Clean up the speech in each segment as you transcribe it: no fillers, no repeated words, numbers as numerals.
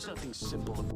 There's nothing simple.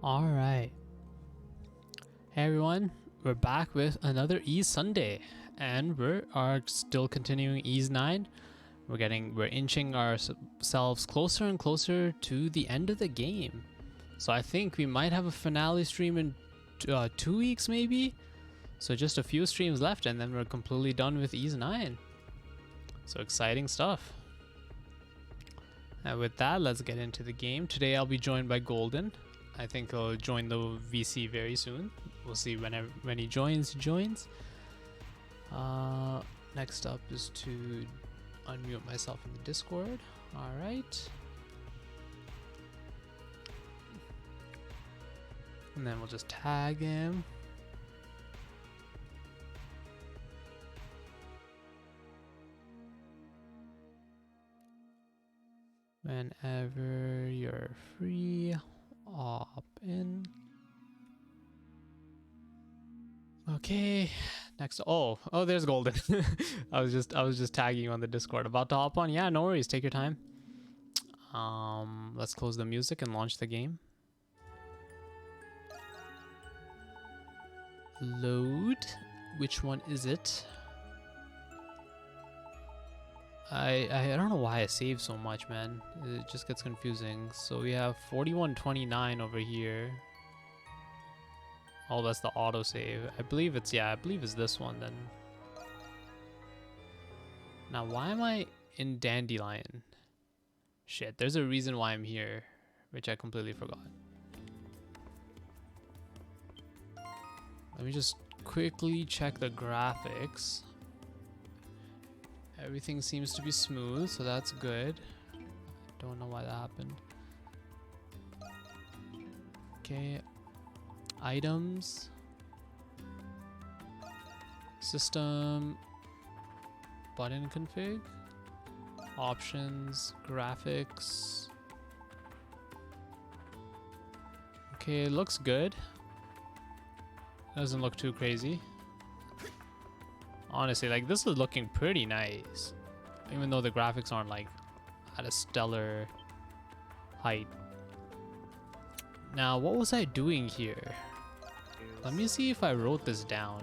All right. Hey everyone, we're back with another Ease Sunday, and we are still continuing Ease 9. We're inching ourselves closer and closer to the end of the game. So I think we might have a finale stream in 2 weeks maybe. So just a few streams left, and then we're completely done with Ease 9. So exciting stuff. And with that, let's get into the game. Today I'll be joined by Golden. I think he'll join the VC very soon. We'll see when he joins. Next up is to unmute myself in the Discord. All right. And then we'll just tag him. Whenever you're free, hop in. Okay, next. Oh, there's Golden. I was just tagging you on the Discord. About to hop on. Yeah, no worries. Take your time. Let's close the music and launch the game. Load. Which one is it? I don't know why I save so much, man. It just gets confusing. So we have 4129 over here. Oh, that's the autosave. I believe it's this one then. Now, why am I in Dandelion? Shit, there's a reason why I'm here, which I completely forgot. Let me just quickly check the graphics. Everything seems to be smooth, so that's good. Don't know why that happened. Okay. Items. System. Button config. Options. Graphics. Okay, it looks good. Doesn't look too crazy. Honestly, like this is looking pretty nice. Even though the graphics aren't like at a stellar height. Now, what was I doing here? Let me see if I wrote this down.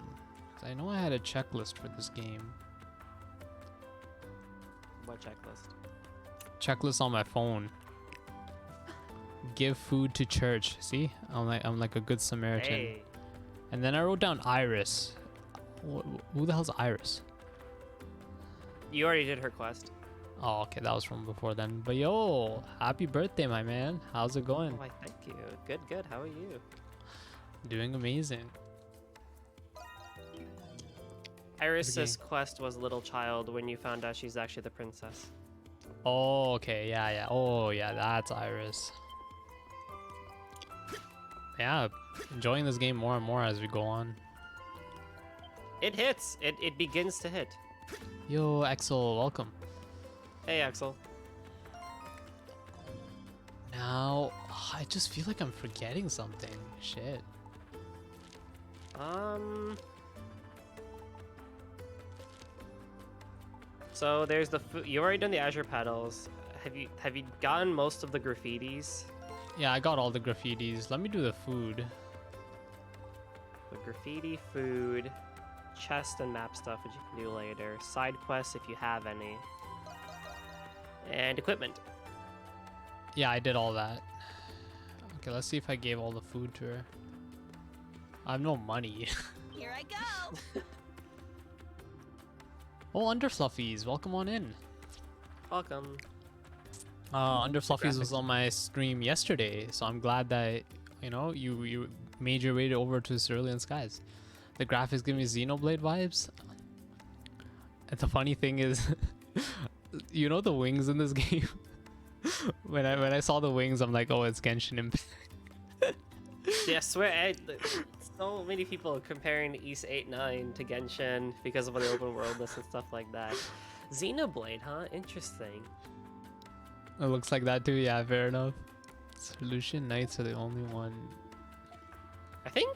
'Cause I know I had a checklist for this game. What checklist? Checklist on my phone. Give food to church. See, I'm like a good Samaritan. Hey. And then I wrote down Iris. Who the hell's Iris? You already did her quest. Oh, okay, that was from before then. But yo, happy birthday, my man. How's it going? Why, thank you. Good, good. How are you? Doing amazing. Iris's quest was little child when you found out she's actually the princess. Oh, okay, yeah, yeah. Oh, yeah, that's Iris. Yeah, enjoying this game more and more as we go on. It hits. It begins to hit. Yo, Axel, welcome. Hey, Axel. Now, I just feel like I'm forgetting something. Shit. So there's the you already done the Azure Petals. Have you gotten most of the graffitis? Yeah, I got all the graffitis. Let me do the food. The graffiti, food, chest and map stuff, which you can do later. Side quests if you have any. And equipment. Yeah, I did all that. Okay, let's see if I gave all the food to her. I have no money. Here I go. Oh, Under Fluffies, welcome on in. Welcome. Under Fluffies was on my stream yesterday, so I'm glad that you made your way over to Cerulean Skies. The graphics give me Xenoblade vibes. And the funny thing is, you know the wings in this game. when I saw the wings, I'm like, oh, it's Genshin Impact. Yeah, I swear, so many people comparing East 8-9 to Genshin because of the open worldness and stuff like that. Xenoblade, huh? Interesting. It looks like that too. Yeah, fair enough. Solution Knights are the only one. I think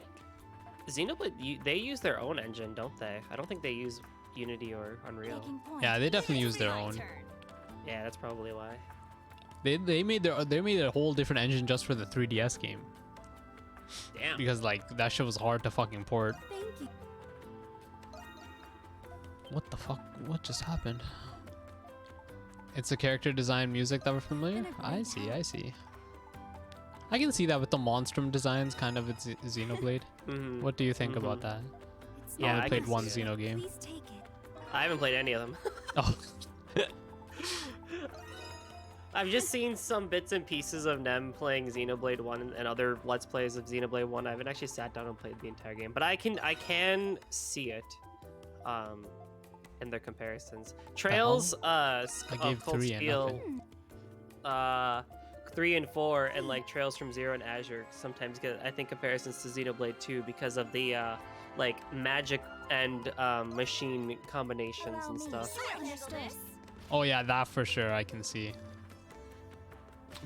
Xenoblade, they use their own engine, don't they? I don't think they use Unity or Unreal. Yeah, they definitely use their own. Yeah, that's probably why. They made a whole different engine just for the 3DS game. Damn. Because like that shit was hard to fucking port. Thank you. What the fuck? What just happened? It's the character design music that we're familiar. I see. I can see that with the monstrum designs, kind of it's Xenoblade. Mm-hmm. What do you think about that? It's I Yeah, only I played can one see it. Xeno game. Please take it. I haven't played any of them. Oh. I've just seen some bits and pieces of them playing Xenoblade 1 and other Let's Plays of Xenoblade 1. I haven't actually sat down and played the entire game, but I can see it in their comparisons. Trails, I gave Cold 3 and Steel, nothing. 3 and 4, and like Trails from Zero and Azure sometimes get, I think, comparisons to Xenoblade 2 because of the like magic and machine combinations and stuff. Understood. Oh yeah, that for sure I can see.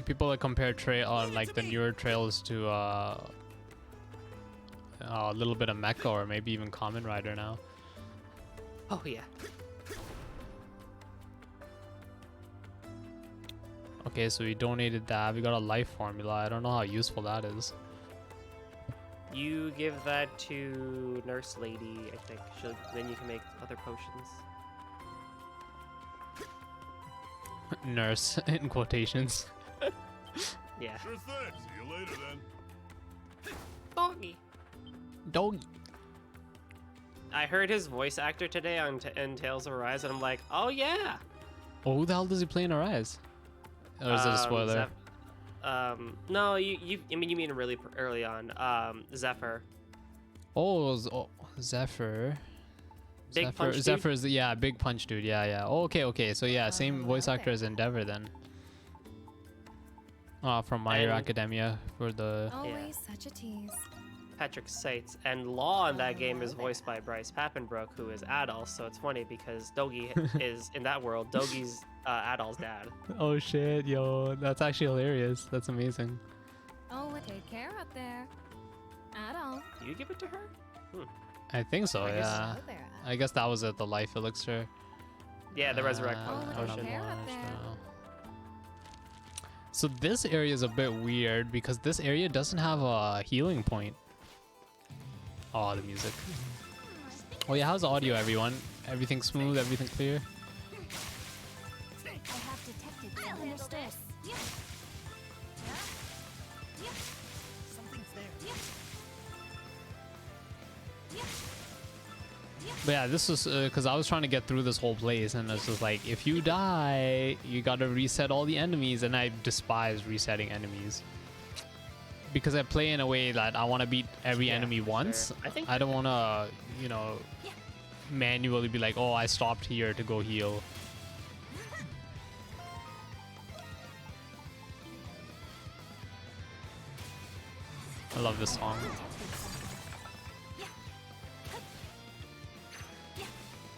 People that compare like the newer Trails to a little bit of Mecha or maybe even Kamen Rider now. Oh yeah. Okay, so we donated that. We got a life formula. I don't know how useful that is. You give that to Nurse Lady, I think. Then you can make other potions. Nurse in quotations. Yeah. Sure thing. See you later then. Doggy. Dog. I heard his voice actor today in Tales of Arise, and I'm like, oh yeah. Oh, who the hell does he play in Arise? Or is it a spoiler? No, you mean really early on. Zephyr. Oh, Zephyr. Big punch dude? Zephyr is big punch dude. Yeah. Oh, okay. So yeah, same voice actor as Endeavor then. From My Hero Academia for the. Always such a tease. Patrick Seitz. And Law in that game is voiced by Bryce Pappenbrook, who is Adol. So it's funny because Dogi is in that world. Dogi's Adol's dad. Oh shit, yo, that's actually hilarious. That's amazing. Oh, what Take care up there. At all. Do you give it to her? I think so, I guess yeah. Hello there. I guess that was it, the life elixir. Yeah, the resurrect Uh, potion. I don't Take care know, up there. so- So this area is a bit weird because this area doesn't have a healing point. Oh, the music. Oh yeah, how's the audio, everyone? Everything smooth, everything clear? I have detected something. Understood. But yeah, this was because I was trying to get through this whole place, and it's just like, if you die, you gotta reset all the enemies, and I despise resetting enemies. Because I play in a way that I want to beat every Yeah, enemy for once. sure. I think I don't want to, you know, manually be like, oh, I stopped here to go heal. I love this song.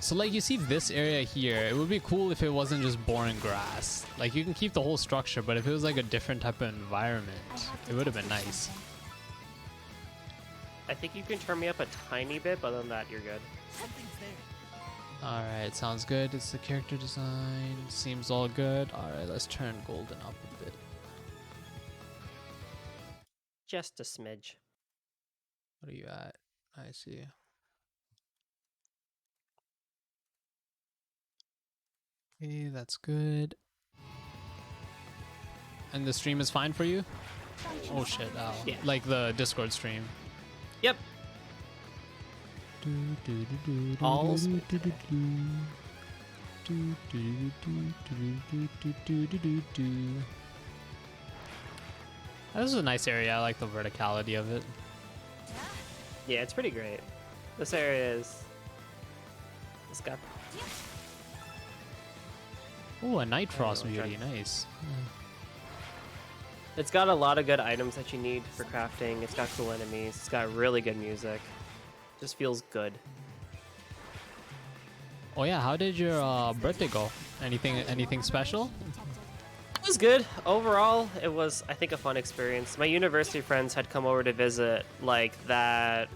So like you see this area here, it would be cool if it wasn't just boring grass. Like you can keep the whole structure, but if it was like a different type of environment, it would have been nice. I think you can turn me up a tiny bit, but other than that, you're good. Alright, sounds good. It's the character design. Seems all good. Alright, let's turn golden up a bit. Just a smidge. What are you at? I see. Okay, that's good. And the stream is fine for you? Oh shit, ow. Yeah. Like the Discord stream. Yep. All smooth. This is a nice area. I like the verticality of it. Yeah, it's pretty great. This area is. It's got. Oh, a Night Frost I'm beauty. trying- Nice. It's got a lot of good items that you need for crafting. It's got cool enemies. It's got really good music. Just feels good. Oh yeah, how did your birthday go? Anything special? It was good. Overall, it was, I think, a fun experience. My university friends had come over to visit like that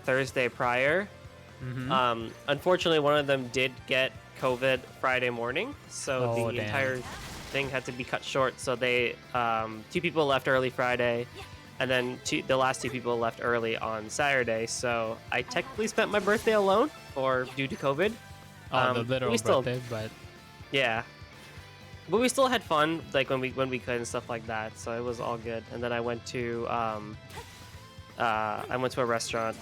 Thursday prior. Mm-hmm. Unfortunately, one of them did get COVID Friday morning, so Oh, the damn. entire thing had to be cut short. So they, two people left early Friday, and then the last two people left early on Saturday. So I technically spent my birthday alone, or due to COVID. Oh, the literal we still- birthday, but Yeah, but we still had fun, like when we could and stuff like that. So it was all good. And then I went to a restaurant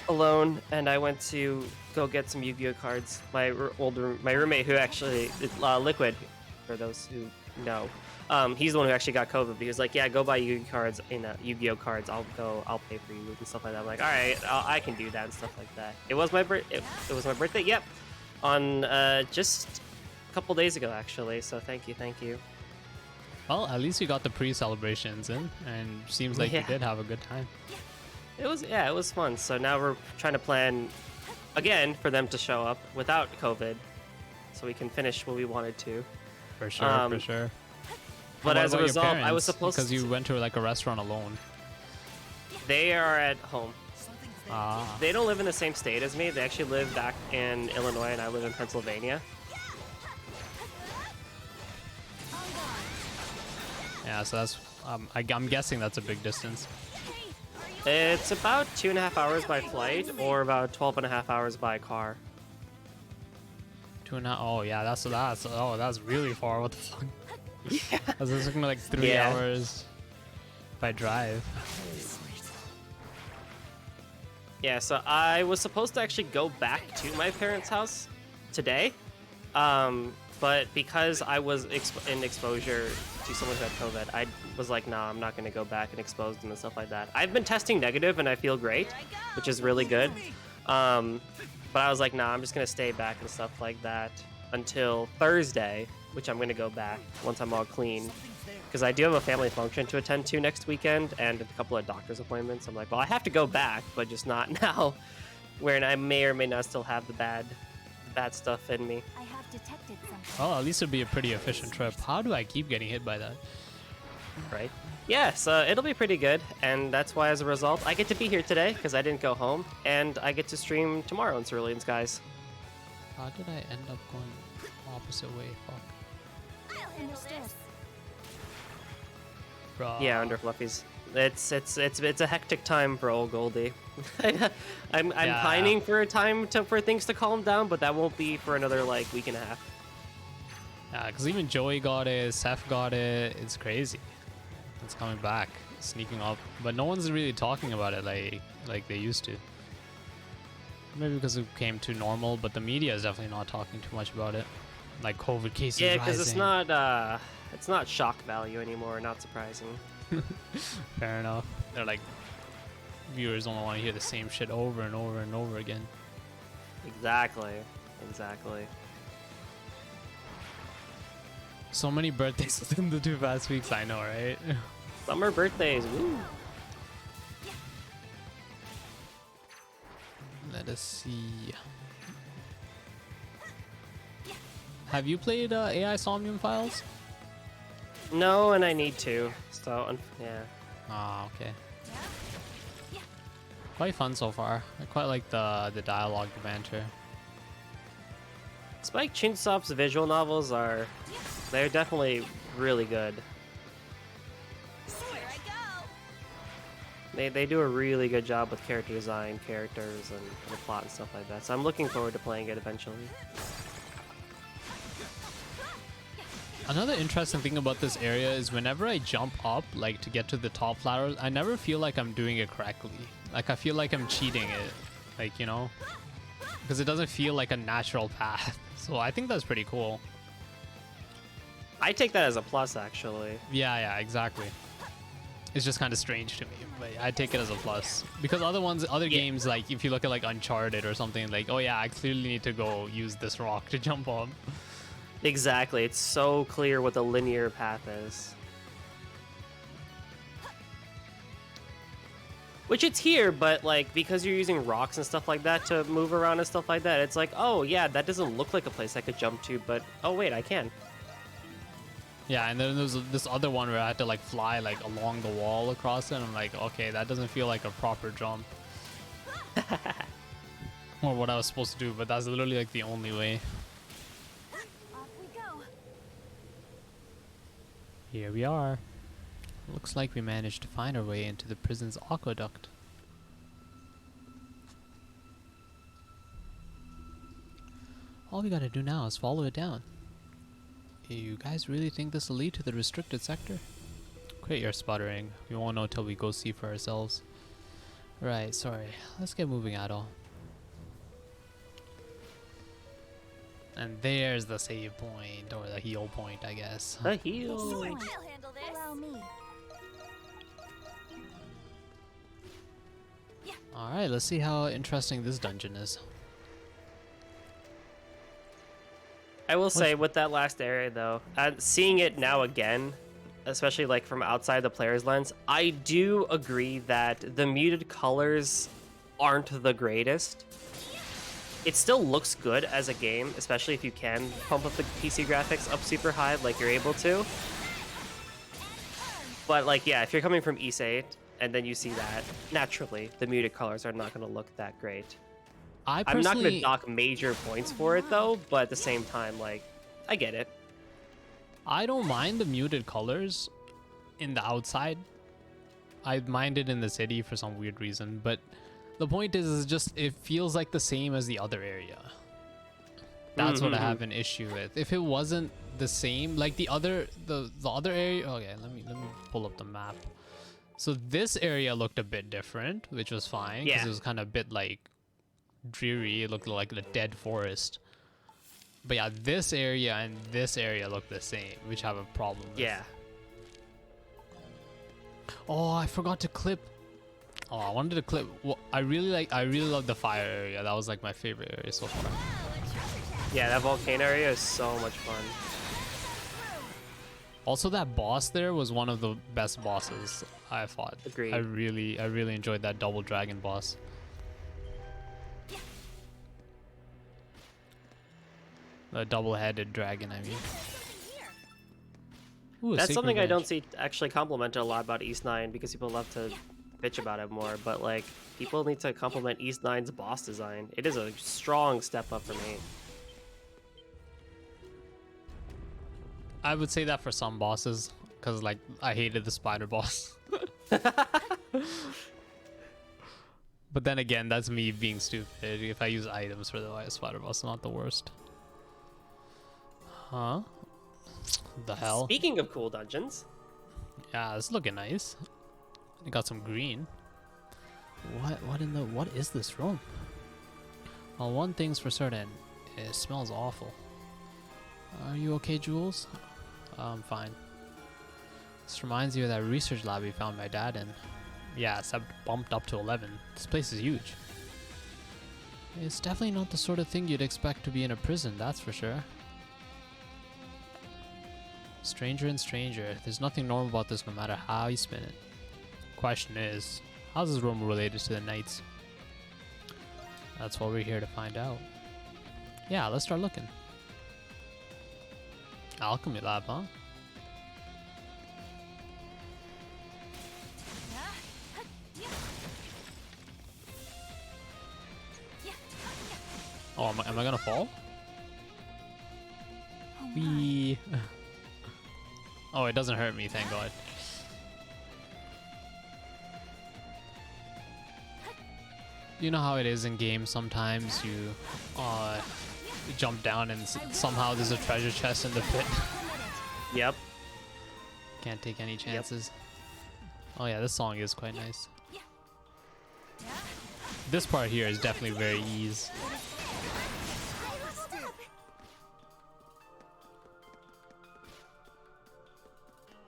alone, and I went to go get some Yu-Gi-Oh cards. My roommate, who actually Liquid, for those who know, he's the one who actually got COVID. He was like, "Yeah, go buy Yu-Gi-Oh cards. Yu-Gi-Oh cards. I'll pay for you and stuff like that." I'm like, "All right, I can do that and stuff like that." It was my it was my birthday. Yep, on just a couple days ago actually. So thank you. well, at least you got the pre-celebrations in, and seems like you Yeah. did have a good time. It was fun. So now we're trying to plan again for them to show up without COVID, so we can finish what we wanted to. For sure, for sure. But What as a about your result, I was parents? supposed because to. you went to like a restaurant alone. They are at home. Ah, They don't live in the same state as me. They actually live back in Illinois, and I live in Pennsylvania. yeah. So that's I'm guessing that's a big distance. It's about 2.5 hours by flight, or about 12.5 hours by car. 2.5. Oh yeah, that's really far. What the fuck? Yeah. That's looking like 3 Yeah. hours by drive. Yeah, so I was supposed to actually go back to my parents' house today, but because I was in exposure to someone who had COVID, I was like, nah, I'm not going to go back and expose them and stuff like that. I've been testing negative and I feel great, which is really good. But I was like, nah, I'm just going to stay back and stuff like that until Thursday, which I'm going to go back once I'm all clean. Because I do have a family function to attend to next weekend and a couple of doctor's appointments. I'm like, well, I have to go back, but just not now, wherein I may or may not still have the bad stuff in me. I have detected something. Well, at least it'd be a pretty efficient trip. How do I keep getting hit by that? Right? Yes, it'll be pretty good, and that's why, as a result, I get to be here today because I didn't go home, and I get to stream tomorrow in Cerulean Skies. How did I end up going opposite way? Fuck. Understood. Bruh. Yeah, under Fluffies. It's a hectic time for old Goldie. I'm Yeah. pining for a time for things to calm down, but that won't be for another like week and a half. Yeah, because even Joey got it, Seth got it. It's crazy. It's coming back, sneaking up, but no one's really talking about it like they used to. Maybe because it came to normal, but the media is definitely not talking too much about it. Like COVID cases Yeah, rising. because it's not shock value anymore. Not surprising. Fair enough. They're like, viewers don't want to hear the same shit over and over and over again. Exactly. So many birthdays within the 2 past weeks, I know, right? Summer birthdays. Woo. Let us see. Have you played AI Somnium Files? No, and I need to. So yeah. Ah, okay. Quite fun so far. I quite like the dialogue, the banter. Spike Chunsoft's visual novels they're definitely really good. Here I go. They do a really good job with character design, characters, and the plot and stuff like that. So I'm looking forward to playing it eventually. Another interesting thing about this area is whenever I jump up, like to get to the top flowers, I never feel like I'm doing it correctly. Like I feel like I'm cheating it, like, you know, because it doesn't feel like a natural path. So I think that's pretty cool. I take that as a plus, actually. Yeah, exactly. It's just kind of strange to me, but I take it as a plus. Because other games, like if you look at like Uncharted or something, like, oh yeah, I clearly need to go use this rock to jump up. Exactly. It's so clear what the linear path is. Which it's here, but like because you're using rocks and stuff like that to move around and stuff like that, it's like, oh yeah, that doesn't look like a place I could jump to, but oh wait, I can. Yeah, and then there's this other one where I had to like fly like along the wall across it, and I'm like, okay, that doesn't feel like a proper jump. Or what I was supposed to do, but that's literally like the only way. Off we go. Here we are. Looks like we managed to find our way into the prison's aqueduct. All we gotta do now is follow it down. You guys really think this will lead to the restricted sector? Quit your sputtering. We won't know till we go see for ourselves. Right, sorry. Let's get moving, Adol. And there's the save point, or the heal point, I guess. The heal. I'll handle this. Allow me. Alright, let's see how interesting this dungeon is. I will say with that last area though, seeing it now again, especially like from outside the player's lens, I do agree that the muted colors aren't the greatest. It still looks good as a game, especially if you can pump up the PC graphics up super high like you're able to. But like, yeah, if you're coming from East 8 and then you see that, naturally, the muted colors are not going to look that great. I'm not going to dock major points for it though, but at the same time, like, I get it. I don't mind the muted colors in the outside. I mind it in the city for some weird reason, but the point is just it feels like the same as the other area. That's what I have an issue with. If it wasn't the same, like the other area. Okay, let me pull up the map. So this area looked a bit different, which was fine because it was kind of a bit like dreary. It looked like a dead forest. But yeah, this area and this area look the same, which I have a problem with. Yeah. Oh, I forgot to clip. Oh, I wanted to clip. Well, I really love the fire area. That was like my favorite area so far. Yeah, that volcano area is so much fun. Also, that boss there was one of the best bosses I fought. Agreed. I really enjoyed that double dragon boss. The double-headed dragon, I mean. Ooh, a That's sacred something I don't branch. see actually complimented a lot about East 9 because people love to bitch about it more, but like people need to compliment East 9's boss design. It is a strong step up for me. I would say that for some bosses, because like I hated the spider boss. But then again, that's me being stupid. If I use items for the spider boss, not the worst. Huh? The hell? Speaking of cool dungeons, Yeah, it's looking nice. It got some green. What is this room? Well, one thing's for certain. It smells awful. Are you okay, Jules? I'm fine. This reminds you of that research lab we found my dad in. Yeah, it's bumped up to 11. This place is huge. It's definitely not the sort of thing you'd expect to be in a prison, that's for sure. Stranger and stranger. There's nothing normal about this no matter how you spin it. Question is, how's this room related to the Knights? That's what we're here to find out. Yeah, let's start looking. Alchemy lab, huh? Oh, am I gonna fall? Wee. Oh, it doesn't hurt me, thank God. You know how it is in games, sometimes you jump down and somehow there's a treasure chest in the pit. yep. Can't take any chances. Oh yeah, this song is quite nice. This part here is definitely very easy.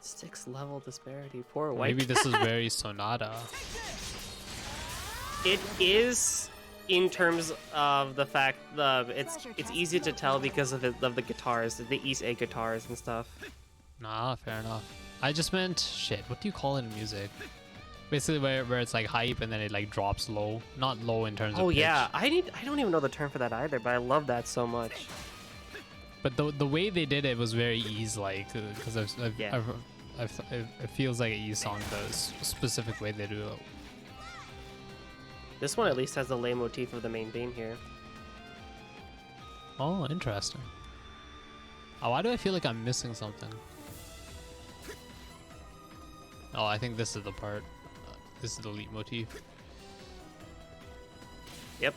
Sixth level disparity. Poor white. Maybe this is very Sonata. It is, in terms of the fact it's easy to tell because of the guitars, the East A guitars and stuff. Nah, fair enough. I just meant shit. What do you call it in music? Basically, where it's like hype and then it like drops low. Not low in terms of pitch. Yeah, I don't even know the term for that either, but I love that so much. But the way they did it was very ease like, because it feels like an ease song. The specific way they do it. This one at least has the lay motif of the main theme here. Oh, interesting. Oh, why do I feel like I'm missing something? Oh, I think this is the part. This is the lead motif. Yep.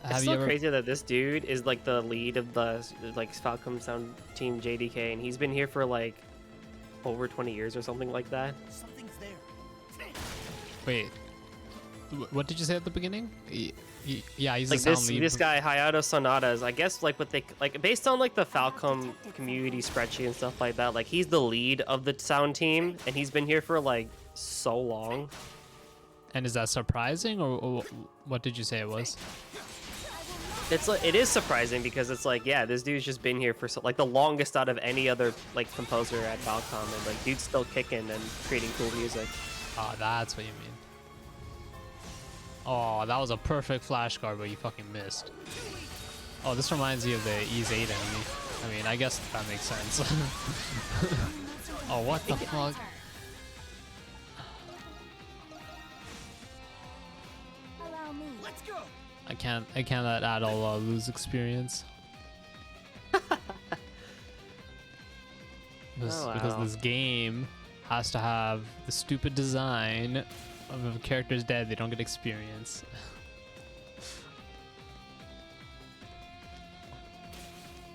Have It's you so ever... crazy that this dude is like the lead of the like Falcom Sound Team JDK, and he's been here for like over 20 years or something like that. Something's there. Wait, what did you say at the beginning? Yeah, he's Like the sound lead. this guy Hayato Sonatas, I guess like what they like based on like the Falcom community spreadsheet and stuff like that, like he's the lead of the sound team and he's been here for like so long. And is that surprising, or what did you say it was? It's like it is surprising because it's like, yeah, this dude's just been here for like the longest out of any other like composer at Falcom, and like dude's still kicking and creating cool music. Oh, that's what you mean. Oh, that was a perfect flash guard, but you fucking missed. Oh, this reminds me of the Ease 8 enemy. I mean, I guess that makes sense. Oh, what the fuck? Allow me. Let's go. I can't let Adol lose experience. Because this game has to have the stupid design of if a character's dead, they don't get experience.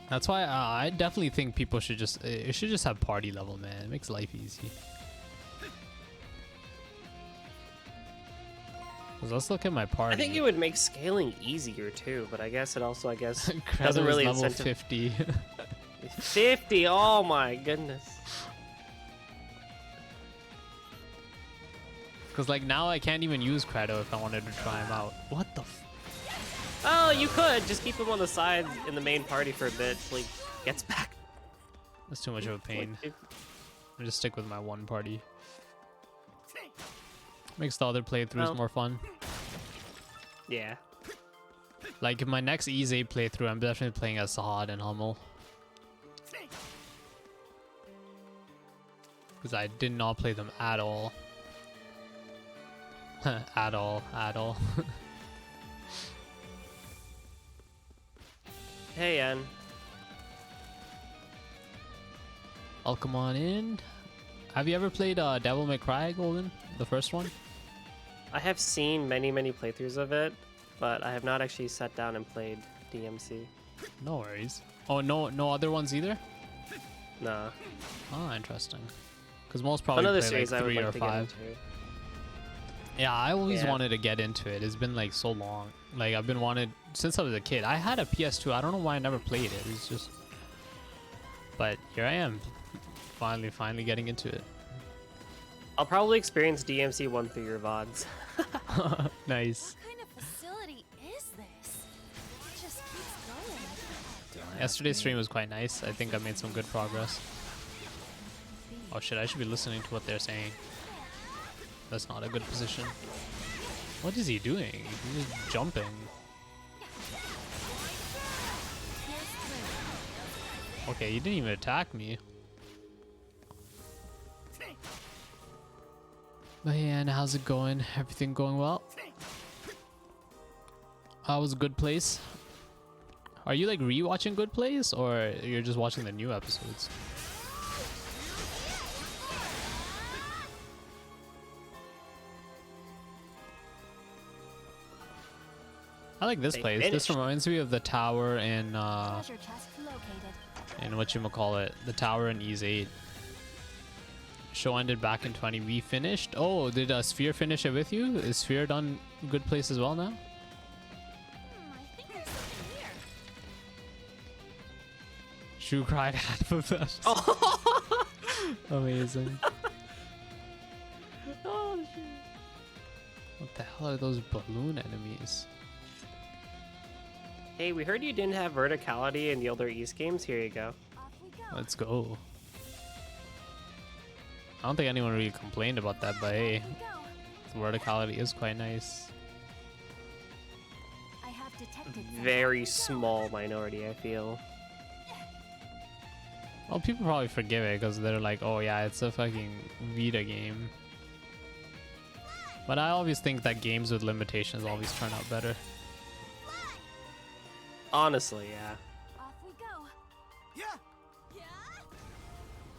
That's why I definitely think people should it should just have party level, man. It makes life easy. 'Cause let's look at my party. I think it would make scaling easier too, but I guess it also doesn't Credo really is level incentiv- 50. 50. Oh my goodness. Because like now I can't even use Credo if I wanted to try him out. What the Oh, you could just keep him on the side in the main party for a bit till he gets back. That's too much of a pain. I'll just stick with my one party. Makes the other playthroughs more fun. Yeah. Like in my next Ease 8 playthrough, I'm definitely playing as Sahad and Hummel. because I did not play them at all. At all. Hey, Ann. Welcome on in. Have you ever played Devil May Cry, Golden? The first one? I have seen many playthroughs of it, but I have not actually sat down and played DMC. No worries. Oh, no other ones either? Nah. Oh, interesting. Because most probably Another play series like I would 3 like or to 5. get into. Yeah, I always Yeah. wanted to get into it. It's been like so long. Like I've been wanted since I was a kid. I had a PS2. I don't know why I never played it. It's just. But here I am, finally getting into it. I'll probably experience DMC 1 through your VODs. Nice. What kind of facility is this? It just keeps going. Yesterday's stream was quite nice. I think I made some good progress. Oh shit! I should be listening to what they're saying. That's not a good position. What is he doing? He's just jumping. Okay, he didn't even attack me. But yeah, and how's it going? Everything going well? How was Good Place? Are you like re-watching Good Place, or you're just watching the new episodes? I like this They place. This finished. reminds me of the tower in Treasure chest located. whatchamacallit, the tower in Ease 8. Show ended back in 20. We finished. Oh, did Sphere finish it with you? Is Sphere done Good Place as well now? I think there's something here. Shu cried half of us. Amazing. Oh, shit. What the hell are those balloon enemies? Hey, we heard you didn't have verticality in the older East games. Here you go. Off we go. Let's go. I don't think anyone really complained about that, but hey, Off we go. the verticality is quite nice. I have detected some- Very small minority, I feel. Well, people probably forgive it because they're like, oh yeah, it's a fucking Vita game. But I always think that games with limitations always turn out better. Honestly, yeah. Off we go.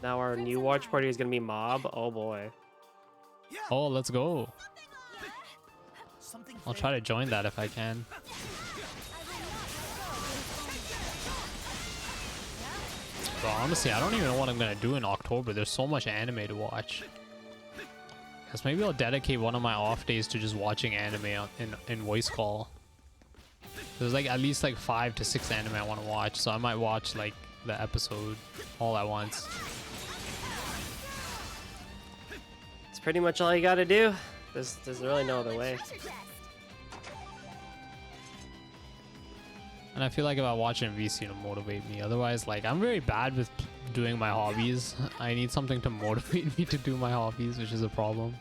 Now our new watch party is gonna be Mob. Oh boy. Oh, let's go. I'll try to join that if I can. Bro, honestly, I don't even know what I'm gonna do in October. There's so much anime to watch. Guess maybe I'll dedicate one of my off days to just watching anime in voice call. There's like at least like 5 to 6 anime I want to watch, so I might watch like the episode all at once. It's pretty much all you gotta do. There's really no other way. Treasure chest. And I feel like if I watch it in VC, it'll motivate me. Otherwise, like, I'm very bad with doing my hobbies. I need something to motivate me to do my hobbies, which is a problem.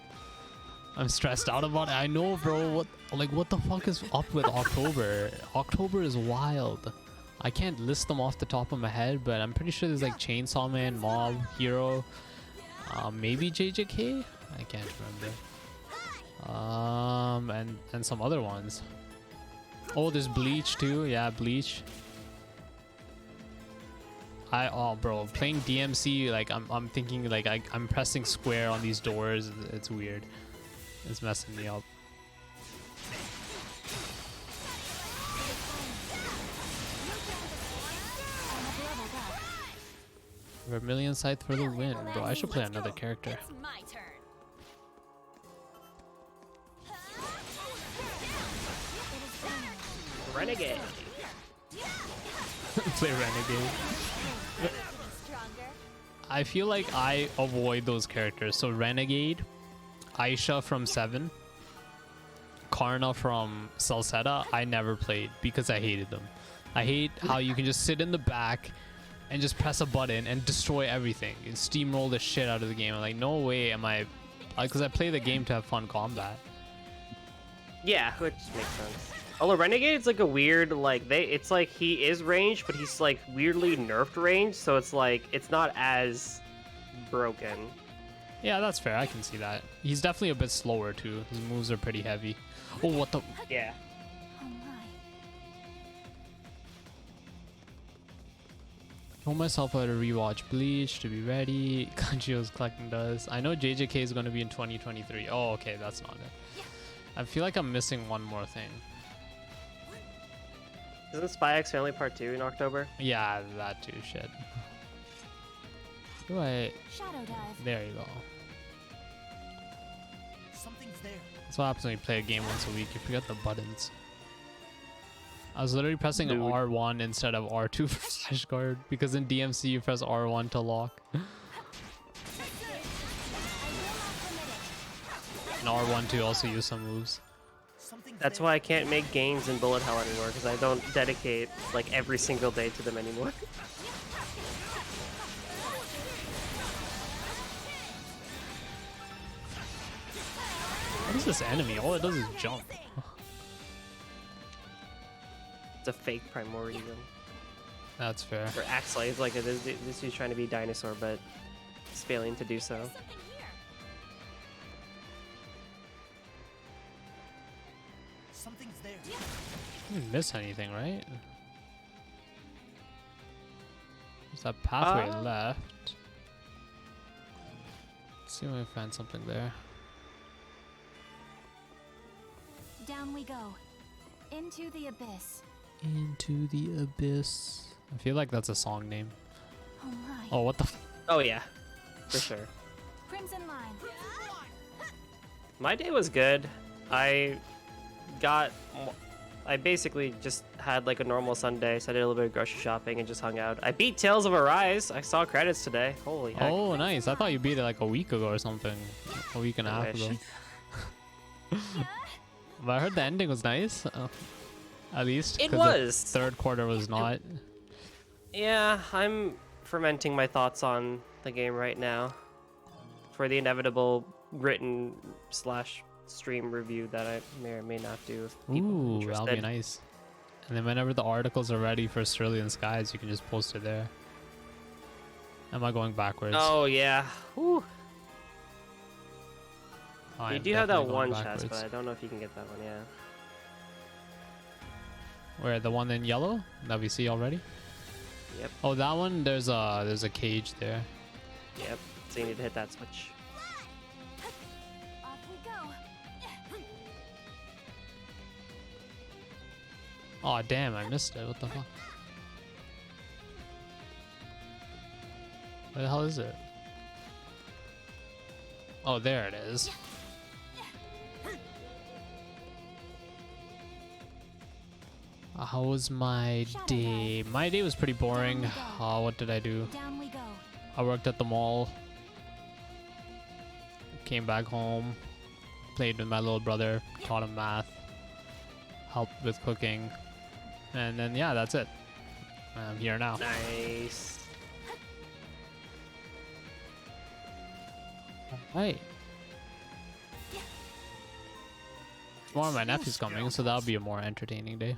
I'm stressed out about it. I know, bro. What the fuck is up with October? October is wild. I can't list them off the top of my head, but I'm pretty sure there's like Chainsaw Man, Mob, Hero, maybe JJK. I can't remember. And some other ones. Oh, there's Bleach too. Yeah, Bleach. Oh, bro, playing DMC, like I'm thinking like I'm pressing square on these doors. It's weird. It's messing me up. I have leveled up. Vermilion Scythe for the win, bro. I should play another character. It's my turn. Renegade. Play Renegade. Stronger. I feel like I avoid those characters. So Renegade, Aisha from 7, Karna from Salsetta, I never played because I hated them. I hate how you can just sit in the back and just press a button and destroy everything and steamroll the shit out of the game. I'm like, no way am I, because I play the game to have fun combat. Yeah, which makes sense. Although Renegade's like a weird, like it's like he is ranged, but he's like weirdly nerfed range, so it's like it's not as broken. Yeah, that's fair. I can see that. He's definitely a bit slower too. His moves are pretty heavy. Oh, what the? Yeah. Oh my. Told myself how to rewatch Bleach to be ready. Kanji was collecting dust. I know JJK is going to be in 2023. Oh, okay, that's not it. I feel like I'm missing one more thing. Isn't Spy X Family Part 2 in October? Yeah, that too. Shit. Do I? Shadow dive. There you go. Something's there. That's what happens when you play a game once a week. You forget the buttons. I was literally pressing Dude. R1 instead of R2 for flashcard because in DMC you press R1 to lock. And R1 to also use some moves. Something's That's there. why I can't make games in Bullet Hell anymore, because I don't dedicate like every single day to them anymore. What is this enemy? All it does is jump. It's a fake Primordium. That's fair. Or actually, it's like this dude's trying to be dinosaur, but he's failing to do so. Something here. Something's there. I didn't miss anything, right? There's that pathway left. Let's see if I find something there. Down we go. Into the abyss. Into the abyss. I feel like that's a song name. Oh my. Oh, what the? Oh yeah, for sure. Crimson line. My day was good. I basically just had like a normal Sunday, so I did a little bit of grocery shopping and just hung out. I beat Tales of Arise. I saw credits today. Holy heck. Oh, nice. I thought you beat it like a week ago or something. A week and a half wish. ago. But I heard the ending was nice. At least. It 'cause was. The third quarter was not. Yeah, I'm fermenting my thoughts on the game right now for the inevitable written / stream review that I may or may not do if people are Ooh, interested. that'll be nice. And then whenever the articles are ready for Cerulean Skies, you can just post it there. Am I going backwards? Oh yeah. Whew. I You am do have that definitely going one chest, but backwards. I don't know if you can get that one. Yeah. Where, the one in yellow that we see already? Yep. Oh, that one. There's a cage there. Yep. So you need to hit that switch. Off we go. Oh damn! I missed it. What the fuck? Where the hell is it? Oh, there it is. How was my day? My day was pretty boring. What did I do? Down we go. I worked at the mall. Came back home. Played with my little brother. Taught him math. Helped with cooking. And then, yeah, that's it. I'm here now. Nice. Right. Tomorrow my nephew's coming, so that'll be a more entertaining day.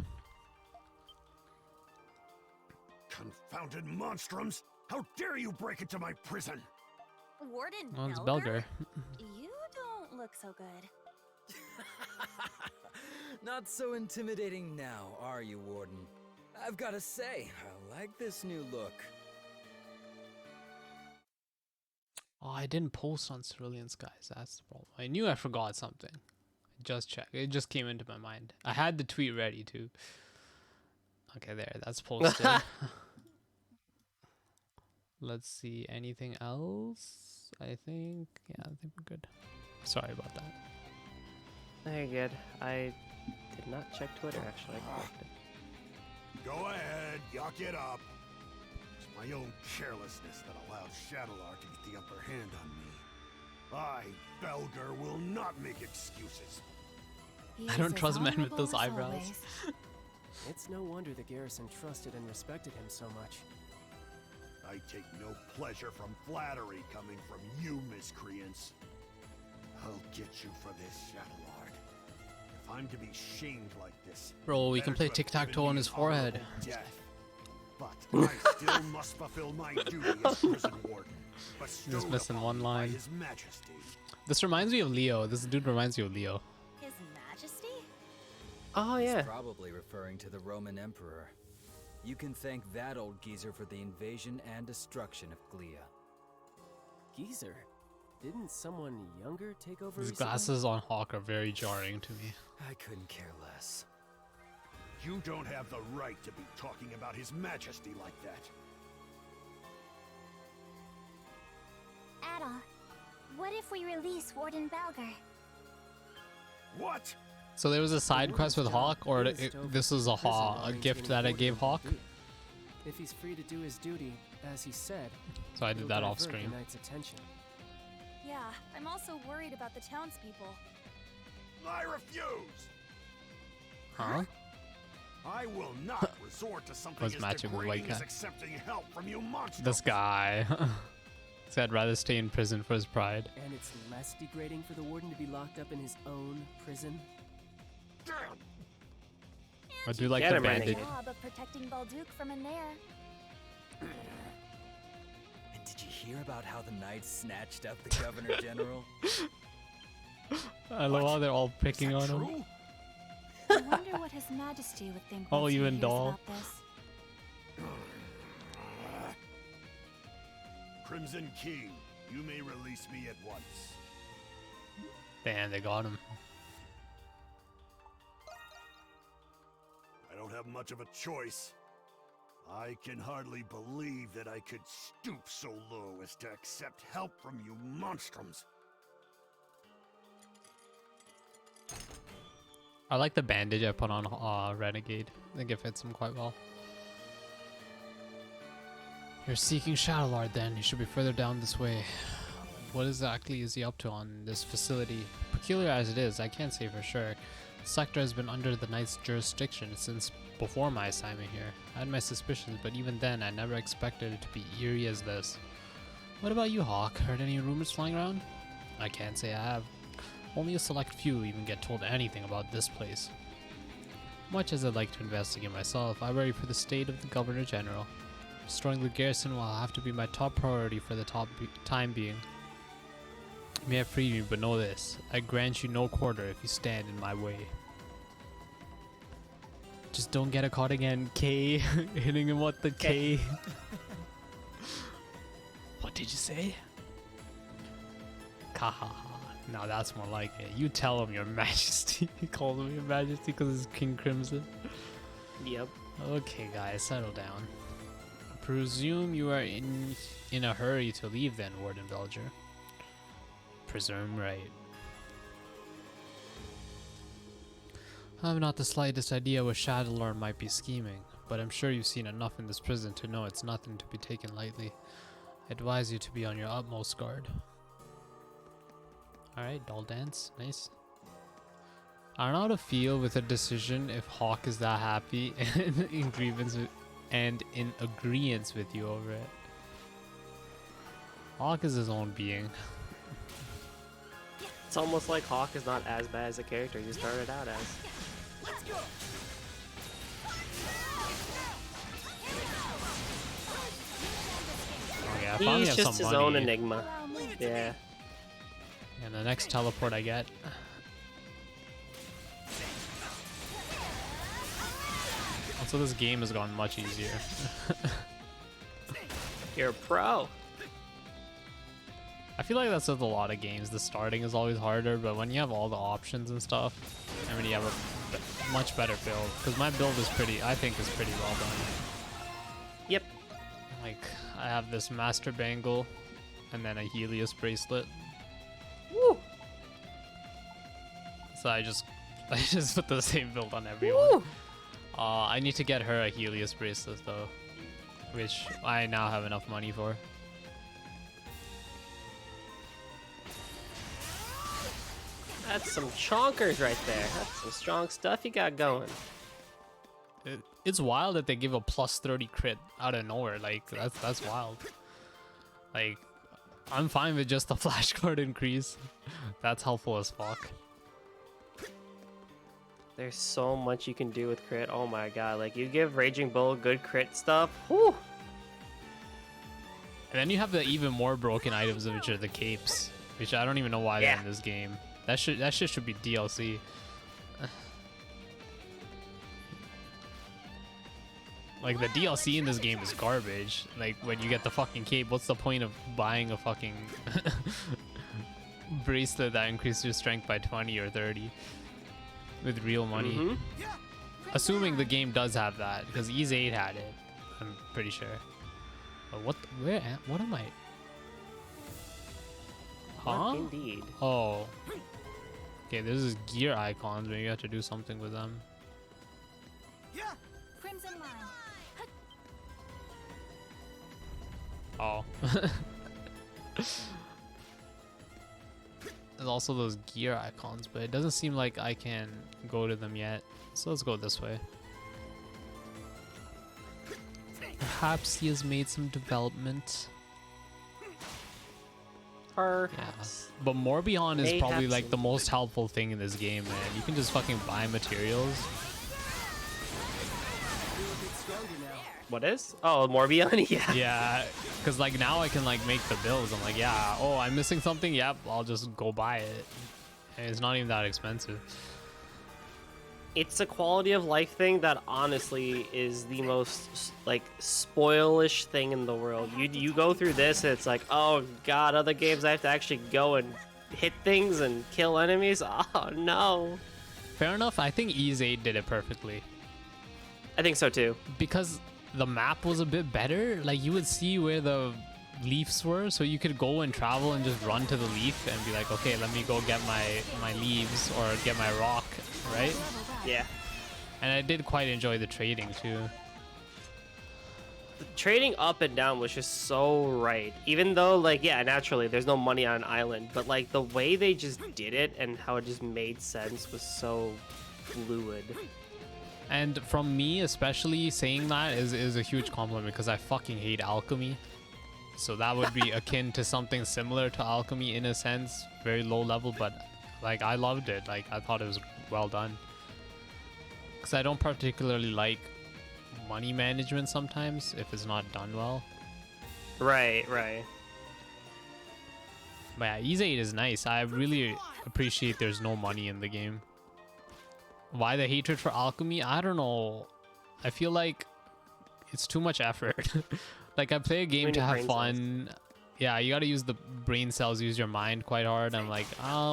Confounded monstrums! How dare you break into my prison! Warden Oh, it's Belger? Belger. You don't look so good. Not so intimidating now, are you, Warden? I've gotta say, I like this new look. Oh, I didn't post on Cerulean Skies. That's the problem. I knew I forgot something. I just checked. It just came into my mind. I had the tweet ready too. Okay, there. That's posted. Let's see. Anything else? I think. Yeah, I think we're good. Sorry about that. Very good. I did not check Twitter actually. I clicked it. Go ahead, yuck it up. It's my own carelessness that allowed Shadowlar to get the upper hand on me. I, Belger, will not make excuses. He I is don't as trust men with honorable those as eyebrows. always. It's no wonder the garrison trusted and respected him so much. I take no pleasure from flattery coming from you miscreants. I'll get you for this, Shadowlord. If I'm to be shamed like this, Bro, we can better play to have tic-tac-toe given on me his an forehead. honorable death. But I still must fulfill my duty as prison warden. Just missing one By line. His Majesty. This reminds me of Leo. This dude reminds me of Leo. His Majesty? Oh He's yeah. probably referring to the Roman Emperor. You can thank that old geezer for the invasion and destruction of Glia. Geezer? Didn't someone younger take over These recently? glasses on Hawk are very jarring to me. I couldn't care less. You don't have the right to be talking about His Majesty like that. Ada, what if we release Warden Balger? What? So there was a side quest with Warden's Hawk, job or is to this is a oversee prison while a gift maintaining that I order gave and Hawk. good. If he's free to do his duty, as he said, So I did it'll that off divert screen. the knight's attention. Yeah, I'm also worried about the townspeople. I refuse! Huh? I will not resort to something Was as matching with degrading White as Cat. accepting help from you monsters. This guy. Said I'd rather stay in prison for his pride. And it's less degrading for the warden to be locked up in his own prison? Damn! I do like Get the him, bandage. Renegade. Job of protecting Balduke from in there. And did you hear about how the knights snatched up the Governor General? I love how they're all picking on Is that him. true? I wonder what His Majesty would think Oh, once he even hears doll. about this. Crimson King, you may release me at once. Damn, they got him. I don't have much of a choice. I can hardly believe that I could stoop so low as to accept help from you monstrums. I like the bandage I put on Renegade. I think it fits him quite well. You're seeking Shadow Lord then. You should be further down this way. What exactly is he up to on this facility? Peculiar as it is, I can't say for sure. The sector has been under the Knight's jurisdiction since before my assignment here. I had my suspicions, but even then I never expected it to be eerie as this. What about you, Hawk? Heard any rumors flying around? I can't say I have. Only a select few even get told anything about this place. Much as I'd like to investigate myself, I worry for the state of the Governor General. Destroying the garrison will have to be my top priority for the time being. You may have freed me, but know this. I grant you no quarter if you stand in my way. Just don't get caught again, K. Hitting him with the K. What did you say? Kahaha. Now that's more like it. You tell him, Your Majesty. He calls him Your Majesty because it's King Crimson. Yep. Okay, guys, settle down. I presume you are in a hurry to leave then, Warden Belger. Presume right. I have not the slightest idea what Shadowlord might be scheming, but I'm sure you've seen enough in this prison to know it's nothing to be taken lightly. I advise you to be on your utmost guard. Alright, doll dance. Nice. I don't know how to feel with a decision if Hawk is that happy and in agreement with you over it. Hawk is his own being. It's almost like Hawk is not as bad as a character you started out as. Oh yeah, I finally He's have just some his money. own enigma. Allow me to Yeah. And the next teleport I get. Also, this game has gone much easier. You're a pro. I feel like that's with a lot of games. The starting is always harder, but when you have all the options and stuff, I mean, you have a much better build. Because my build is I think is pretty well done. Yep. Like, I have this Master Bangle, and then a Helios Bracelet. Woo. So I just put the same build on everyone. Woo. I need to get her a Helios Bracelet though, which I now have enough money for. That's some chonkers right there. That's some strong stuff you got going. It's wild that they give a plus 30 crit out of nowhere. Like that's wild. Like, I'm fine with just the flashcard increase. That's helpful as fuck. There's so much you can do with crit. Oh my god, like you give Raging Bull good crit stuff. Whew. And then you have the even more broken items, which are the capes, which I don't even know why they're in this game. That shit should be DLC. Like the DLC in this game is garbage. Like when you get the fucking cape, what's the point of buying a fucking bracelet that increases your strength by 20 or 30 with real money? Assuming the game does have that, because Ease 8 had it, I'm pretty sure. But what am I? Huh? Indeed. Oh. Okay, this is gear icons. Maybe you have to do something with them. Crimson line. Oh. There's also those gear icons, but it doesn't seem like I can go to them yet. So let's go this way. Perhaps he has made some development. Perhaps. But Morbihan is probably Mayhaps. like the most helpful thing in this game, man. You can just fucking buy materials. What is? Oh, Morbihan? Yeah. Yeah, because like now I can like make the bills. I'm like, yeah, oh, I'm missing something. Yep, I'll just go buy it. And it's not even that expensive. It's a quality of life thing that honestly is the most like spoilish thing in the world. You go through this and it's like, oh god, other games I have to actually go and hit things and kill enemies. Oh no. Fair enough. I think Ease 8 did it perfectly. I think so too. Because the map was a bit better. Like you would see where the leaves were, so you could go and travel and just run to the leaf and be like, okay, let me go get my leaves or get my rock, right? Yeah. And I did quite enjoy the trading too. The trading up and down was just so right. Even though, like, yeah, naturally, there's no money on an island, but like the way they just did it and how it just made sense was so fluid. And from me, especially, saying that is a huge compliment because I fucking hate alchemy. So that would be akin to something similar to alchemy in a sense, very low level, but like I loved it. Like I thought it was well done. Because I don't particularly like money management sometimes if it's not done well. Right. But yeah, Ease 8 is nice. I really appreciate there's no money in the game. Why the hatred for alchemy? I don't know. I feel like it's too much effort. Like I play a game to have fun. Yeah, you gotta use the brain cells, use your mind quite hard. I'm like,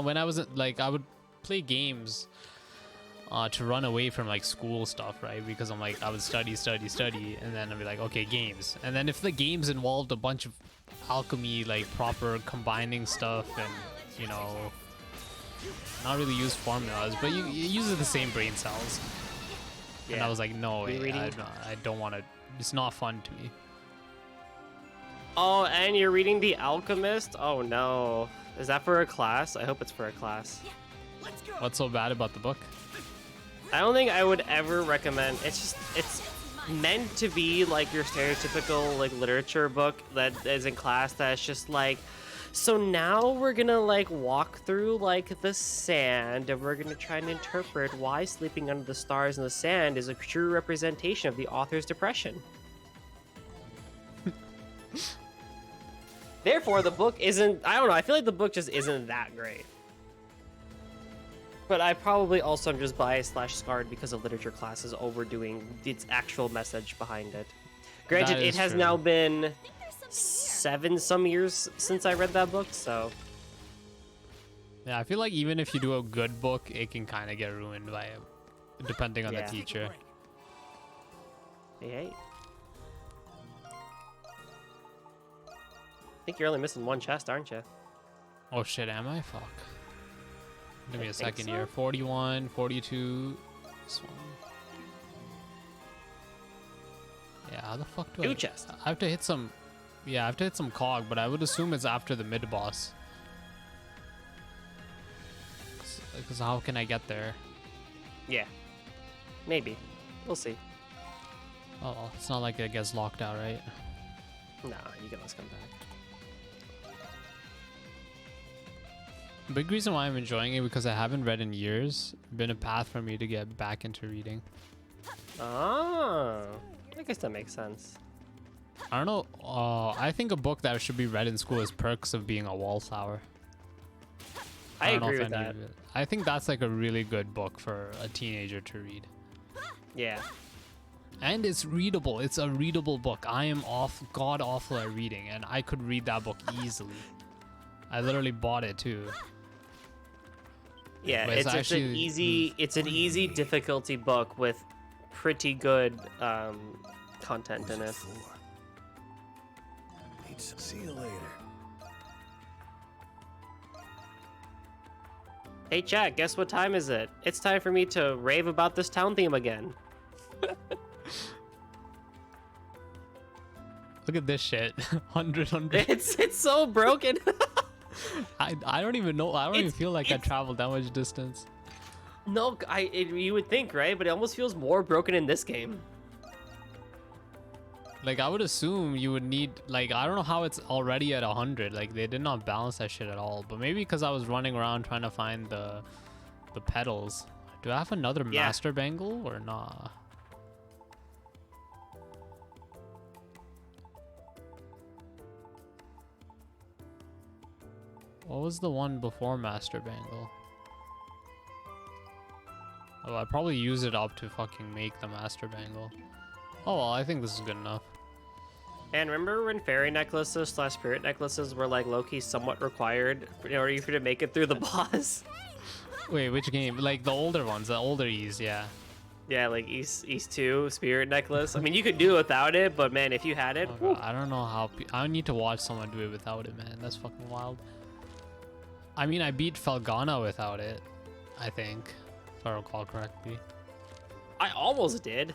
when I was like, I would play games to run away from like school stuff, right? Because I'm like, I would study, and then I'd be like, okay, games. And then if the games involved a bunch of alchemy, like proper combining stuff, and you know, not really use formulas, but you use the same brain cells. Yeah. And I was like, no, I don't want to. It's not fun to me. Oh, and you're reading The Alchemist? Oh no. Is that for a class? I hope it's for a class. What's so bad about the book? I don't think I would ever recommend. It's meant to be like your stereotypical like literature book that is in class that's just like, so now we're gonna like walk through like the sand and we're gonna try and interpret why sleeping under the stars in the sand is a true representation of the author's depression. Therefore, the book isn't, I don't know, I feel like the book just isn't that great. But I probably also am just biased / scarred because of literature classes overdoing its actual message behind it. Granted, it has now been 7 some years since I read that book, so. Yeah, I feel like even if you do a good book, it can kind of get ruined by it, depending on the teacher. Hey. I think you're only missing one chest, aren't you? Oh shit, am I? Fuck. Give me a second so. here. 41, 42. This one. Yeah, how the fuck do I... 2 chests. I have to hit some... Yeah, I have to hit some cog, but I would assume it's after the mid-boss. Because how can I get there? Yeah. Maybe. We'll see. Oh, well, it's not like it gets locked out, right? Nah, you can always come back. Big reason why I'm enjoying it because I haven't read in years. Been a path for me to get back into reading. Oh, I guess that makes sense. I don't know. I think a book that should be read in school is Perks of Being a Wallflower. I don't know agree if with any that. of it- I think that's like a really good book for a teenager to read. Yeah. And it's readable. It's a readable book. I am god awful at reading, and I could read that book easily. I literally bought it too. Yeah, But it's it's an actually- easy difficulty book with pretty good content in it. See you later. Hey chat, guess what time is it? It's time for me to rave about this town theme again. Look at this shit. 100. It's so broken. I don't even know. I don't even It's- feel like I it's- traveled that much distance. No, you would think, right? But it almost feels more broken in this game. Like, I would assume you would need, like, I don't know how it's already at 100. Like, they did not balance that shit at all. But maybe because I was running around trying to find the pedals. Do I have another Yeah. master bangle or nah? What was the one before master bangle? Oh, I probably use it up to fucking make the master bangle. Oh well, I think this is good enough. And remember when fairy necklaces / spirit necklaces were like low-key somewhat required in order for you to make it through the boss? Wait, which game? Like the older ones, the older E's, yeah. Yeah, like East 2 spirit necklace. I mean, you could do it without it, but man, if you had it, Oh, God, I don't know how. I need to watch someone do it without it, man. That's fucking wild. I mean, I beat Felgana without it, I think, if I recall correctly. I almost did.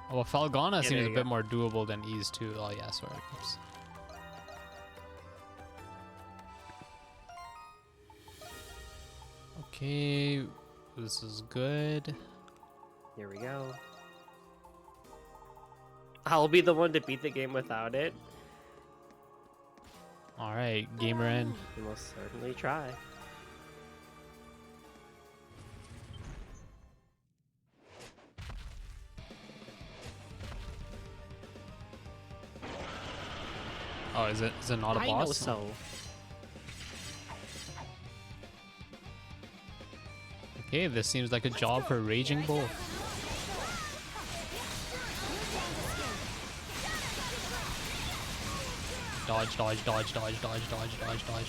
Well, Felgana Yeah, seems there a you bit go. more doable than E's too. Oh yeah, sorry. Oops. Okay, this is good. Here we go. I'll be the one to beat the game without it. All right, gamer in. You most certainly try. Oh, is it not a I boss? know so. Okay, this seems like a job for Raging Bull. Dodge, dodge, dodge, dodge, dodge, dodge, dodge, dodge.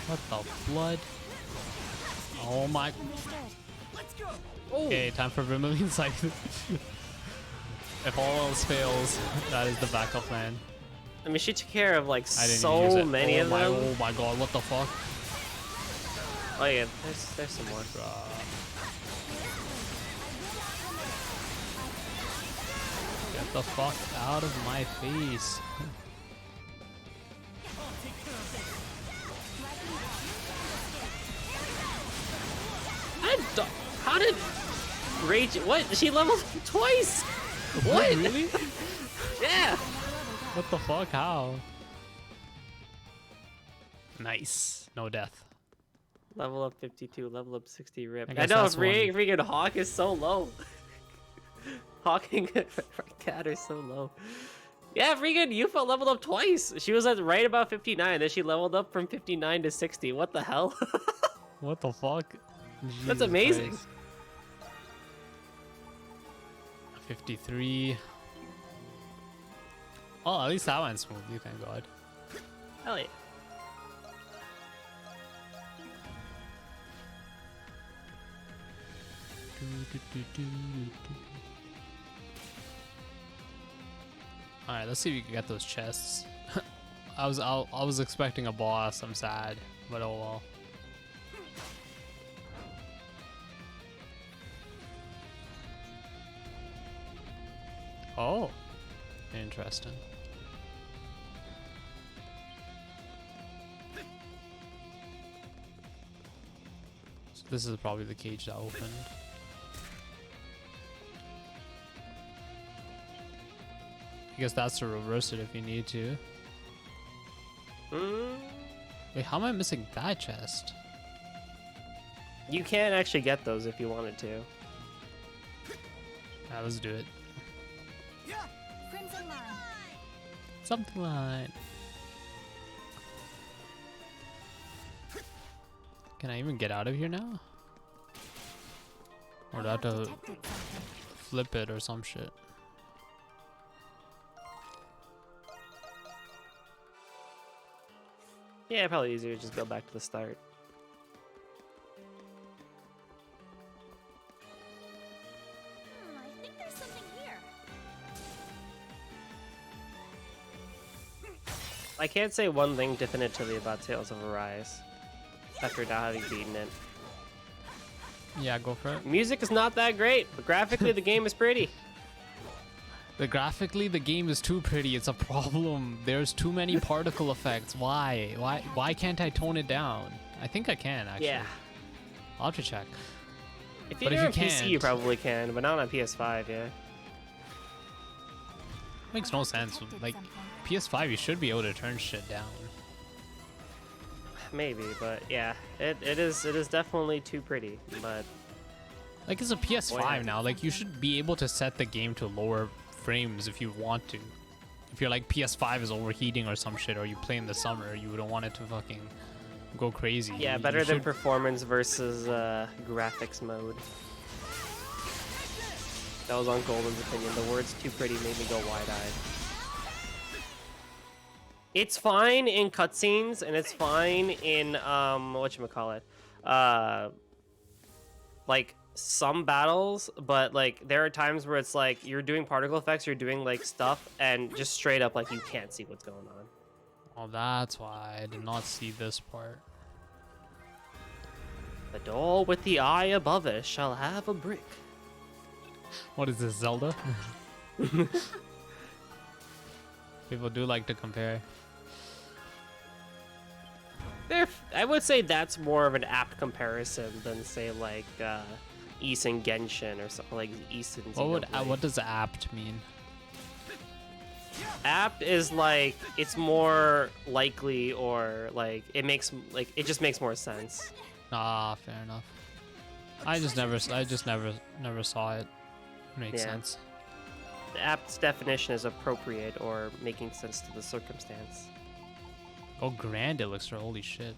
What the blood? Oh my. Okay, time for Vermilion Scythe. If all else fails, that is the backup plan. I mean, she took care of like I didn't even use so it. many Oh of my, them. oh my god, what the fuck? Oh yeah, there's some more. Get the fuck out of my face. How did Rage? What? She leveled twice. What? Really? Yeah. What the fuck? How? Nice. No death. Level up 52, level up 60 rip. I I, guess know, that's freaking Hawk is so low. Hawk and Cat are so low. Yeah, freaking Yufa leveled up twice. She was at right about 59, then she leveled up from 59 to 60. What the hell? What the fuck? That's Jesus amazing. Christ. 53. Oh, at least that went smoothly, thank God. Hell yeah. All right, let's see if we can get those chests. I was expecting a boss. I'm sad, but oh well. Oh, interesting. So this is probably the cage that opened. I guess that's to reverse it if you need to. Wait, how am I missing that chest? You can actually get those if you wanted to. Yeah, let's do it. Crimson line. Something like. Can I even get out of here now? Or do I have to Detected something. flip it or some shit? Yeah, probably easier to just go back to the start. I think there's something here. I can't say one thing definitively about Tales of Arise after now having beaten it. Yeah, go for it. Music is not that great, but graphically the game is pretty. Graphically, the game is too pretty. It's a problem. There's too many particle effects. Why? Why can't I tone it down? I think I can actually. Yeah. I'll have to check. If you But do if it you on PC, you can't- probably can, but not on PS5, yeah. Makes no sense. Detected Like something. PS5, you should be able to turn shit down. Maybe, but yeah, it is definitely too pretty, but Like it's a PS5 yeah. now. Like you should be able to set the game to lower frames if you want to. If you're like PS5 is overheating or some shit, or you play in the summer, you don't want it to fucking go crazy. yeah, You better than should- performance versus graphics mode. That was on Golden's opinion. The words "too pretty" made me go wide-eyed. It's fine in cutscenes, and it's fine in whatchamacallit, like some battles, but like there are times where it's like you're doing particle effects, you're doing like stuff, and just straight up like you can't see what's going on. Oh, that's why I did not see this part. The door with the eye above it shall have a brick. What is this, Zelda? People do like to compare. I would say that's more of an apt comparison than say like Ys and Genshin or something like Ys and Xenoblade. What does apt mean? Apt is like it's more likely, or like it just makes more sense. Ah, fair enough. I just never saw it. Makes Yeah. sense. The apt's definition is appropriate or making sense to the circumstance. Oh, grand elixir! Holy shit!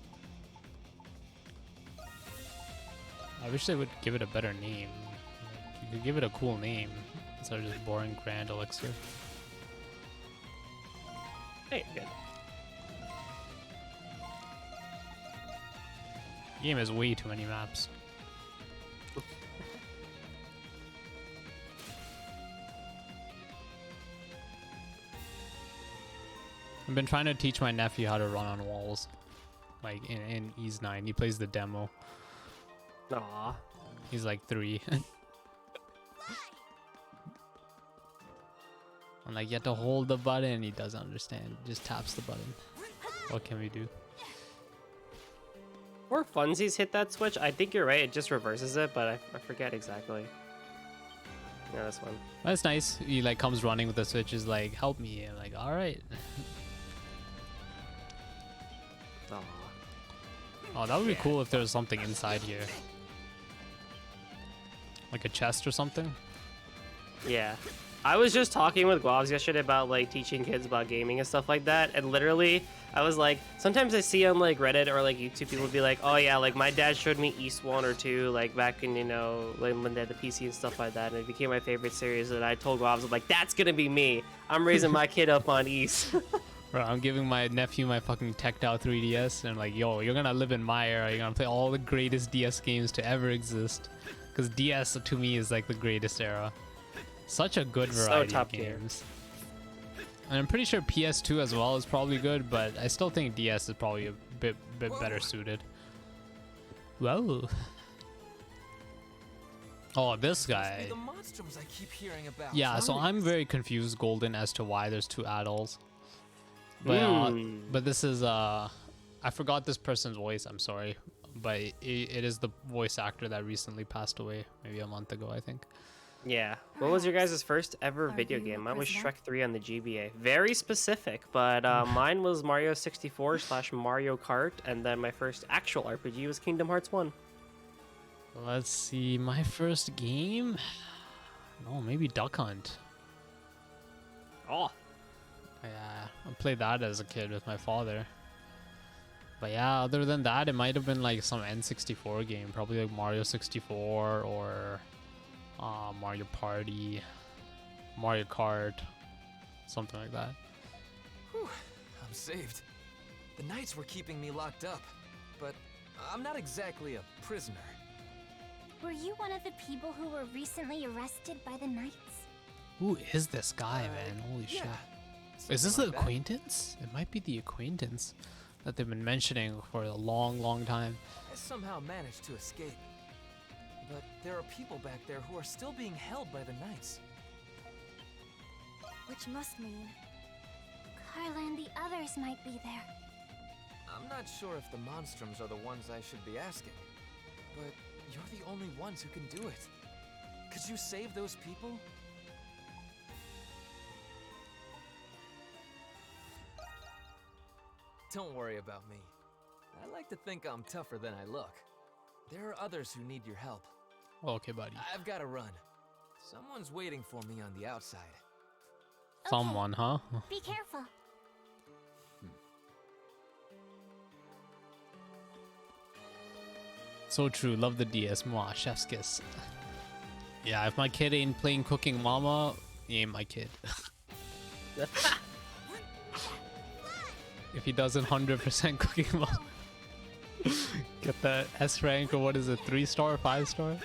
I wish they would give it a better name. Like, you could give it a cool name instead of just boring grand elixir. Hey, good. Game has way too many maps. I've been trying to teach my nephew how to run on walls. Like in Ys 9. He plays the demo. Aw. He's like 3. I'm like, you have to hold the button. He doesn't understand. He just taps the button. What can we do? Or funsies hit that switch. I think you're right. It just reverses it, but I forget exactly. Yeah, this one. That's nice. He like comes running with the switch. Is like, help me. I'm like, all right. Aw. Oh, that would be cool if there was something inside here. Like a chest or something. Yeah. I was just talking with Guavs yesterday about like teaching kids about gaming and stuff like that, and literally I was like, sometimes I see on like Reddit or like YouTube people be like, oh yeah, like my dad showed me Ys 1 or 2 like back in, you know, like when they had the PC and stuff like that, and it became my favorite series, and I told Guavs, I'm like, that's gonna be me. I'm raising my kid up on Ys. Bro, I'm giving my nephew my fucking teched out 3DS, and I'm like, yo, you're gonna live in my era. You're gonna play all the greatest DS games to ever exist. Because DS to me is like the greatest era. Such a good So variety top of tier. games. And I'm pretty sure PS2 as well is probably good, but I still think DS is probably a bit better suited. Whoa. Oh, this guy. The monstrums I keep hearing about. Yeah, so I'm very confused, Golden, as to why there's 2 adults. But but this is I forgot this person's voice. I'm sorry, but it is the voice actor that recently passed away, maybe a month ago, I think. Yeah. What was your Perhaps. guys' first ever Are video you a game? Mine was prisoner? Shrek 3 on the GBA. Very specific, but mine was Mario 64 / Mario Kart, and then my first actual RPG was Kingdom Hearts 1. Let's see. My first game? Oh, maybe Duck Hunt. Oh. Yeah, I played that as a kid with my father. But yeah, other than that, it might have been like some N64 game, probably like Mario 64 or Mario Party, Mario Kart, something like that. Whew, I'm saved. The Knights were keeping me locked up, but I'm not exactly a prisoner. Were you one of the people who were recently arrested by the Knights? Who is this guy, man? Holy shit. Is this the something like that. acquaintance? It might be the acquaintance that they've been mentioning for a long, long time. I somehow managed to escape. But there are people back there who are still being held by the Knights. Which must mean Carla and the others might be there. I'm not sure if the Monstroms are the ones I should be asking, but you're the only ones who can do it. Could you save those people? Don't worry about me. I like to think I'm tougher than I look. There are others who need your help. Okay, buddy. I've got to run. Someone's waiting for me on the outside. Okay, Someone, huh? be careful. So true. Love the DS. Mwah, chef's kiss. Yeah, if my kid ain't playing Cooking Mama, he ain't my kid. If he doesn't 100% Cooking Mama, get the S rank or what is it, 3-star, 5-star?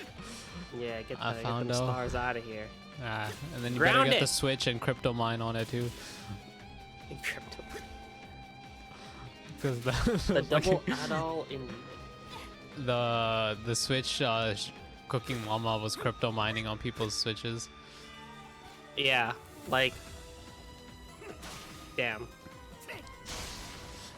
Yeah, get I the found them out. stars out of here. Ah, and then you Ground better get it. the Switch and Crypto Mine on it too. Crypto. Because The double add-all in. the Switch Cooking Mama was crypto mining on people's Switches. Yeah, like. Damn.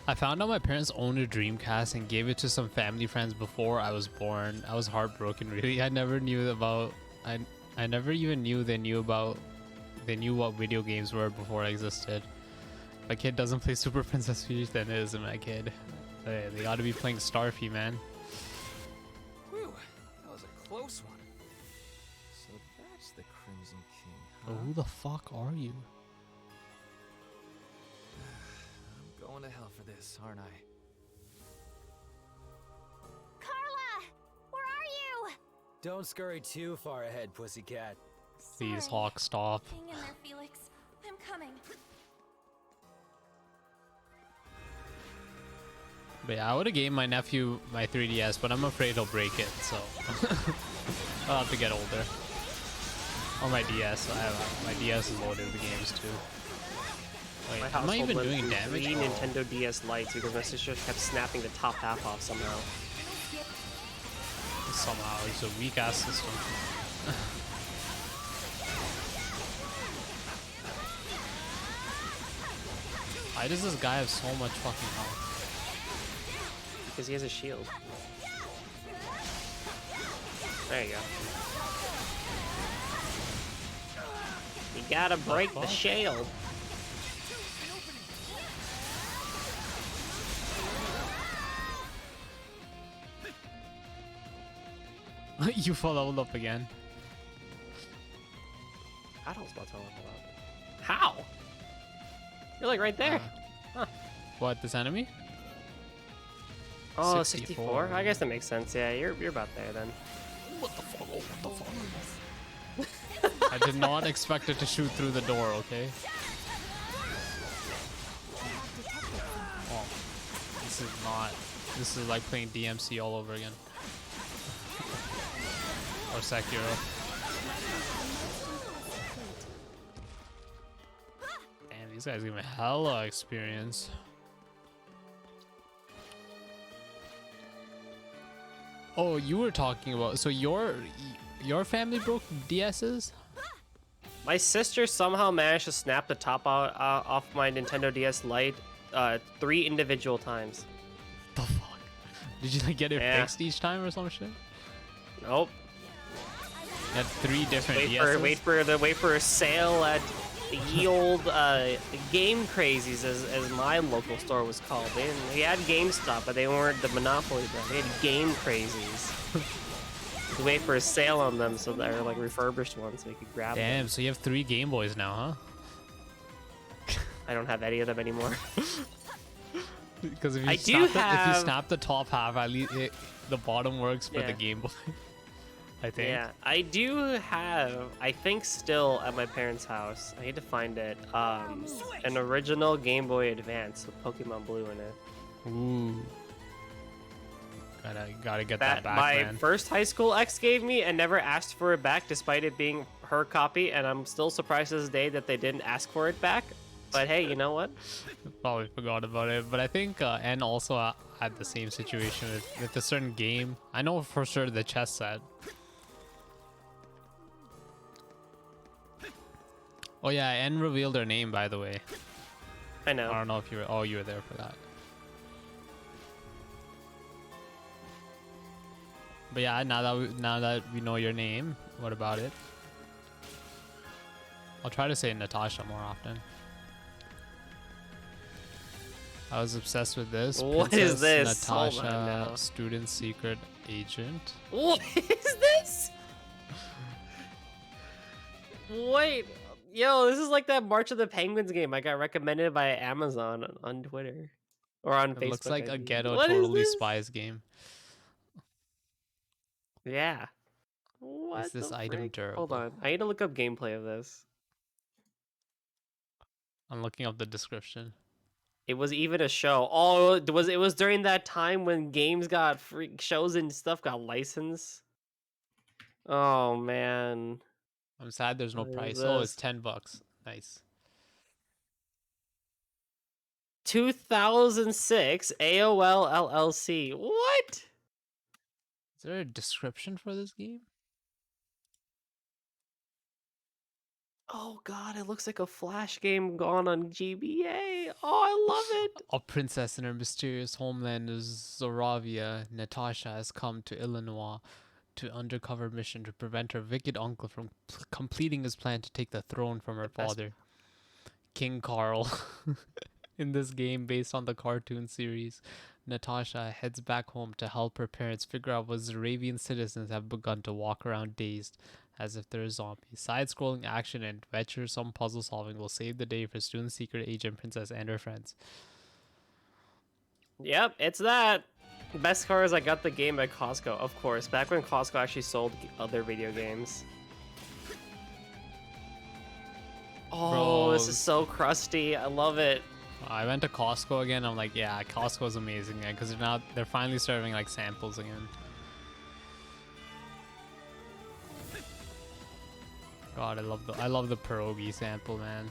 I found out my parents owned a Dreamcast and gave it to some family friends before I was born. I was heartbroken, really. I never knew about. I never even knew they knew what video games were before I existed. My kid doesn't play Super Princess Peach, then it isn't my kid. They ought to be playing Starfy, man. Whew, that was a close one. So that's the Crimson King, huh? Who the fuck are you? I'm going to hell for this, aren't I? Carla! Where are you? Don't scurry too far ahead, pussycat. Please, Sorry. Hawk, stop. Hang in there, Felix. I'm coming. But yeah, I would have gave my nephew my 3DS, but I'm afraid he'll break it, so I'll have to get older. Or my DS. My DS is loaded with games too. Wait, My am I household even went doing through damage? 3 Oh. Nintendo DS Lites because my sister kept snapping the top half off somehow. Somehow, it's a weak ass system. Why does this guy have so much fucking health? Because he has a shield. There you go. You gotta break the fuck? shield. You leveled up again. Battle's about to level up. How? You're like right there. What, this enemy? Oh, 64. 64? I guess that makes sense. Yeah, you're about there then. What the fuck? Oh, what the fuck? I did not expect it to shoot through the door, okay? Oh, this is like playing DMC all over again. Or Sekiro. Damn, these guys give me hella experience. Oh, you were talking about, so your family broke DSs? My sister somehow managed to snap the top out off my Nintendo DS Lite 3 individual times. The fuck? Did you like get it Yeah. fixed each time or some shit? Nope. You had 3 different Wait for a sale at the ye old Game Crazies, as my local store was called. They had GameStop, but they weren't the Monopoly brand. They had Game Crazies. You wait for a sale on them, so they're like refurbished ones, so you could grab them. Damn, so you have 3 Game Boys now, huh? I don't have any of them anymore. Because if I you do have- if you snap the top half, at least the bottom works for Yeah. the Game Boy. I think. Yeah, I do have, I think still at my parents' house, I need to find it, an original Game Boy Advance with Pokemon Blue in it. Ooh. Gotta get That that back, my man. first high school ex gave me and never asked for it back despite it being her copy, and I'm still surprised to this day that they didn't ask for it back. But hey, you know what? Probably forgot about it, but I think N also had the same situation with a certain game. I know for sure the chess set. Oh yeah, N revealed her name, by the way. I know. I don't know if you were. Oh, you were there for that. But yeah, now that we know your name, what about it? I'll try to say Natasha more often. I was obsessed with this. What is Princess this? Hold on Natasha, now. student secret agent. What is this? Wait, yo, this is like that March of the Penguins game I got recommended by Amazon on Twitter or on It Facebook. looks like I a think. ghetto What is Totally this? Spies game. Yeah. What Is this the item frick? durable? Hold on, I need to look up gameplay of this. I'm looking up the description. It was even a show. Oh, it was during that time when games got free, shows and stuff got licensed. Oh man. I'm sad there's no What is price. Oh, it's this? $10. Nice. 2006 AOL LLC. What? Is there a description for this game? Oh god, it looks like a Flash game gone on GBA. Oh, I love it. A princess in her mysterious homeland of Zoravia, Natasha has come to Illinois to undercover mission to prevent her wicked uncle from completing his plan to take the throne from her best- father, King Carl. In this game, based on the cartoon series, Natasha heads back home to help her parents figure out what Zoravian citizens have begun to walk around dazed, as if they're zombies. Side-scrolling action and adventure, some puzzle solving will save the day for student secret agent princess and her friends. Yep, it's that. Best car is I got the game at Costco, of course. Back when Costco actually sold other video games. Oh, this Bro. is so crusty. I love it. I went to Costco again. I'm like, yeah, Costco's amazing because they're finally serving like samples again. God, I love the pierogi sample, man.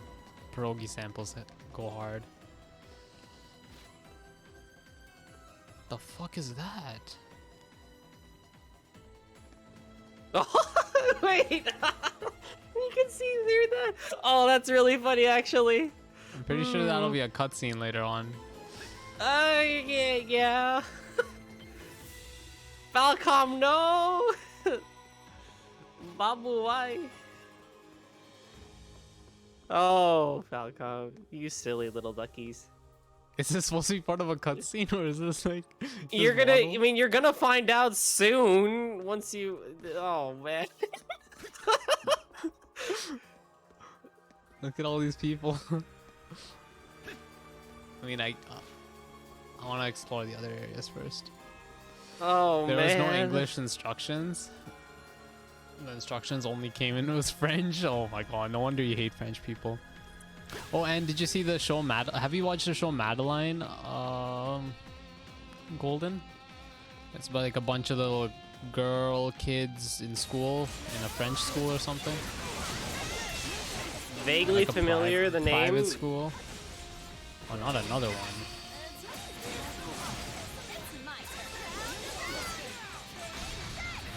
Pierogi samples go hard. The fuck is that? Wait, you can see through that. Oh, that's really funny, actually. I'm pretty sure that'll be a cutscene later on. Yeah. Falcom, no. Babu, why? Oh, Falcom, you silly little duckies. Is this supposed to be part of a cutscene or is this like? You're gonna. I mean, you're gonna find out soon. Once you. Oh man. Look at all these people. I mean, I want to explore the other areas first. Oh There man. was no English instructions. The instructions only came in with French. Oh my god, no wonder you hate French people. Oh, and did you see the show have you watched the show Madeline? Golden? It's about like a bunch of little kids in school, in a French school or something. Vaguely Like a familiar. The name. Private school. Oh, not another one.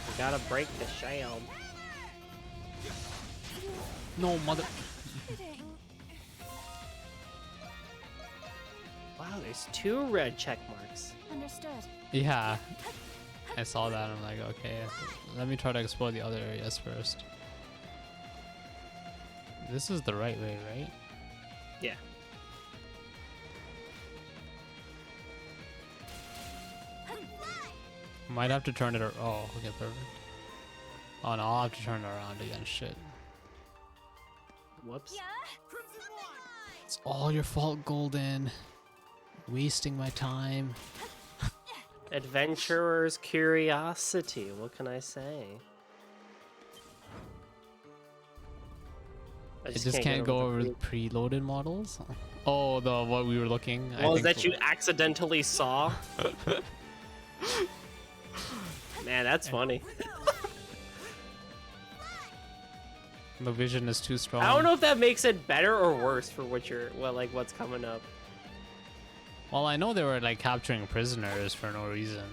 We gotta break the shell. No, mother. Wow, there's 2 red check marks. Understood. Yeah. I saw that. I'm like, okay, let me try to explore the other areas first. This is the right way, right? Yeah. Might have to turn it. Oh, okay, perfect. Oh no, I'll have to turn it around again. Shit. Whoops. It's all your fault, Golden. Wasting my time. Adventurer's curiosity. What can I say? I just can't go over the preloaded models. Oh, the what we were looking. I Well, think that you accidentally saw. Man, that's funny. the vision is too strong. I don't know if that makes it better or worse for what you're, well, like what's coming up. Well, I know they were like capturing prisoners for no reason.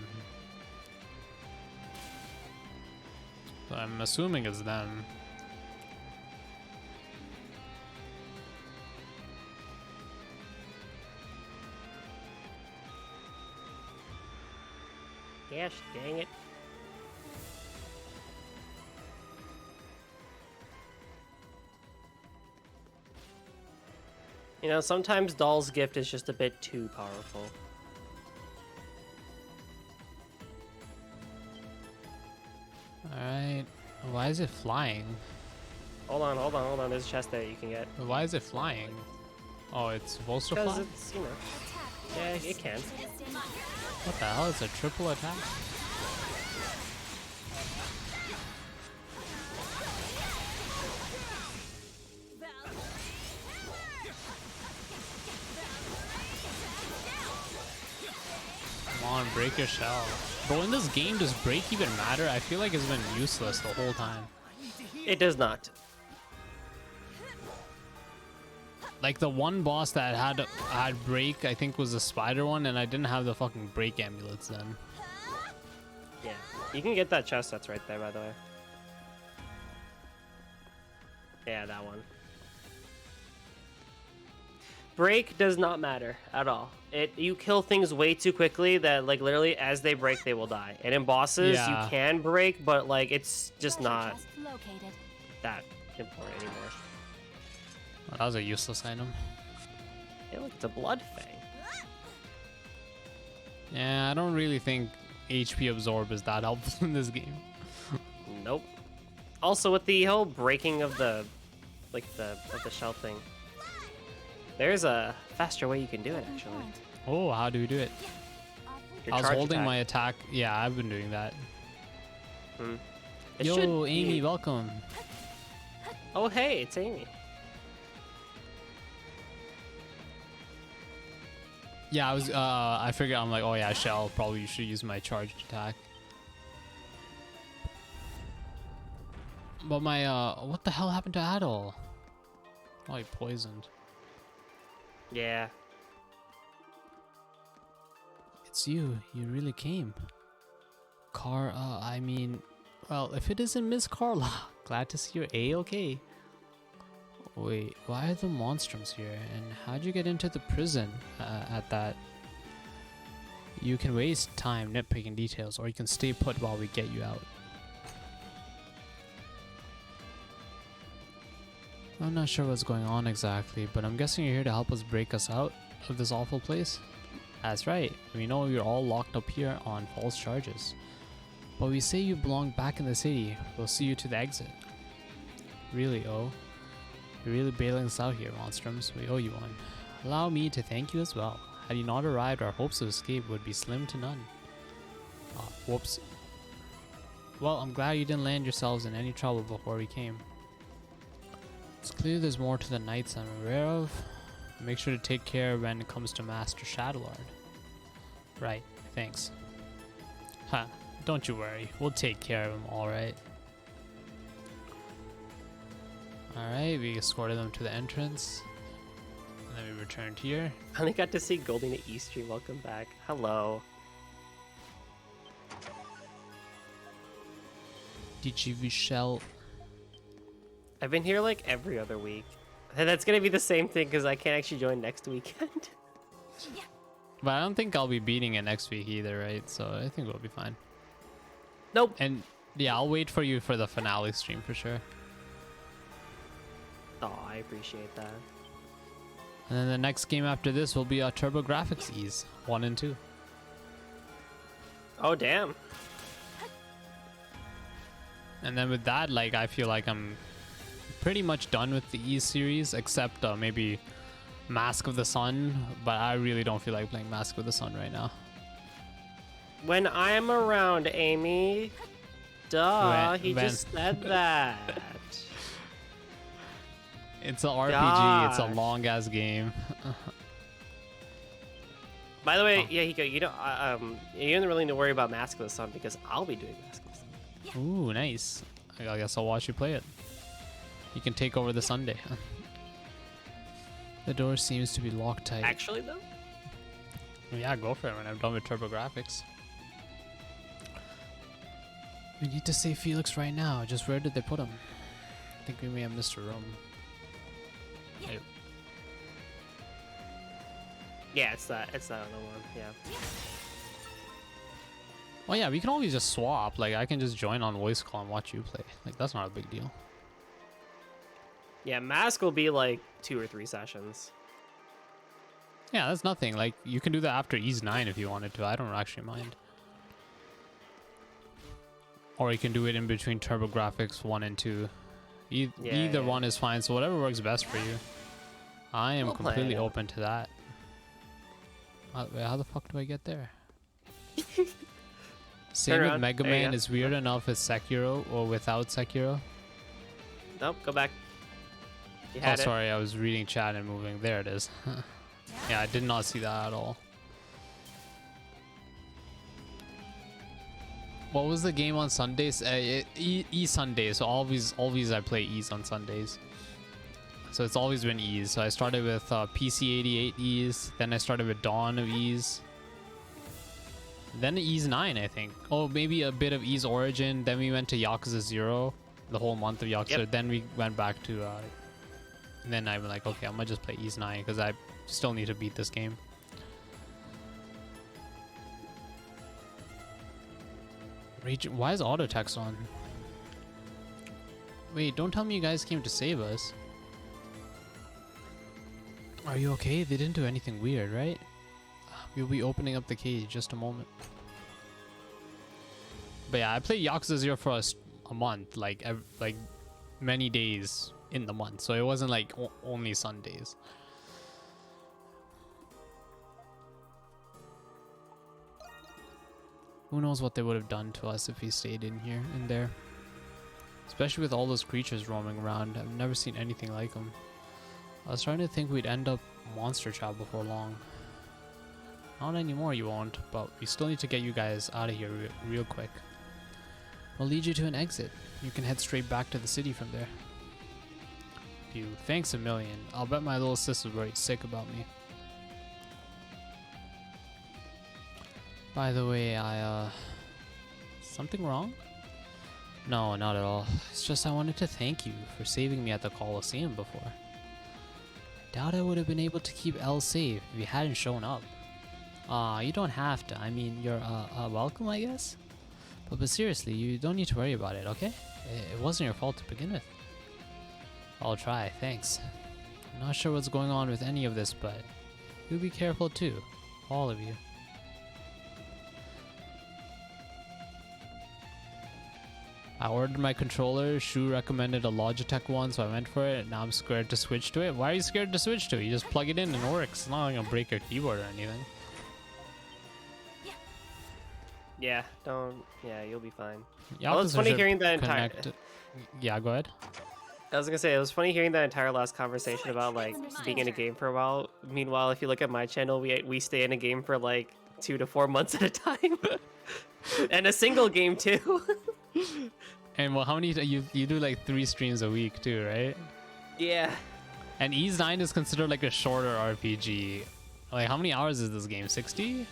So I'm assuming it's them. Gosh, dang it. You know, sometimes Doll's gift is just a bit too powerful. Alright. Why is it flying? Hold on, hold on, hold on. There's a chest there you can get. Why is it flying? Oh, it's supposed to Because fly? it's, you know, yeah, it can. What the hell? It's a triple attack? Come on, break your shell. Bro, in this game, does break even matter? I feel like it's been useless the whole time. It does not. Like the one boss that had break, I think was the spider one, and I didn't have the fucking break amulets then. Yeah. You can get that chest that's right there, by the way. Yeah, that one. Break does not matter at all. You kill things way too quickly that like literally as they break they will die. And in bosses Yeah. you can break, but like it's just Treasure not chest located. that important anymore. Well, that was a useless item. Hey look, it's a blood fang. Yeah, I don't really think HP absorb is that helpful in this game. Nope. Also with the whole breaking of the shell thing. There's a faster way you can do it actually. Oh, how do we do it? Your I was charge holding attack. my attack. Yeah, I've been doing that. It Yo, should Amy, be- welcome. Oh hey, it's Amy. Yeah, I figured, I'm like, oh yeah, shell, probably should use my charged attack. But my, what the hell happened to Adol? Oh, he poisoned. Yeah. It's you. You really came. I mean, well, if it isn't Miss Carla, glad to see you're A-okay. Wait, why are the monstrums here? And how'd you get into the prison at that? You can waste time nitpicking details, or you can stay put while we get you out. I'm not sure what's going on exactly, but I'm guessing you're here to help us break us out of this awful place? That's right, we know you're all locked up here on false charges. But we say you belong back in the city. We'll see you to the exit. Really, oh? You're really bailing us out here, Monstrums. We owe you one. Allow me to thank you as well. Had you not arrived, our hopes of escape would be slim to none. Ah, whoops. Well, I'm glad you didn't land yourselves in any trouble before we came. It's clear there's more to the Knights I'm aware of. Make sure to take care when it comes to Master Shadowlord. Right, thanks. Ha, don't you worry. We'll take care of him, alright. Alright, we escorted them to the entrance. And then we returned here. I only got to see Goldie at Easter. Welcome back. Hello. DGV Shell. I've been here like every other week. And that's gonna be the same thing because I can't actually join next weekend. But I don't think I'll be beating it next week either, right? So I think we'll be fine. Nope. And yeah, I'll wait for you for the finale stream for sure. Oh, I appreciate that. And then the next game after this will be TurboGrafx Ease 1 and 2. Oh, damn. And then with that, like, I feel like I'm pretty much done with the Ease series, except maybe Mask of the Sun. But I really don't feel like playing Mask of the Sun right now. When I'm around, Amy. Duh, When- he when- just said that. It's a RPG. It's a Gosh. long ass game. By the way, Oh. yeah, you don't really need to worry about Mask of the Sun because I'll be doing Mask of the Sun. Ooh, nice. I guess I'll watch you play it. You can take over the Sunday. The door seems to be locked tight. Actually, though, Yeah, go for it when I'm done with TurboGrafx. We need to save Felix right now. Just where did they put him? I think we may have missed a room. Hey, yeah, it's that other one. Yeah. well, yeah, we can always just swap. Like, I can just join on voice call and watch you play. Like, that's not a big deal. Yeah, Mask will be like 2 or 3 sessions. Yeah, that's nothing. Like, you can do that after Ease 9 if you wanted to. I don't actually mind. Or you can do it in between TurboGrafx 1 and 2. Either Yeah. one is fine, so whatever works best for you. I am We'll plan completely it out. open to that. Wait, how the fuck do I get there? Same with around. Mega There you Man go. is weird enough with Sekiro or without Sekiro. Nope, go back. You Oh, had it. sorry, I was reading chat and moving. There it is. Yeah, I did not see that at all. What was the game on Sundays? E Sundays. So always I play E's on Sundays. So it's always been E's. So I started with PC88 E's. Then I started with Dawn of E's. Then E's 9, I think. Oh, maybe a bit of E's Origin. Then we went to Yakuza 0. The whole month of Yakuza. Yep. Then we went back to... and then I'm like, okay, I'm gonna just play E's 9 because I still need to beat this game. Why is auto text on? Wait, don't tell me you guys came to save us. Are you okay? They didn't do anything weird, right? We'll be opening up the cage just a moment. But yeah, I played Yakuza 0 for a month, like many days in the month, so it wasn't like only Sundays. Who knows what they would have done to us if we stayed in there. Especially with all those creatures roaming around. I've never seen anything like them. I was trying to think we'd end up Monster Chow before long. Not anymore, you won't, but we still need to get you guys out of here real quick. We'll lead you to an exit. You can head straight back to the city from there. Phew, thanks a million. I'll bet my little sister's very sick about me. By the way, something wrong? No, not at all. It's just I wanted to thank you for saving me at the Coliseum before. I doubt I would have been able to keep Elle safe if you hadn't shown up. You don't have to. I mean, you're welcome, I guess? But seriously, you don't need to worry about it, okay? It wasn't your fault to begin with. I'll try, thanks. I'm not sure what's going on with any of this, but you be careful too. All of you. I ordered my controller. Shu recommended a Logitech one, so I went for it. Now I'm scared to switch to it. Why are you scared to switch to it? You just plug it in and it works. It's not gonna break your keyboard or anything. Yeah, you'll be fine. Yeah, Well, it's funny hearing that entire. Yeah, go ahead. I was gonna say it was funny hearing that entire last conversation about like being in a game for a while. Meanwhile, if you look at my channel, we stay in a game for like 2 to 4 months at a time, and a single game too. And well, how many you do like 3 streams a week too, right? Yeah. And Ease 9 is considered like a shorter RPG. Like, how many hours is this game? 60?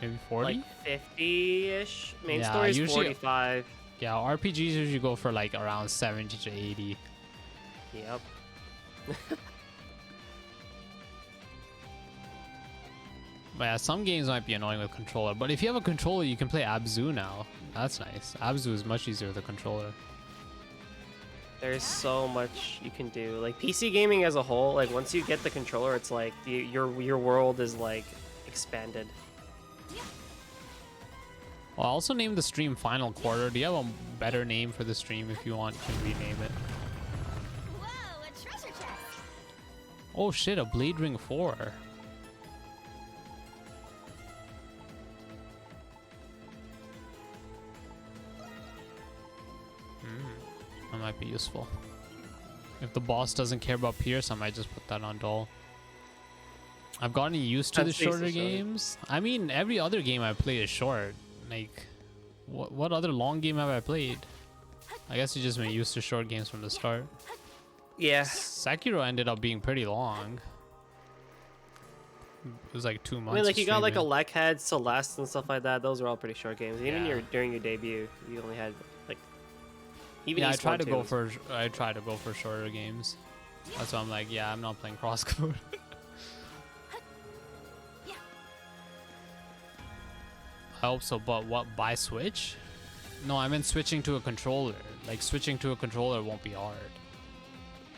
Maybe 40? Like 50-ish. Main Yeah, story is usually- 45. Yeah, RPGs usually go for like around 70 to 80. Yep. But yeah, some games might be annoying with controller, but if you have a controller, you can play Abzu now. That's nice. Abzu is much easier with a controller. There's so much you can do. Like PC gaming as a whole, like once you get the controller, it's like your world is like expanded. Well, I also named the stream Final Quarter. Do you have a better name for the stream? If you want, you can rename it. Whoa, a treasure chest. Oh shit, a Blade Ring 4. That might be useful. If the boss doesn't care about Pierce, I might just put that on Dull. I've gotten used to the shorter games. I mean, every other game I play is short. Like, what other long game have I played? I guess you just been used to short games from the start. Yeah. Sekiro ended up being pretty long. It was like 2 months. I mean, like of you got like a streaming. Lekhead, Celeste, and stuff like that. Those are all pretty short games. Even Yeah. during your debut, you only had like. Even Yeah, I East try 1, to 2 go was- for shorter games. That's why I'm like, yeah, I'm not playing crosscode. I hope so, but what, buy Switch? No, I meant switching to a controller. Like, switching to a controller won't be hard.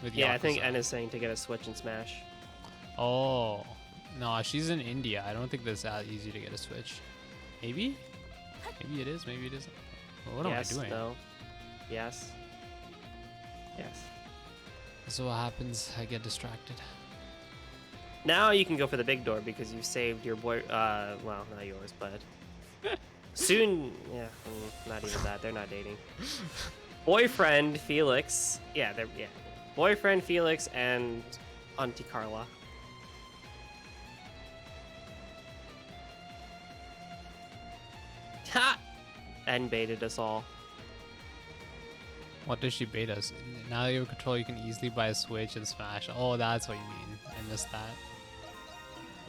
With Yeah, I think Yakuza. N is saying to get a Switch and Smash. Oh. No, she's in India. I don't think that's that easy to get a Switch. Maybe? Maybe it is, maybe it isn't. Well, what Yes, am I doing? no. Yes. Yes. So what happens? I get distracted. Now you can go for the big door because you saved your boy. Well, not yours, but soon. Yeah, not even that. They're not dating. Boyfriend Felix. Yeah, they're yeah. Boyfriend Felix and Auntie Carla. Ha! And baited us all. What does she bait us? Now that you have control, you can easily buy a Switch and Smash. Oh, that's what you mean. I missed that.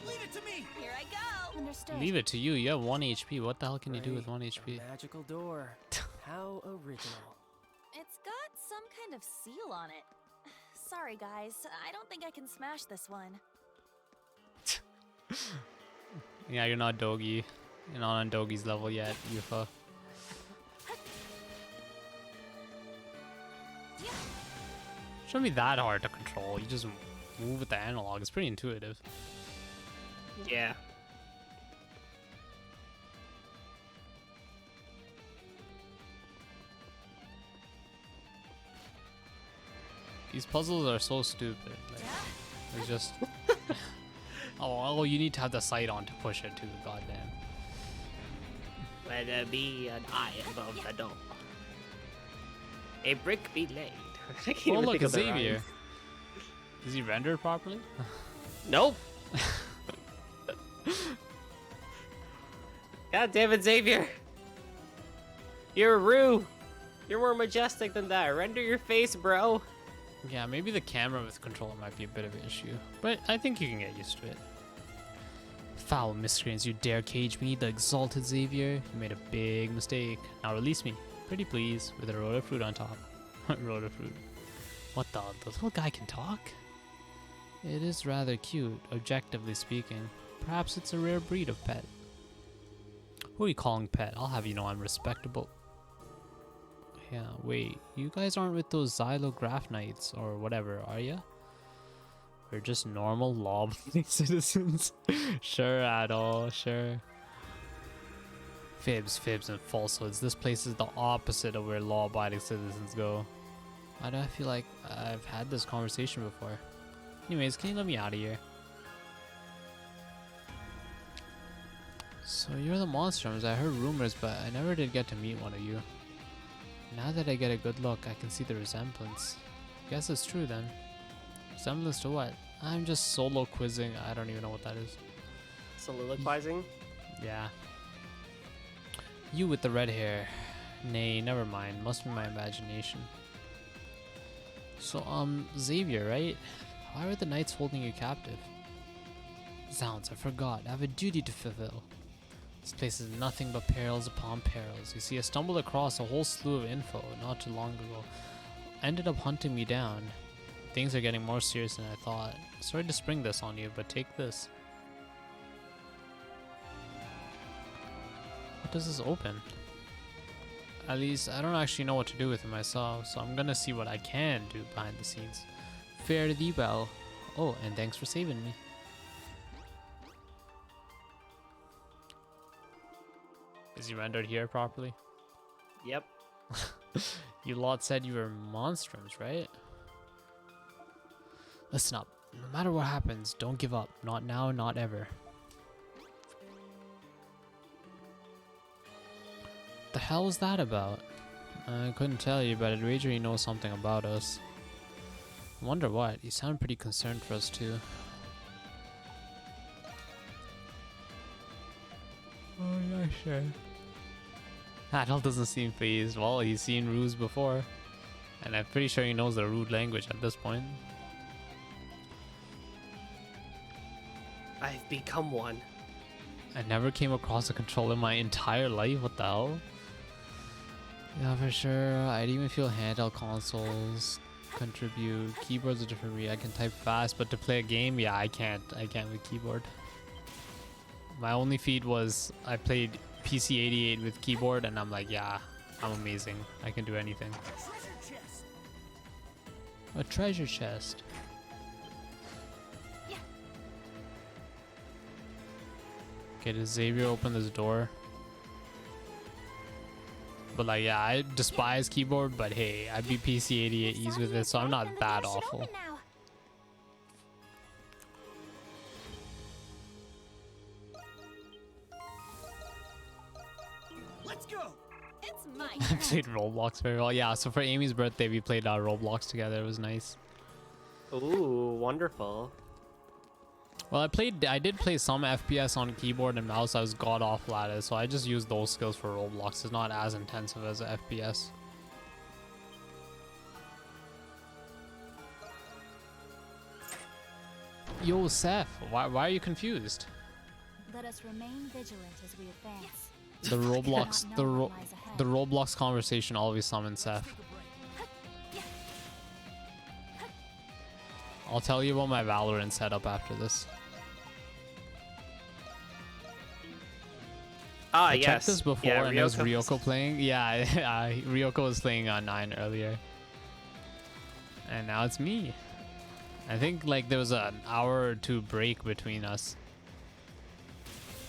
Leave it to me. Here I go. Understood. Leave it to you. You have 1 HP. What the hell can you do with Right, 1 a HP? magical door. How original. It's got some kind of seal on it. Sorry, guys. I don't think I can smash this one. Yeah, you're not Dogi. You're not on Dogi's level yet, Yufa. Shouldn't be that hard to control. You just move with the analog. It's pretty intuitive. Yeah. These puzzles are so stupid. Like, it's just... oh, you need to have the sight on to push it too. Goddamn. Let there be an eye above the door. A brick be laid. I can't Oh, even look, think a of the Xavier. rhymes. Is he rendered properly? Nope. God damn it, Xavier. You're Rue. You're more majestic than that. Render your face, bro. Yeah, maybe the camera with controller might be a bit of an issue, but I think you can get used to it. Foul miscreants, you dare cage me, the exalted Xavier. You made a big mistake. Now release me, pretty please, with a rotor fruit on top. Rotor fruit. What the little guy can talk? It is rather cute, objectively speaking. Perhaps it's a rare breed of pet. Who are you calling pet? I'll have you know I'm respectable. Yeah, wait, you guys aren't with those Xylograph Knights or whatever, are ya? We're just normal law-abiding citizens. Sure, Adol, sure. Fibs, and falsehoods. This place is the opposite of where law-abiding citizens go. Why do I feel like I've had this conversation before? Anyways, can you let me out of here? So you're the Monstrums. I heard rumors, but I never did get to meet one of you. Now that I get a good look, I can see the resemblance. Guess it's true then. Resemblance to what? I'm just solo quizzing. I don't even know what that is. Soliloquizing. Yeah. You with the red hair. Nay, never mind. Must be my imagination. So, Xavier, right? Why are the knights holding you captive? Zounds, I forgot. I have a duty to fulfill. This place is nothing but perils upon perils. You see, I stumbled across a whole slew of info not too long ago. Ended up hunting me down. Things are getting more serious than I thought. Sorry to spring this on you, but take this. does this open? At least I don't actually know what to do with it myself, so I'm gonna see what I can do behind the scenes. Fare thee well. Oh, and thanks for saving me. Is he rendered here properly? Yep. You lot said you were monstrums, right? Listen up. No matter what happens, don't give up. Not now, not ever. The hell was that about? I couldn't tell you, but I'd wager he knows something about us. I wonder what. You sound pretty concerned for us too. Oh yeah, sure. Adol doesn't seem phased. Well, he's seen rudes before. And I'm pretty sure he knows the rude language at this point. I've become one. I never came across a controller in my entire life. What the hell? Yeah, for sure. I'd even feel handheld consoles contribute. Keyboard's a different read. I can type fast, but to play a game, yeah, I can't. I can't with keyboard. My only feat was I played PC 88 with keyboard, and I'm like, yeah, I'm amazing. I can do anything. A treasure chest. Okay, does Xavier open this door? But like, yeah, I despise keyboard, but hey, I beat PC 88 ease with it, so I'm not that awful. Let's go. It's my I played Roblox very well. Yeah, so for Amy's birthday, we played Roblox together. It was nice. Ooh, wonderful. Well, I did play some FPS on keyboard and mouse. I was god awful at it, so I just used those skills for Roblox. It's not as intensive as a FPS. Yo, Seth, why are you confused? Let us remain vigilant as we advance. The Roblox, the Roblox conversation always summons Seth. I'll tell you about my Valorant setup after this. I checked this before, yeah, and it was Ryoko playing. Yeah, Ryoko was playing on 9 earlier. And now it's me. I think like there was an hour or two break between us.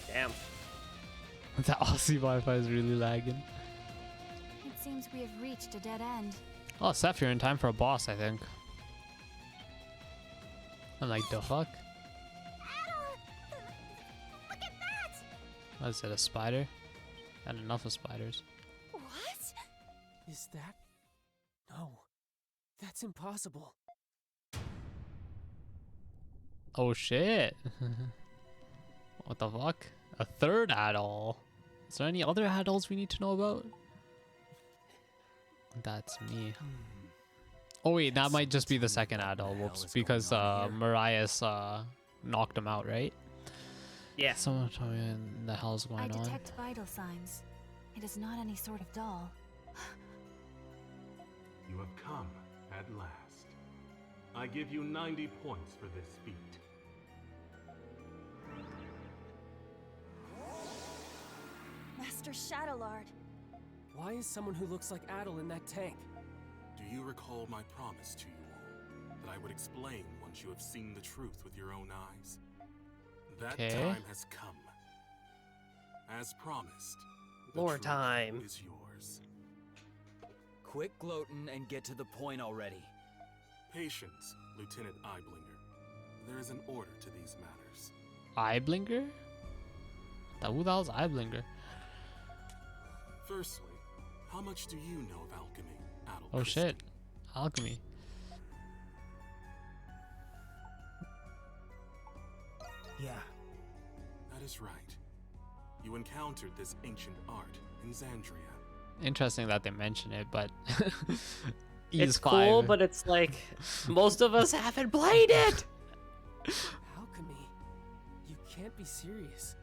Damn. That Aussie Wi-Fi is really lagging. It seems we have reached a dead end. Oh, Seth, you're in time for a boss, I think. I'm like, the fuck? Look at that! What is it, a spider? Not enough of spiders. What? Is that? No. That's impossible. Oh shit. What the fuck? A third Adol. Is there any other Adols we need to know about? That's me. Oh wait, that might just be the second Adol. Whoops, because Marias knocked him out, right? Yeah. Someone told me what the hell's going on. I detect vital signs. It is not any sort of doll. You have come at last. I give you 90 points for this feat. Master Shadowlord. Why is someone who looks like Adol in that tank? Do you recall my promise to you all, that I would explain once you have seen the truth with your own eyes? That time has come. As promised, the More truth time is yours. Quit gloating and get to the point already. Patience, Lieutenant Eyeblinger. There is an order to these matters. Eyeblinger? Who the hell's Eyeblinger? Firstly, how much do you know of alchemy, Adol? Oh shit. Alchemy. Yeah. That is right. You encountered this ancient art in Xandria. Interesting that they mention it, but It's cool, but it's like most of us haven't played it. Alchemy? You can't be serious.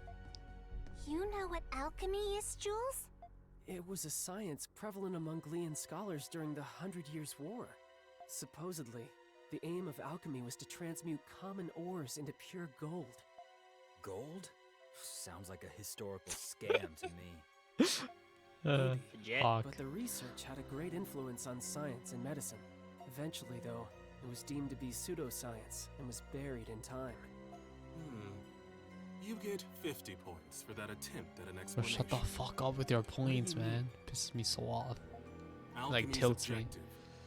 You know what alchemy is, Jules? It was a science prevalent among Glean scholars during the 100 Years' War. Supposedly, the aim of alchemy was to transmute common ores into pure gold. Gold? Sounds like a historical scam to me. Maybe. Legit. Fuck. But the research had a great influence on science and medicine. Eventually, though, it was deemed to be pseudoscience and was buried in time. You get 50 points for that attempt at an Bro, explanation. shut the fuck up with your points, do you man. Pisses me so off. Alchemy's tilts me. objective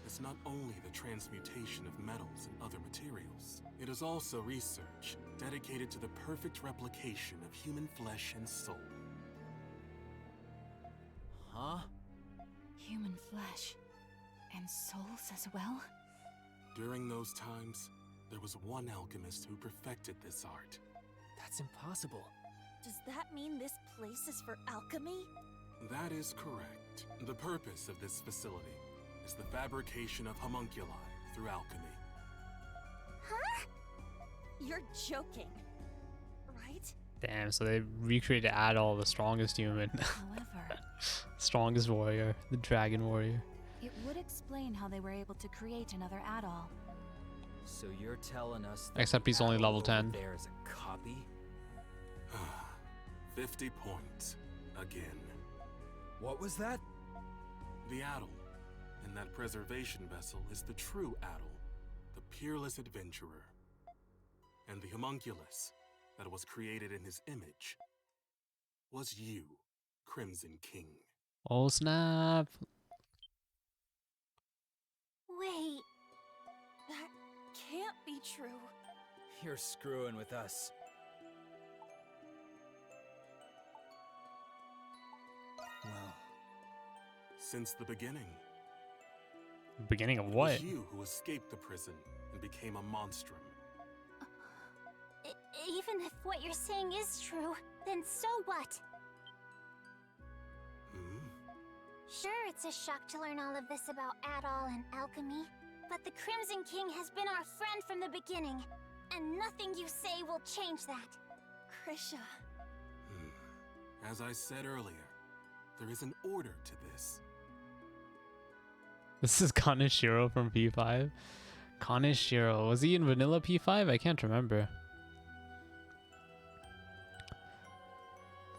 is not only the transmutation of metals and other materials, it is also research dedicated to the perfect replication of human flesh and soul. Huh? Human flesh. And souls as well? During those times, there was one alchemist who perfected this art. That's impossible. Does that mean this place is for alchemy? That is correct. The purpose of this facility is the fabrication of homunculi through alchemy. Huh? You're joking, right? Damn, so they recreated Adol, the strongest human. However, Strongest warrior, the dragon warrior. it would explain how they were able to create another Adol. So you're telling us that Except the he's only Adol level over 10. There is a copy? 50 points. Again. What was that? The Adol in that preservation vessel is the true Adol, the peerless adventurer. And the homunculus that was created in his image was you, Crimson King. Oh snap. Wait, that can't be true. You're screwing with us. Well, Since the beginning, Beginning of it what? was you who escaped the prison and became a monstrum. Even if what you're saying is true, then so what? Sure, it's a shock to learn all of this about Adol and alchemy, but the Crimson King has been our friend from the beginning, and nothing you say will change that. Krisha. As I said earlier, there is an order to this. This is Kaneshiro from P5. Kaneshiro, was he in vanilla P5? I can't remember.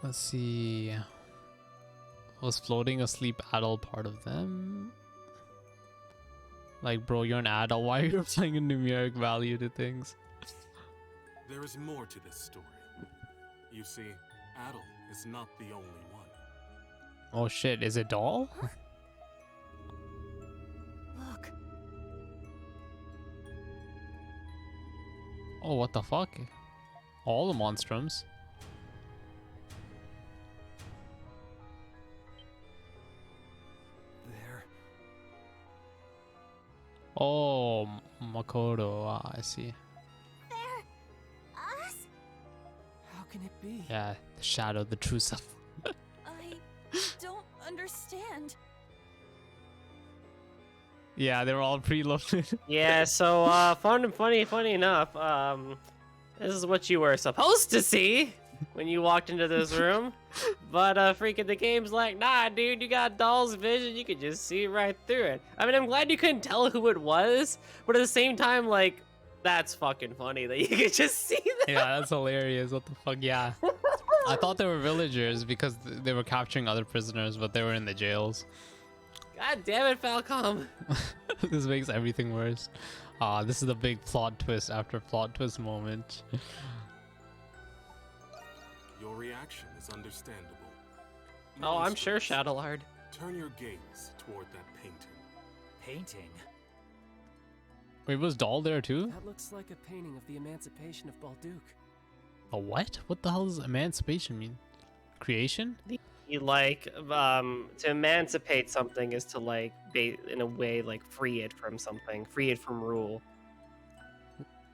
Let's see. Was floating asleep Adol part of them? Like, bro, you're an adult. Why are you applying a numeric value to things? There is more to this story. You see, Adol is not the only one. Oh shit, is it doll? Look, Oh, what the fuck? All the monstrums. there. Oh, Makoto. Ah, I see. There! Us? How can it be? Yeah, the shadow, the true self. I don't understand. Yeah, they were all preloaded. Yeah, so funny enough, this is what you were supposed to see when you walked into this room. But freaking the game's like, nah, dude, you got doll's vision, you could just see right through it. I mean, I'm glad you couldn't tell who it was, but at the same time, like, that's fucking funny that you could just see that. Yeah, that's hilarious. What the fuck? Yeah. I thought they were villagers because they were capturing other prisoners, but they were in the jails. God damn it, Falcom. This makes everything worse. This is the big plot twist after plot twist moment. Your reaction is understandable. Oh, I'm sure, Monsters, Shadowlord. turn your gaze toward that painting. Painting? Wait, was Doll there too? That looks like a painting of the emancipation of Balduke. A what? What the hell does emancipation mean? Creation? You like to emancipate something is to like in a way like free it from something, free it from rule.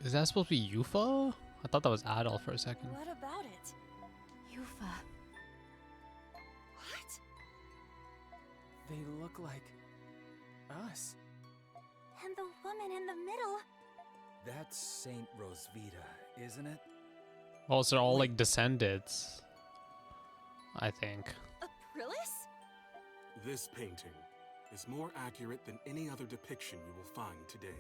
Is that supposed to be Yufa? I thought that was Adol for a second. What about it? Yufa. What? They look like us. And the woman in the middle. That's Saint Rosvita, isn't it? Oh, so they're all like descendants. I think. Aprilis? This painting is more accurate than any other depiction you will find today.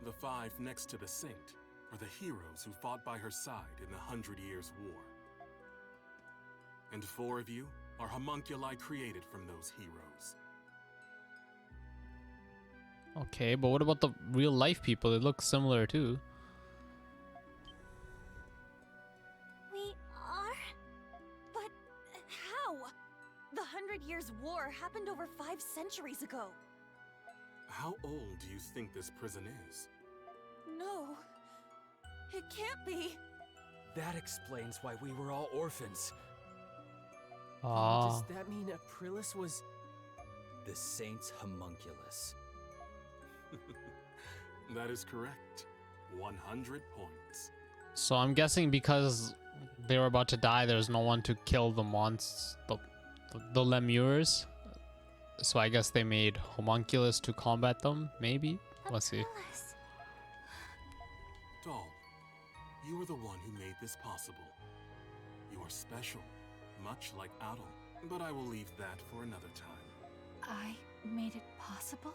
The five next to the saint are the heroes who fought by her side in the 100 Years' War. And four of you are homunculi created from those heroes. Okay, but what about the real life people? It looks similar too. We are? But how? The 100 Years' War happened over 5 centuries ago. How old do you think this prison is? No, it can't be. That explains why we were all orphans. Ah, Does that mean Aprilis was... The Saint's homunculus. That is correct. 100 points. so I'm guessing because they were about to die, there's no one to kill the monsters, the lemures. So I guess they made homunculus to combat them, maybe? Let's see. Aprilis. Doll, you are the one who made this possible. You are special, much like Adol, but I will leave that for another time. I made it possible?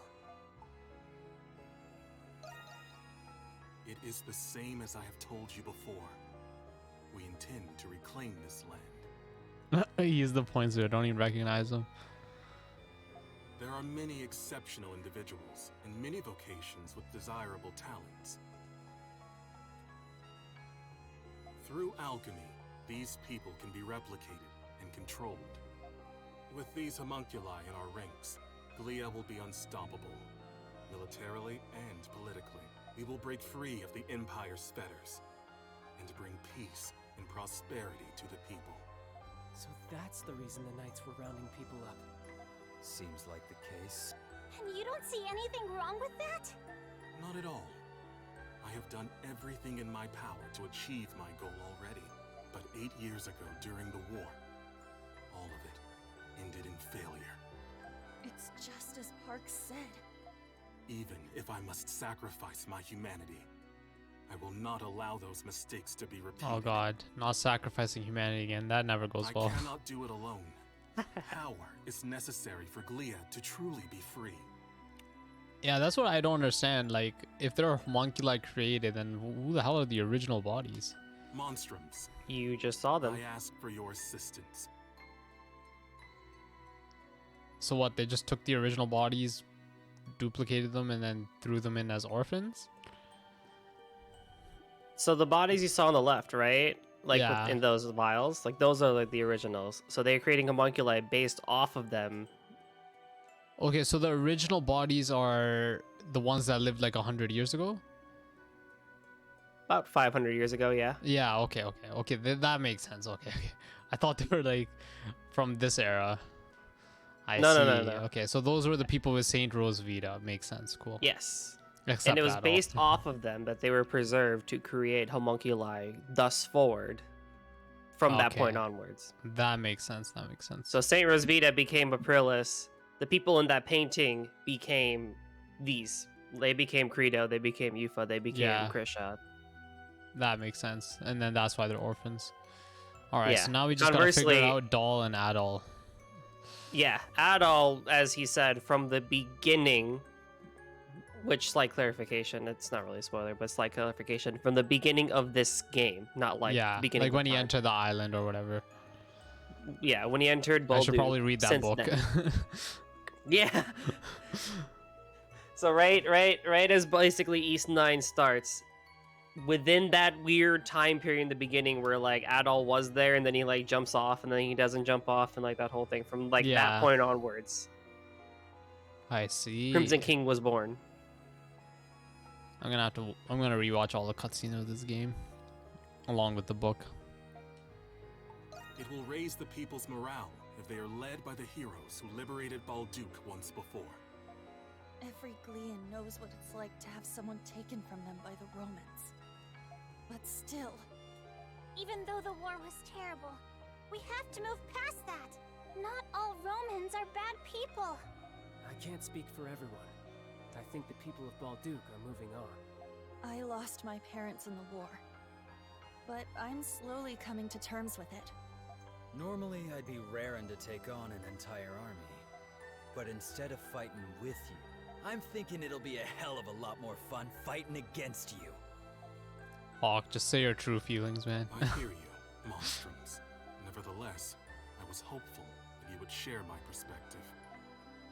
It is the same as I have told you before. We intend to reclaim this land. He used the points there, I don't even recognize him. There are many exceptional individuals in many vocations with desirable talents. Through alchemy, these people can be replicated and controlled. With these homunculi in our ranks, Glia will be unstoppable. Militarily and politically, we will break free of the Empire's fetters and bring peace and prosperity to the people. So that's the reason the knights were rounding people up. Seems like the case. And you don't see anything wrong with that? Not at all. I have done everything in my power to achieve my goal already. But 8 years ago during the war, all of it ended in failure. It's just as Park said. Even if I must sacrifice my humanity, I will not allow those mistakes to be repeated. Oh god, not sacrificing humanity again. That never goes well. I cannot do it alone. Power is necessary for Glia to truly be free. Yeah, that's what I don't understand. Like, if there are homunculi created, then who the hell are the original bodies? Monstrums, You just saw them. I ask for your assistance. So what, they just took the original bodies, duplicated them, and then threw them in as orphans? So the bodies you saw on the left, right? Like Yeah. in those vials, like those are like the originals. So they're creating homunculi based off of them. Okay, so the original bodies are the ones that lived like 100 years ago? About 500 years ago, yeah. Yeah, okay, that makes sense. Okay. I thought they were like from this era. I No, see. no, no, no. Okay, so those were the people with Saint Rosevita. Makes sense. Cool. Yes. Except And it was Adol. based off of them that they were preserved to create homunculi thus forward from that Okay. point onwards. That makes sense. That makes sense. So Saint Rosvita became Aprilis. The people in that painting became these. They became Credo, they became Yufa, they became Yeah. Krisha. That makes sense. And then that's why they're orphans. All right, Yeah. so now we just gotta figure Conversely- out Doll and Adol. Yeah, Adol, as he said, from the beginning, which slight clarification, it's not really a spoiler, but slight clarification, from the beginning of this game, not like yeah, beginning like when of he time. entered the island or whatever. Yeah, when he entered I should Baldur, probably read that since book. then. Yeah. So right as basically East 9 starts, within that weird time period in the beginning where like Adol was there and then he like jumps off and then he doesn't jump off and like that whole thing from like Yeah. that point onwards, I see. Crimson King was born. I'm gonna rewatch all the cutscenes of this game, along with the book. It will raise the people's morale if they are led by the heroes who liberated Balduke once before. Every Glean knows what it's like to have someone taken from them by the Romans. But still, Even though the war was terrible, we have to move past that. Not all Romans are bad people. I can't speak for everyone. I think the people of Balduke are moving on. I lost my parents in the war. But I'm slowly coming to terms with it. Normally, I'd be raring to take on an entire army. But instead of fighting with you, I'm thinking it'll be a hell of a lot more fun fighting against you. Hawk, just say your true feelings, man. I hear you, Monstrums. Nevertheless, I was hopeful you would share my perspective.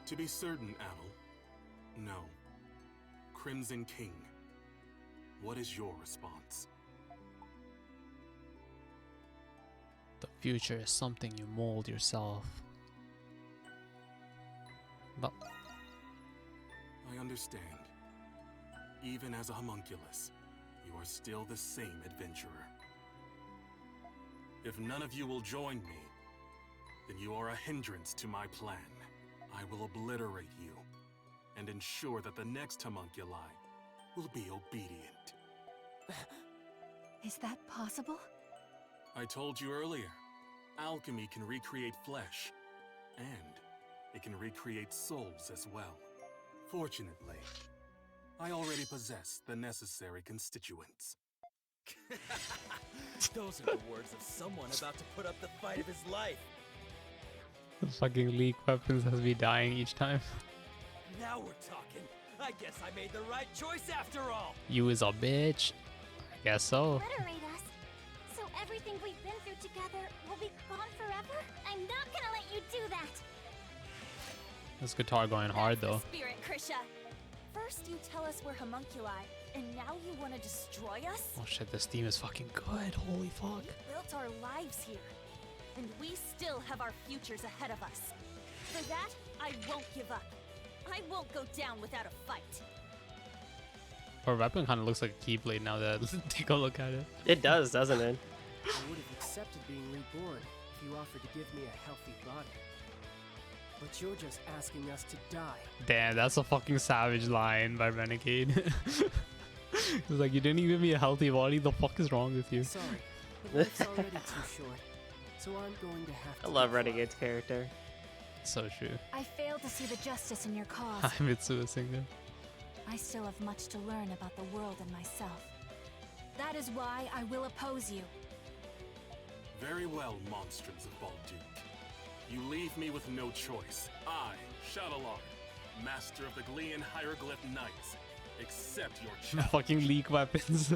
To be certain, Adel, no. Crimson King, what is your response? The future is something you mold yourself. But I understand. Even as a homunculus, you are still the same adventurer. If none of you will join me, then you are a hindrance to my plan. I will obliterate you and ensure that the next homunculi will be obedient. Is that possible? I told you earlier, alchemy can recreate flesh, and it can recreate souls as well. Fortunately, I already possess the necessary constituents. Those are the words of someone about to put up the fight of his life. the fucking leak weapons has me dying each time. Now we're talking. I guess I made the right choice after all. You is a bitch. I guess so. Obliterate us. So everything we've been through together will be gone forever? I'm not gonna let you do that. This guitar going hard though. Spirit, Krisha. First you tell us we're homunculi, and now you want to destroy us? Oh shit, this theme is fucking good. Holy fuck. We built our lives here, and we still have our futures ahead of us. For that, I won't give up. I won't go down without a fight. Her weapon kind of looks like a keyblade now that take a look at it. It does, doesn't it? I would have accepted being reborn if you offered to give me a healthy body. But you're just asking us to die. Damn, that's a fucking savage line by Renegade. He's like, you didn't even give me a healthy body. The fuck is wrong with you? Sorry, but life's already too short. So I'm going to have to. I love give up. Renegade's character. So true. I failed to see the justice in your cause. I'm Mitsuha singer. I still have much to learn about the world and myself. That is why I will oppose you. Very well, monstrums of Balduke. You leave me with no choice. I, Shadowlord, master of the Glean Hieroglyph Knights, accept your challenge. Fucking leak weapons.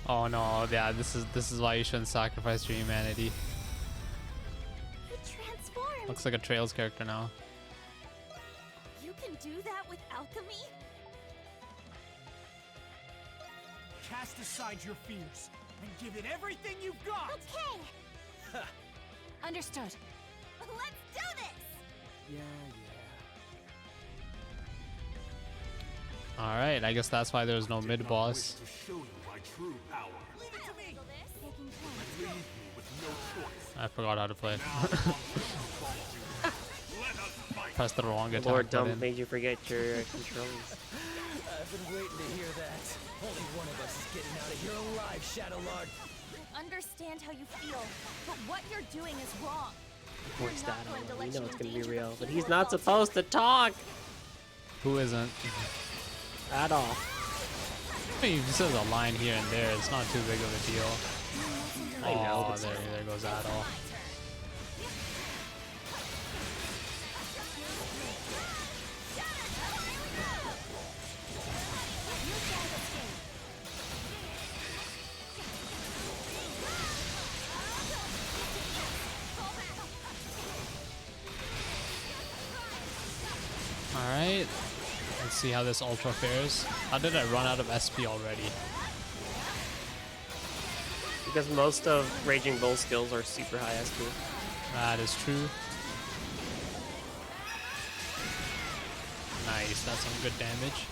Oh no, yeah, this is why you shouldn't sacrifice your humanity. He transformed. Looks like a Trails character now. You can do that with alchemy? Cast aside your fears and give it everything you've got. Okay. Understood. Let's do this! Yeah. Alright, I guess that's why there's no mid boss. To show you my true power. Leave it to me. Leave me with no choice. I forgot how to play. Now, monstrums of Balduke, let us fight. Press the wrong attack Lord Dump button. made you forget your controls. I've been waiting to hear that. Only one of us is getting out of here alive, Shadowlord. I understand how you feel, but what you're doing is wrong. Of course, that going to we let know you it's gonna be endanger the real, but people he's of not Baldur. supposed to talk Who isn't? at all. I mean, if he says a line here and there, it's not too big of a deal. I know, Oh, but there goes Adol. Alright, let's see how this Ultra fares. How did I run out of SP already? Because most of Raging Bull skills are super high SP. That is true. Nice, that's some good damage.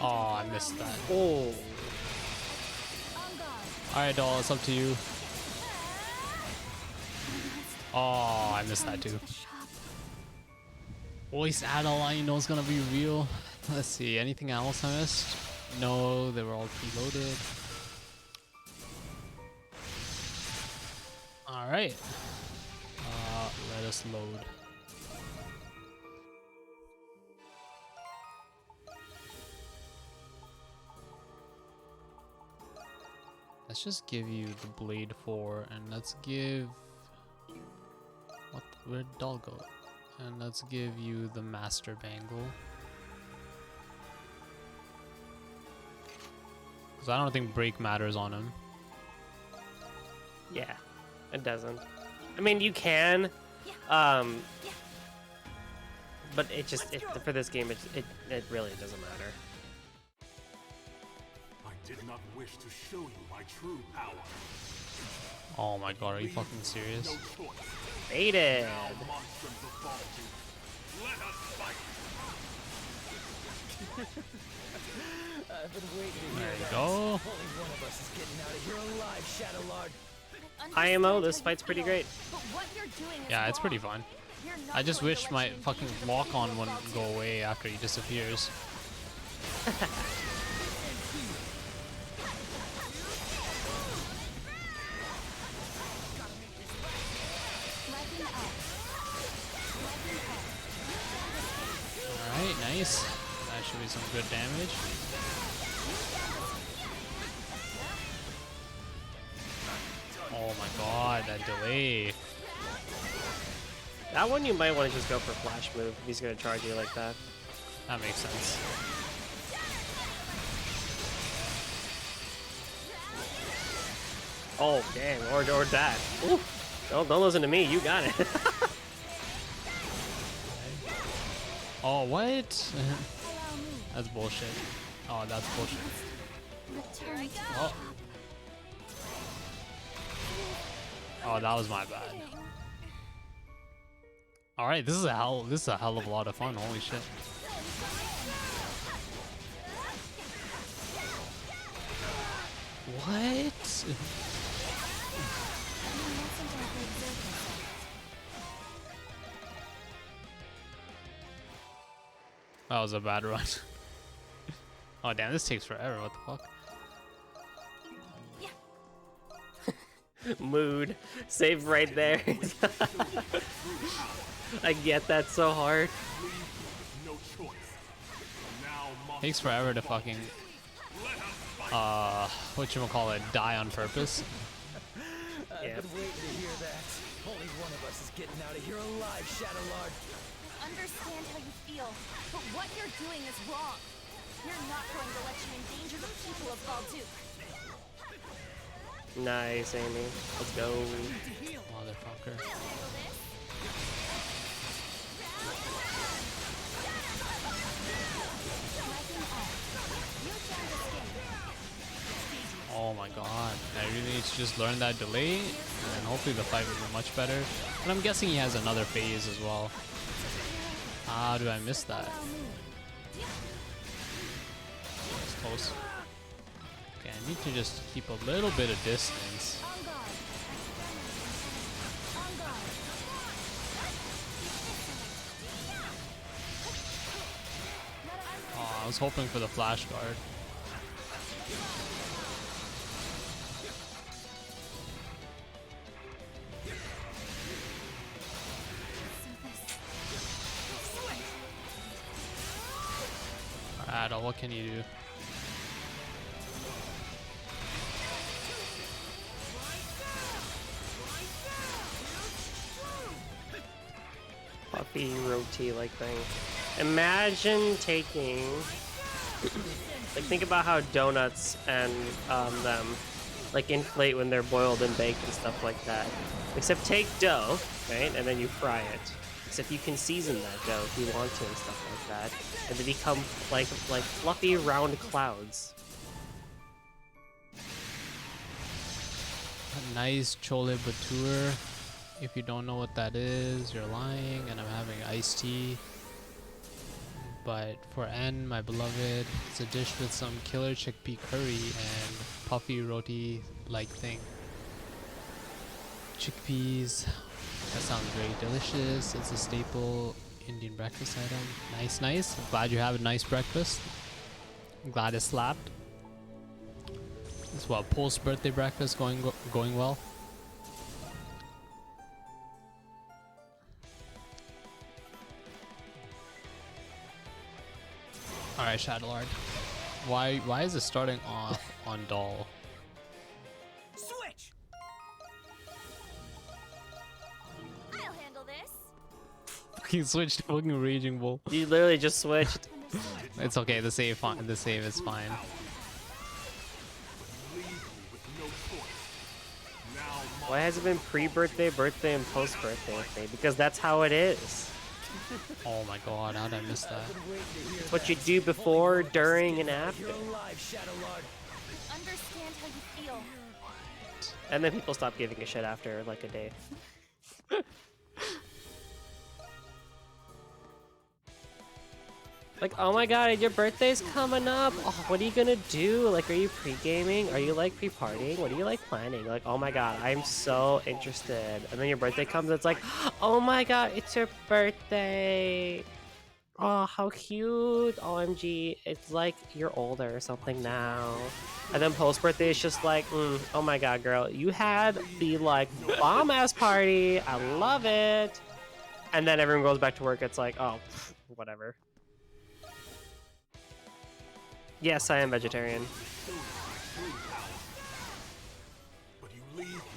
Oh, I missed that. Oh, Alright, doll, it's up to you. Oh, I missed that too. Voice Adol, I know it's gonna be real. Let's see, anything else I missed? No, they were all preloaded. Alright. Let us load. Let's just give you the Blade 4 and let's give... Where'd Doll go? And let's give you the Master Bangle. Because I don't think break matters on him. Yeah, it doesn't. I mean, you can, but it just for this game, it really doesn't matter. I did not wish to show you my true power. Oh my god, are you fucking serious? No choice. Baited. Now monstrums will fall to. Let us fight. I've been waiting to There hear you that. go. Only one of us is getting out of here alive, Shadow Lord. IMO, this fight's pretty great. Yeah, it's pretty fun. I just wish my fucking walk-on wouldn't go away after he disappears. Alright, nice. That should be some good damage. Oh my god, that delay. That one you might want to just go for flash move if he's gonna charge you like that. That makes sense. Oh damn, or that. Ooh. Don't listen to me, you got it. Oh, what? That's bullshit. Oh, that's bullshit. Oh. Oh, that was my bad. All right, this is a hell of a lot of fun. Holy shit. What? That was a bad run. Oh damn, this takes forever. What the fuck? Mood. Save right there. I get that so hard. No choice. Now Takes forever to fucking whatchamacallit, die on purpose. I've been waiting to hear that. Only one of us is getting out of here alive, Shadow Lord. I understand how you feel, but what you're doing is wrong. You're not going to let you endanger the people of Balduke. Nice, Amy. Let's go. Motherfucker. Oh my god. I really need to just learn that delay, and then hopefully the fight will be much better. And I'm guessing he has another phase as well. How do I miss that? That's close. Okay, I need to just keep a little bit of distance. Oh, I was hoping for the flash guard. Alright, what can you do? Puffy roti like thing. Imagine taking like think about how donuts and them like inflate when they're boiled and baked and stuff like that. Except take dough, right, and then you fry it. Except you can season that dough if you want to and stuff like that, and they become like fluffy round clouds. A nice chole bhature. If you don't know what that is, you're lying, and I'm having iced tea. But for N, my beloved, it's a dish with some killer chickpea curry and puffy roti-like thing. Chickpeas, that sounds very delicious. It's a staple Indian breakfast item. Nice, nice. I'm glad you have a nice breakfast. I'm glad it slapped. This is what, post-birthday breakfast going well? Alright, Shadowlord. Why is it starting off on Doll? Switch! I'll handle this. Fucking switched to fucking Raging Bull. You literally just switched. It's okay, the save is fine. Why has it been pre-birthday, birthday, and post-birthday with me? Because that's how it is. Oh my god, how did I miss that? It's what you do before, during, and after. Understand how you feel. And then people stop giving a shit after like a day. Like, oh my god, your birthday's coming up. Oh, what are you gonna do? Like, are you pre-gaming? Are you like pre-partying? What are you like planning? Like, oh my god, I'm so interested. And then your birthday comes, it's like, oh my god, it's your birthday. Oh, how cute. OMG, it's like you're older or something now. And then post-birthday is just like, oh my god, girl, you had the like bomb-ass party. I love it. And then everyone goes back to work. It's like, oh, whatever. Yes, I am vegetarian.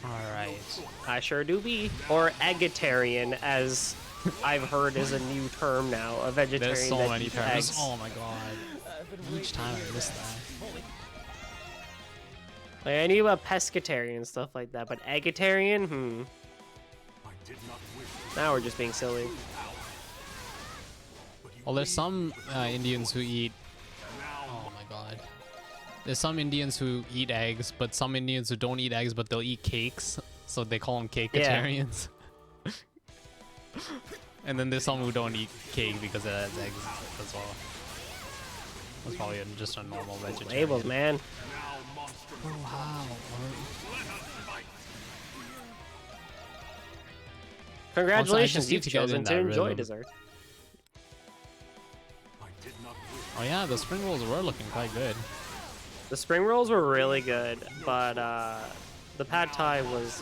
Alright. I sure do be. Or eggitarian, as I've heard is a new term now. A vegetarian. There's so that many eats terms. eggs. Oh my god. Each time I miss that. Like, I knew about pescatarian and stuff like that, but eggitarian? Now we're just being silly. Well, there's some Indians who eat... Oh my god. There's some Indians who eat eggs, but some Indians who don't eat eggs, but they'll eat cakes. So they call them cakeitarians. Yeah. And then there's some who don't eat cake because it has eggs as well. That's probably just a normal vegetarian. Labels, man. Oh, wow. Congratulations, Also, you've chosen to enjoy dessert. Oh yeah, the spring rolls were looking quite good. The spring rolls were really good, but the pad thai was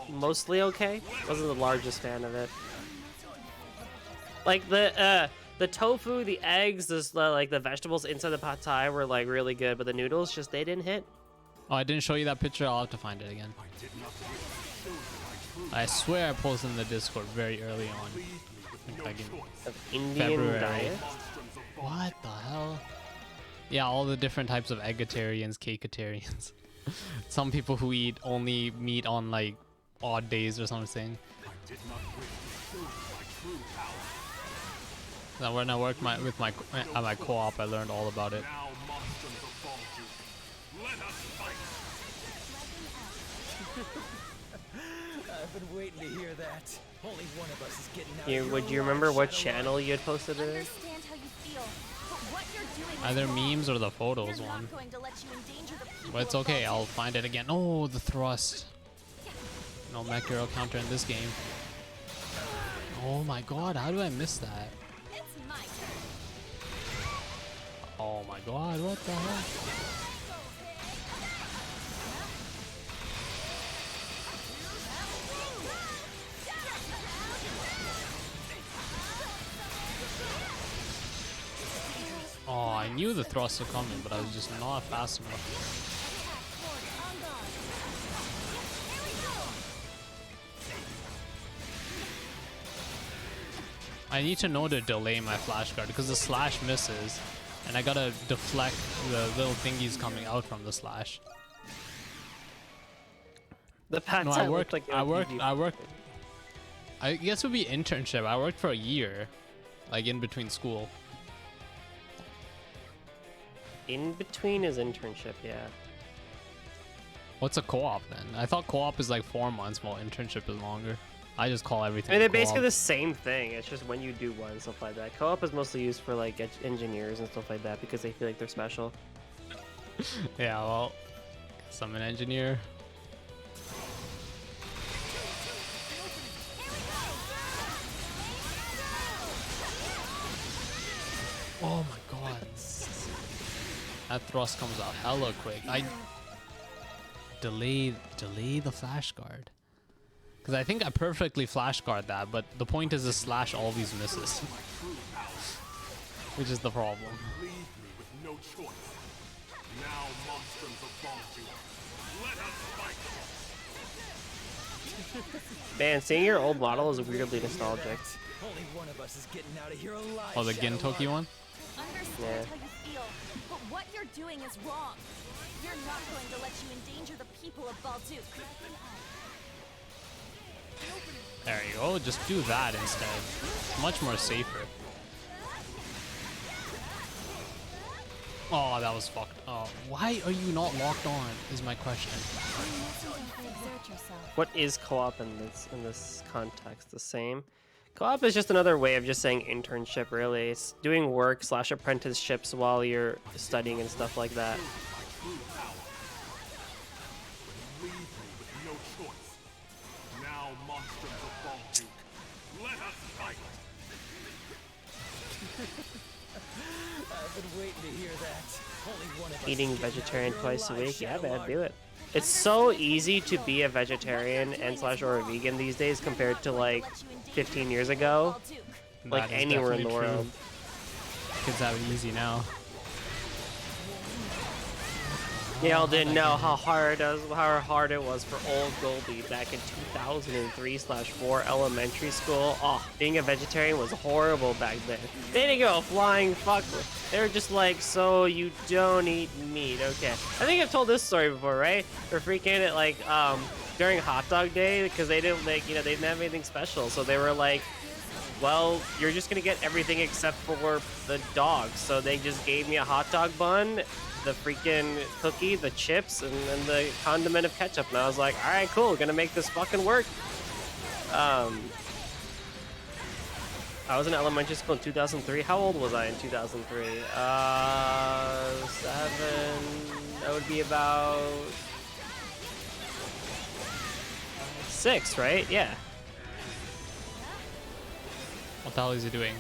mostly okay. Wasn't the largest fan of it. Like the tofu, the eggs, like the vegetables inside the pad thai were like really good, but the noodles just they didn't hit. Oh, I didn't show you that picture. I'll have to find it again. I swear I posted in the Discord very early on. Like in Indian February. diet. What the hell? Yeah, all the different types of eggitarians, cakeitarians. Some people who eat only meat on like odd days or something. Now when I worked at my co-op, I learned all about it. I've been waiting to hear that. Only one of us is getting out. Would you remember what channel you had posted it in? Either memes or the photos one. But it's okay, I'll find it again. Oh, the thrust. No mech hero counter in this game. Oh my god, how do I miss that? Oh my god, what the hell? Oh, I knew the thrusts were coming, but I was just not fast enough. I need to know to delay my flash guard because the slash misses, and I gotta deflect the little thingies coming out from the slash. The pad No, thai I worked. looked like I worked. I guess it would be internship. I worked for a year, like in between school. In between his internship, yeah. What's a co-op then? I thought co-op is like 4 months, while internship is longer. I just call everything. I mean, they're co-op. basically the same thing. It's just when you do one and stuff like that. Co-op is mostly used for like engineers and stuff like that because they feel like they're special. Yeah, well, guess I'm an engineer. Oh my god. That thrust comes out hella quick. I delay the flash guard. Because I think I perfectly flash guard that, but the point is to slash all these misses. Which is the problem. Man, seeing your old model is weirdly nostalgic. Only one of us is getting out of here alive. Oh, the Gintoki one? Understand how you feel, but what you're doing is wrong. You're not going to let you endanger the people of Balduke. There you go. Just do that instead. Much more safer. Oh, that was fucked up. Why are you not locked on? Is my question. What is co-op in this context? The same. Co-op is just another way of just saying internship. Really, it's doing work / apprenticeships while you're studying and stuff like that. I've been waiting to hear that. Only one of us Eating is getting vegetarian out of twice a your week, yeah, life, man, Shadow do Lord. it. It's so easy to be a vegetarian and / or a vegan these days compared to like 15 years ago, like That is anywhere in the definitely true. world. Kids have it easy now. Y'all didn't know how hard it was for old Goldie back in 2003/4 elementary school. Oh, being a vegetarian was horrible back then. They didn't go flying fuck. They were just like, so you don't eat meat, okay? I think I've told this story before, right? They're freaking it like during hot dog day because they didn't they didn't have anything special, so they were like, well, you're just gonna get everything except for the dog. So they just gave me a hot dog bun, the freaking cookie, the chips, and the condiment of ketchup. And I was like, all right, cool, gonna make this fucking work. I was in elementary school in 2003. How old was I in 2003? 7. That would be about 6, right? Yeah. What the hell is he doing?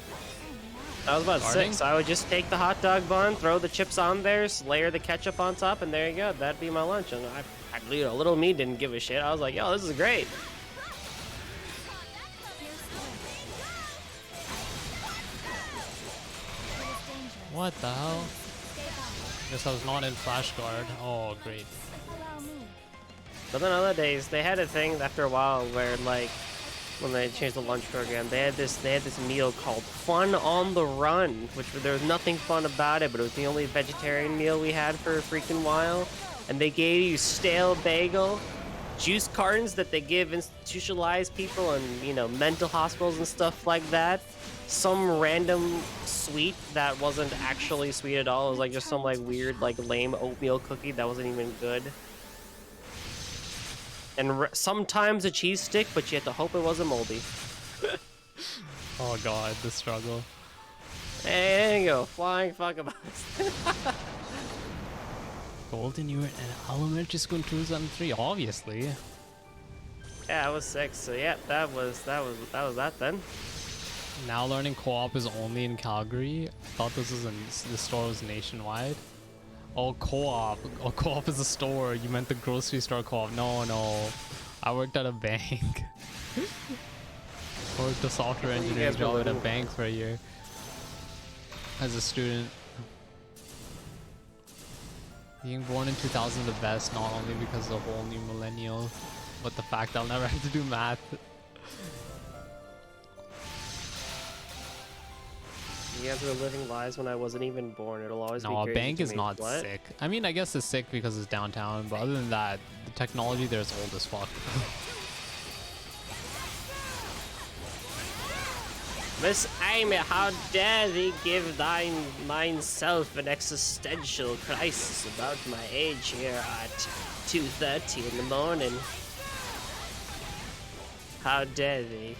I was about Starting? 6. I would just take the hot dog bun, throw the chips on there, layer the ketchup on top, and there you go. That'd be my lunch. And little me didn't give a shit. I was like, yo, this is great. What the hell? Guess I was not in flash guard. Oh, great. But then other days, they had a thing after a while where, like, when they changed the lunch program, they had this meal called Fun on the Run, which there was nothing fun about it, but it was the only vegetarian meal we had for a freaking while. And they gave you stale bagel, juice cartons that they give institutionalized people in, mental hospitals and stuff like that. Some random sweet that wasn't actually sweet at all. It was like just some like weird, like lame oatmeal cookie that wasn't even good. And sometimes a cheese stick, but you had to hope it wasn't moldy. Oh god, the struggle. Hey, there you go. Flying fuck about it. Golden, you were in elementary school in 2003, obviously. Yeah, I was 6, so yeah, that was that then. Now learning co-op is only in Calgary. I thought this store was nationwide. Oh, co-op. Oh, co-op is a store. You meant the grocery store co-op. No. I worked at a bank. Worked a software engineering job at a bank for a year. As a student. Being born in 2000 is the best, not only because of the whole new millennial, but the fact I'll never have to do math. You guys were living lives when I wasn't even born. It'll always be No, a crazy bank to is me. not What? sick. I mean, I guess it's sick because it's downtown, but other than that, the technology there is old as fuck. Miss Amy, how dare thee give thine myself an existential crisis about my age here at 2:30 in the morning? How dare thee?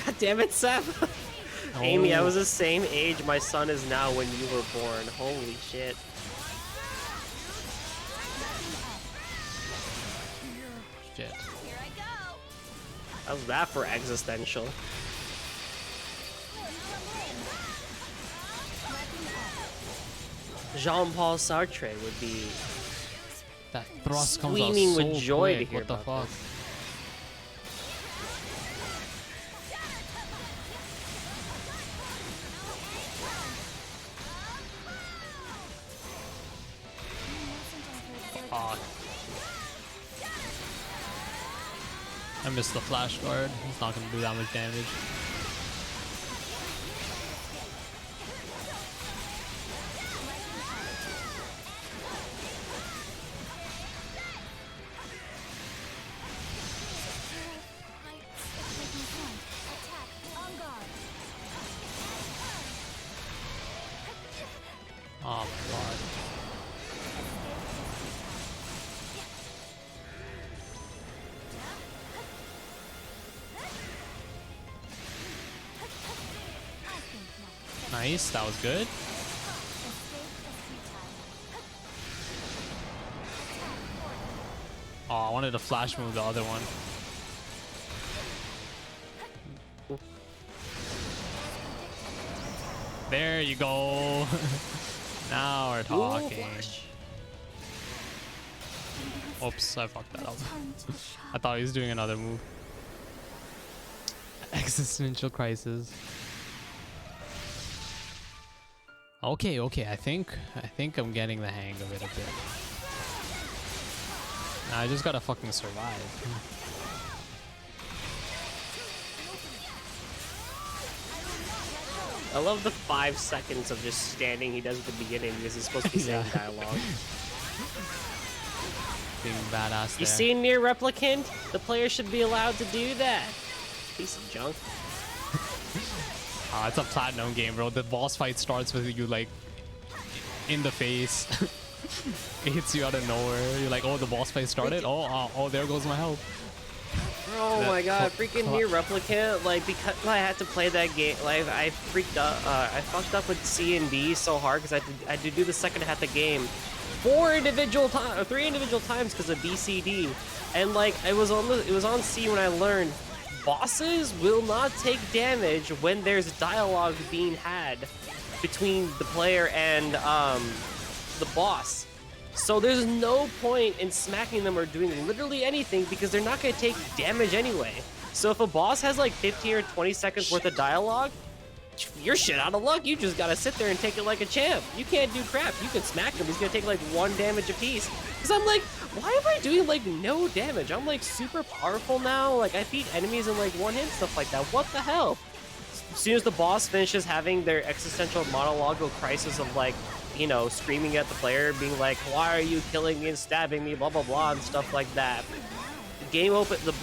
God damn it, Seth! Amy, I was the same age my son is now when you were born. Holy shit. Shit. How's that for existential? Jean-Paul Sartre would be That thrust comes out screaming so with joy quick. to hear What the about fuck? this. Fuck. I missed the flash guard. He's not gonna do that much damage. Oh my god. Nice, that was good. Oh, I wanted to flash move the other one. There you go. Now we're talking. Oops, I fucked that up. I thought he was doing another move. Existential crisis. Okay, I think I'm getting the hang of it a bit. I just gotta fucking survive. I love the 5 seconds of just standing he does at the beginning because he's supposed to be saying dialogue. Being badass. You there. see near replicant? The player should be allowed to do that. Piece of junk. It's a platinum game, bro. The boss fight starts with you like in the face. It hits you out of nowhere. You're like, oh, the boss fight started. Oh, there goes my health. Oh my god, freaking near replicant, like, because I had to play that game, like, I freaked up, I fucked up with C and D so hard because I had to do the second half of the game 3 individual times because of BCD, and like, it was on C when I learned bosses will not take damage when there's dialogue being had between the player and the boss. So there's no point in smacking them or doing literally anything because they're not going to take damage anyway. So if a boss has like 15 or 20 seconds worth of dialogue, you're shit out of luck. You just got to sit there and take it like a champ. You can't do crap. You can smack him. He's going to take like 1 damage a piece. Because I'm like, why am I doing like no damage? I'm like super powerful now. Like I beat enemies in like 1 hit, stuff like that. What the hell? As soon as the boss finishes having their existential monologue crisis of like, you know, screaming at the player, being like, why are you killing me and stabbing me, blah, blah, blah, and stuff like that. The game open, the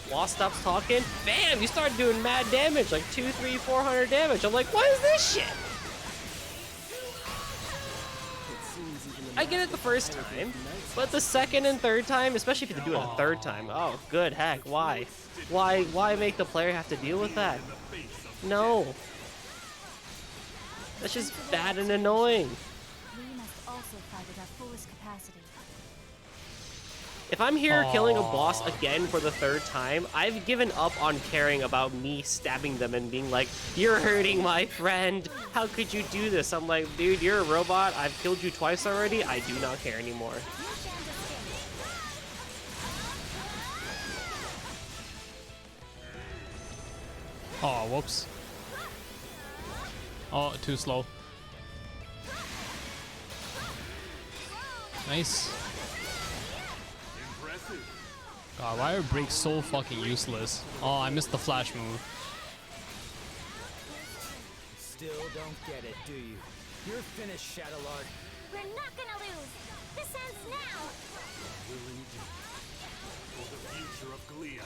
boss stops talking, bam, you start doing mad damage, like 200, 300, 400 damage. I'm like, what is this shit? I get it the first time, but the second and third time, especially if you do it a third time, oh, good heck, why? Why make the player have to deal with that? No. That's just bad and annoying. We must also fight at our fullest capacity. If I'm here killing a boss again for the 3rd time, I've given up on caring about me stabbing them and being like, you're hurting my friend. How could you do this? I'm like, dude, you're a robot. I've killed you twice already. I do not care anymore. Oh, whoops. Oh, too slow. Nice. God, why are breaks so fucking useless? Oh, I missed the flash move. Still don't get it, do you? You're finished, Shadowlord. We're not gonna lose. This ends now. For the future of Glia.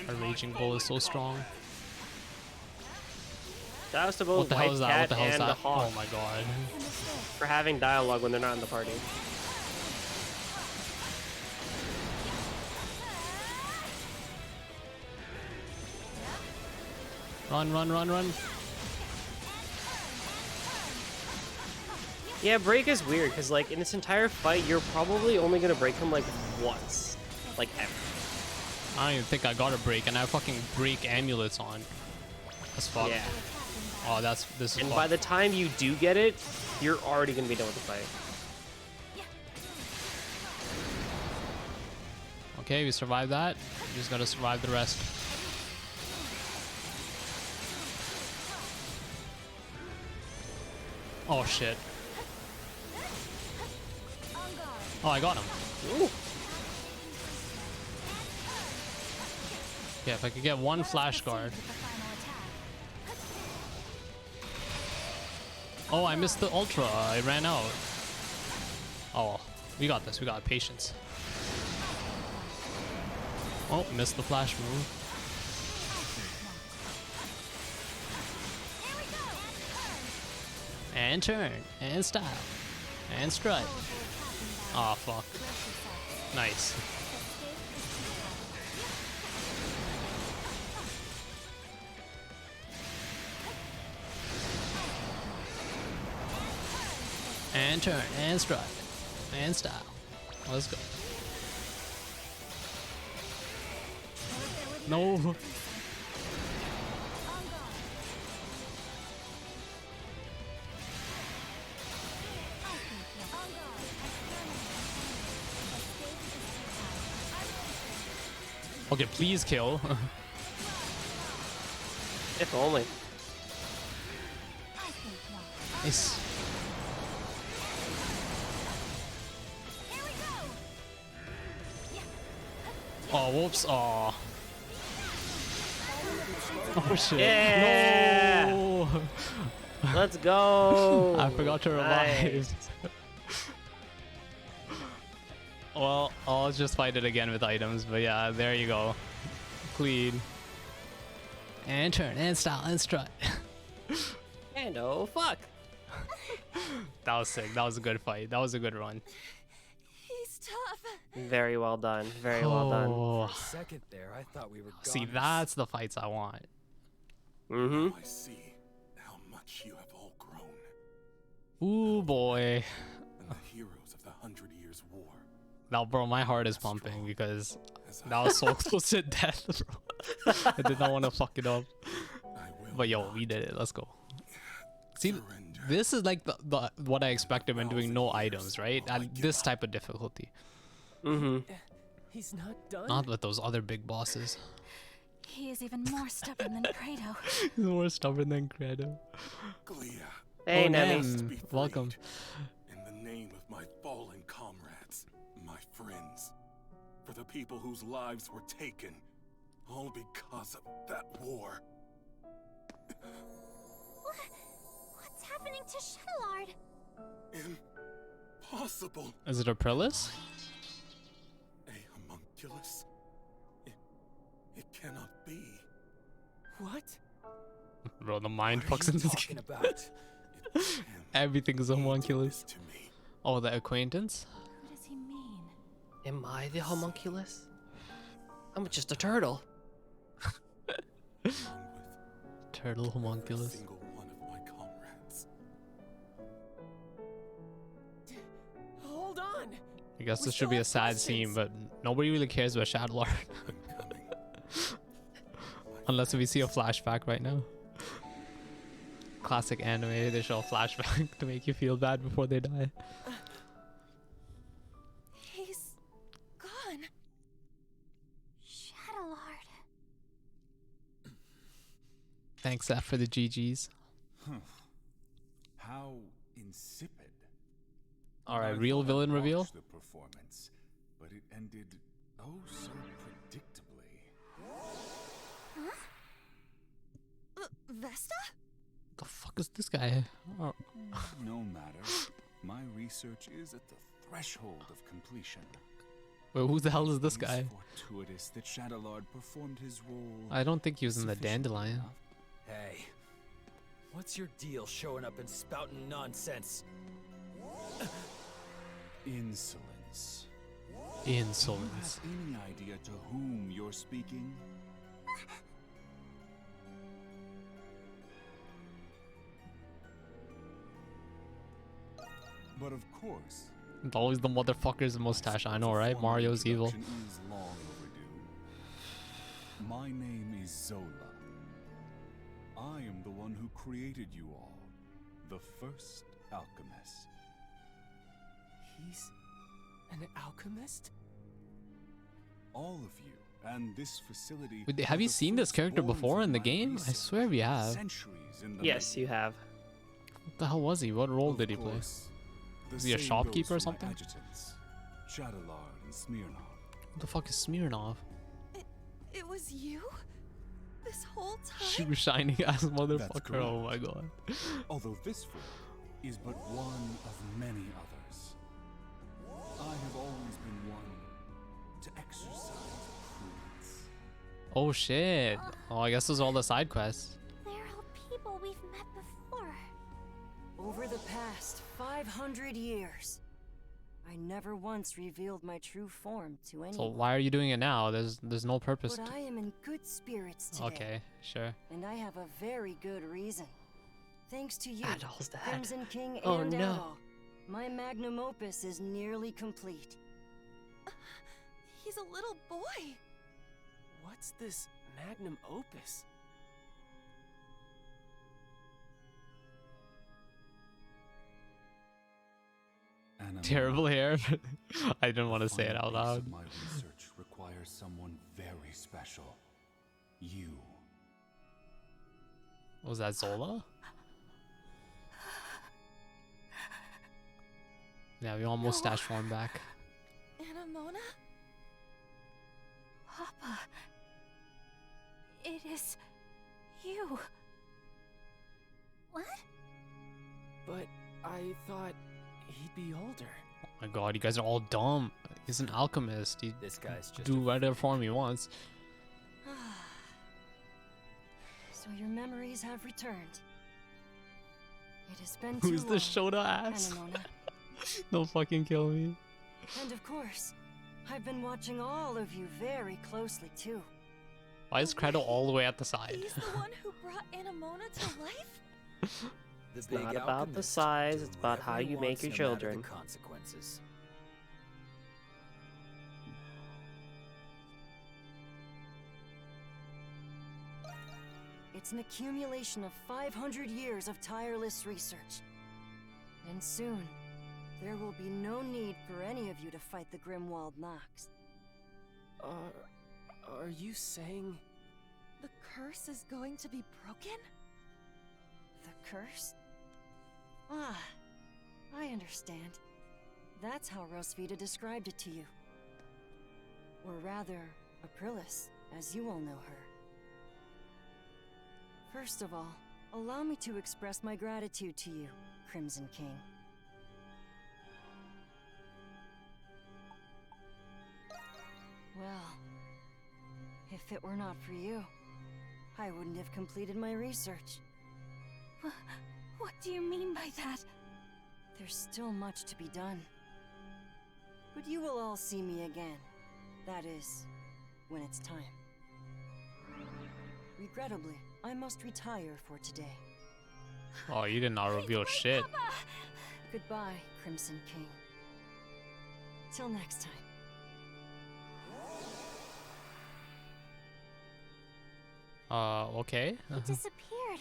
Our raging bull is so strong. That was to What both the hell White is that? Cat What the hell is and the that? Hawk Oh my god. for having dialogue when they're not in the party. Run, run, run, run. Yeah, break is weird because like in this entire fight, you're probably only gonna break him like once, like ever. I don't even think I got a break, and I fucking break amulets on. That's fucked. Yeah. Oh, this is And fucked. by the time you do get it, you're already gonna be done with the fight. Okay, we survived that. We just gotta survive the rest. Oh shit. Oh, I got him. Ooh. Yeah, if I could get one flash guard. Oh, I missed the ultra. I ran out. Oh, we got this. We got patience. Oh, missed the flash move. and turn, and style, and strut. Oh fuck. Nice. And turn, and strut, and style. Let's go. No. Okay, please kill. If only. Nice. Oh, whoops. Oh. Oh shit. Yeah. No. Let's go. I forgot to revive. Nice. Well, I'll just fight it again with items, but yeah, there you go. Clean. And turn, and style, and strut. And oh fuck. That was sick. That was a good fight. That was a good run. He's tough. Very well done. Very well done. Oh. For a second there, I thought we were gone. See, that's the fights I want. Mm-hmm. I see how much you have all grown. Ooh, boy. And the heroes of the 100 Years War. Now, bro, my heart is pumping because that was so close to death, bro. I did not want to fuck it up. But yo, we did it. Let's go. See, this is like the what I expected when doing no items, right? At this type of difficulty. Mm-hmm. He's not done. Not with those other big bosses. He is even more stubborn than Credo. He's more stubborn than Credo. Glia, Hey, Oh, Nemi. Nem. Welcome. in the name of my fallen comrades, my friends, for the people whose lives were taken, all because of that war. What's happening to Shadowlord? Impossible. Is it a Prillis? A homunculus? It cannot be. What? Bro, the mind What fucks are in you this talking game. about? Everything is homunculus. To me. Oh, the acquaintance? What does he mean? Am I the homunculus? I'm just a turtle. Turtle Every homunculus. single one of my comrades. Hold on. I guess We this still should be a have sad scene, questions. but nobody really cares about Shadowlord. I'm coming. Unless we see a flashback right now. Classic anime, they show a flashback to make you feel bad before they die. He's gone. Shadowlord. Thanks, Zeph, for the GGs. How insipid. Alright, I real thought villain I'd reveal? watch the performance, but it ended oh so predictably. Vesta? The fuck is this guy? Oh. No matter. My research is at the threshold of completion. Wait, who the hell is this It guy? fortuitous that Shadowlord performed his role. I don't think he was in the sufficiently Dandelion. enough. Hey, what's your deal showing up and spouting nonsense? Insolence. Insolence. Do you have any idea to whom you're speaking? But of course, It's always the motherfucker's mustache, I know, right? formal Mario's evil. introduction is long overdue. My name is Zola. I am the one who created you all, the first alchemist. He's an alchemist? All of you and this facility. Wait, are have you the seen this first character born before from in the my game? I research, swear we have. Centuries in the Yes, making. you have. What the hell was he? What role Of did he play? course, the Is he a same shopkeeper or goes for my something? adjutants, Shadowlord and Smirnov. What the fuck is Smirnov? It was you? This whole time? Shoe shining ass motherfucker. Oh my correct. god. Although this form is but one of many others. I have always been one to exercise prudence. Oh shit. Oh, I guess those are all the side quests. They're all people we've met before. Over the past 500 years, I never once revealed my true form to anyone. So why are you doing it now? There's no purpose But to... I am in good spirits today. Okay, sure. And I have a very good reason. Thanks to you, Adol's dad. Crimson King Oh, and no. Adol, my magnum opus is nearly complete. He's a little boy. What's this magnum opus? Terrible hair. I didn't want to say it out The final piece loud. of my research requires someone very special. You. Was that Zola? Yeah, we almost stashed one back. Anamona? Papa. It is you. What? But I thought he'd be older. Oh my god, you guys are all dumb. He's an alchemist. He This guy's just do whatever form he wants. So your memories have returned. It has been too Who's the long, Shota ass? Anamona. Don't fucking kill me. And of course, I've been watching all of you very closely too. Why is Credo all the way at the side? He's the one who brought Anamona to life? It's not about the size, it's about how you make your children. Consequences. It's an accumulation of 500 years of tireless research. And soon, there will be no need for any of you to fight the Grimwald Nox. Are you saying... The curse is going to be broken? The curse? Ah, I understand. That's how Rosvita described it to you. Or rather, Aprilis, as you all know her. First of all, allow me to express my gratitude to you, Crimson King. Well, if it were not for you, I wouldn't have completed my research. What do you mean by that? There's still much to be done. But you will all see me again. That is, when it's time. Regrettably, I must retire for today. Oh, you did not reveal shit. Goodbye, Crimson King. Till next time. Okay. It disappeared.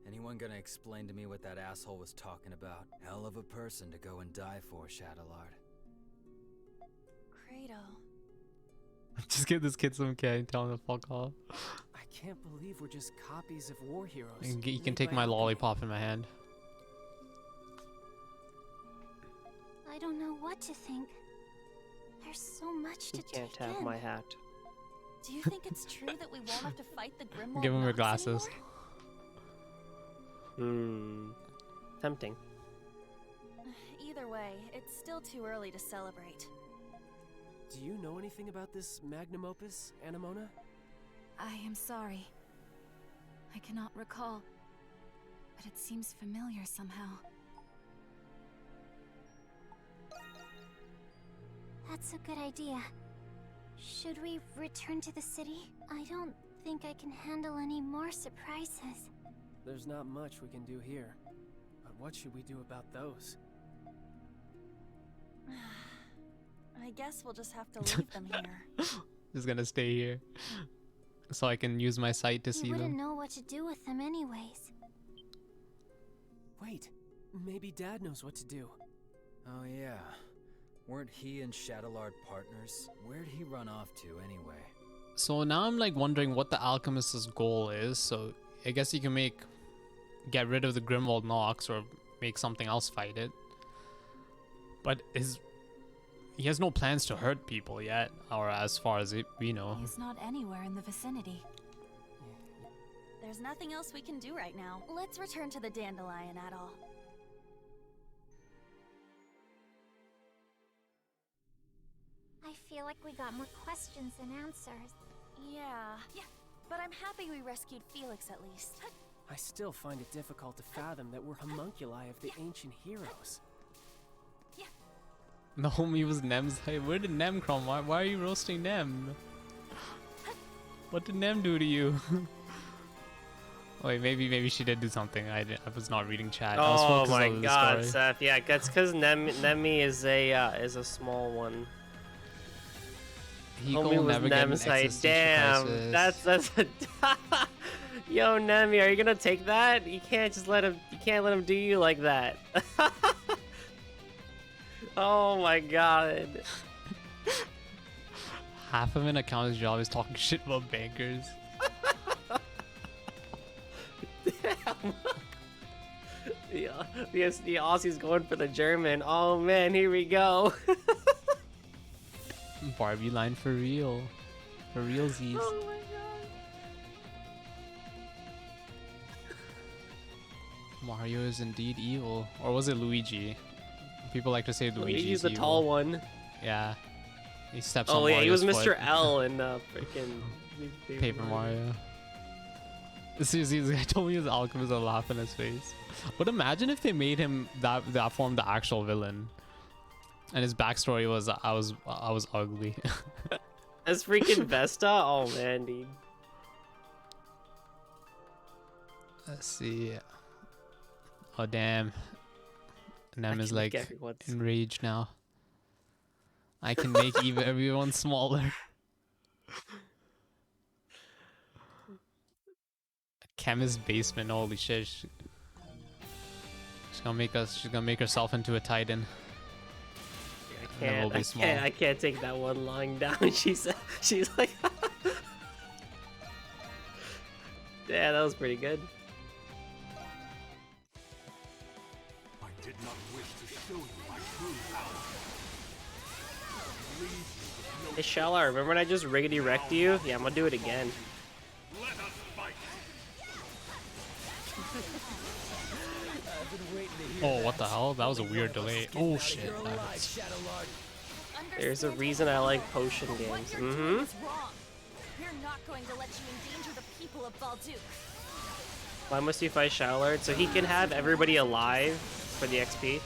Anyone gonna explain to me what that asshole was talking about? Hell of a person to go and die for, Shadowlord. Credo. Just give this kid some candy, tell him to fuck off. I can't believe we're just copies of war heroes. You can made take by my alchemy. lollipop in my hand. I don't know what to think. There's so much to You can't take have in. my hat. Do you think it's true that we won't have to fight the Grimwald Give him your Nox glasses. Hmm. Tempting. anymore? Either way, it's still too early to celebrate. Do you know anything about this magnum opus, Anamona? I am sorry. I cannot recall, but it seems familiar somehow. That's a good idea. Should we return to the city? I don't think I can handle any more surprises. There's not much we can do here. But what should we do about those? I guess we'll just have to leave them here. Just gonna stay here. So I can use my sight to see You wouldn't them. know what to do with them anyways. Wait, maybe Dad knows what to do. Oh yeah. Weren't he and Shadowlord partners? Where'd he run off to anyway? So now I'm like wondering what the alchemist's goal is. So I guess you can get rid of the Grimwald Nox or make something else fight it. But he has no plans to hurt people yet, or as far as we know. He's not anywhere in the vicinity. There's nothing else we can do right now. Let's return to the Dandelion Atoll. I feel like we got more questions than answers. Yeah, but I'm happy we rescued Felix at least. I still find it difficult to fathom that we're homunculi of the ancient heroes. The homie was Nem's. Hey, where did Nem come? Why are you roasting Nem? What did Nem do to you? Wait, maybe she did do something. I was not reading chat. I was Oh focused my on the God, story. Seth. Yeah, that's because Nemi is a small one. He Homie will was never get an Nem's height. existential Damn, crisis. that's a. Yo, Nemi, are you gonna take that? You can't just let him. You can't let him do you like that. Oh my God. Half of an accountant's job is talking shit about bankers. Damn. The Aussie's going for the German. Oh man, here we go. Barbie line for real. For realsies. Oh my God. Mario is indeed evil. Or was it Luigi? People like to say Luigi's the evil. tall one. Yeah. He steps on Oh yeah, he was Mario's Mr. foot. L in freaking Paper Mario. Seriously, this guy told me he was Alchemist. I laugh in his face. But imagine if they made him that form the actual villain, and his backstory was I was ugly. As freaking Vesta. Oh man, dude. Let's see. Oh damn. Nem is like enraged now. I can make even everyone smaller. Chemist basement, holy shit. She's gonna make herself into a titan. I can't take that one lying down. She's like yeah, that was pretty good. I did not wish to show you my true power. Hey Shellar, remember when I just riggedy wrecked you? Yeah, I'm gonna do it again. Let us fight. Oh, what the hell? That was a weird delay. Oh shit. There's a reason I like potion games. Mm-hmm. We're not going to let you endanger the people of Balduke. Why must you fight Shadowlord? So he can have everybody alive for the XP.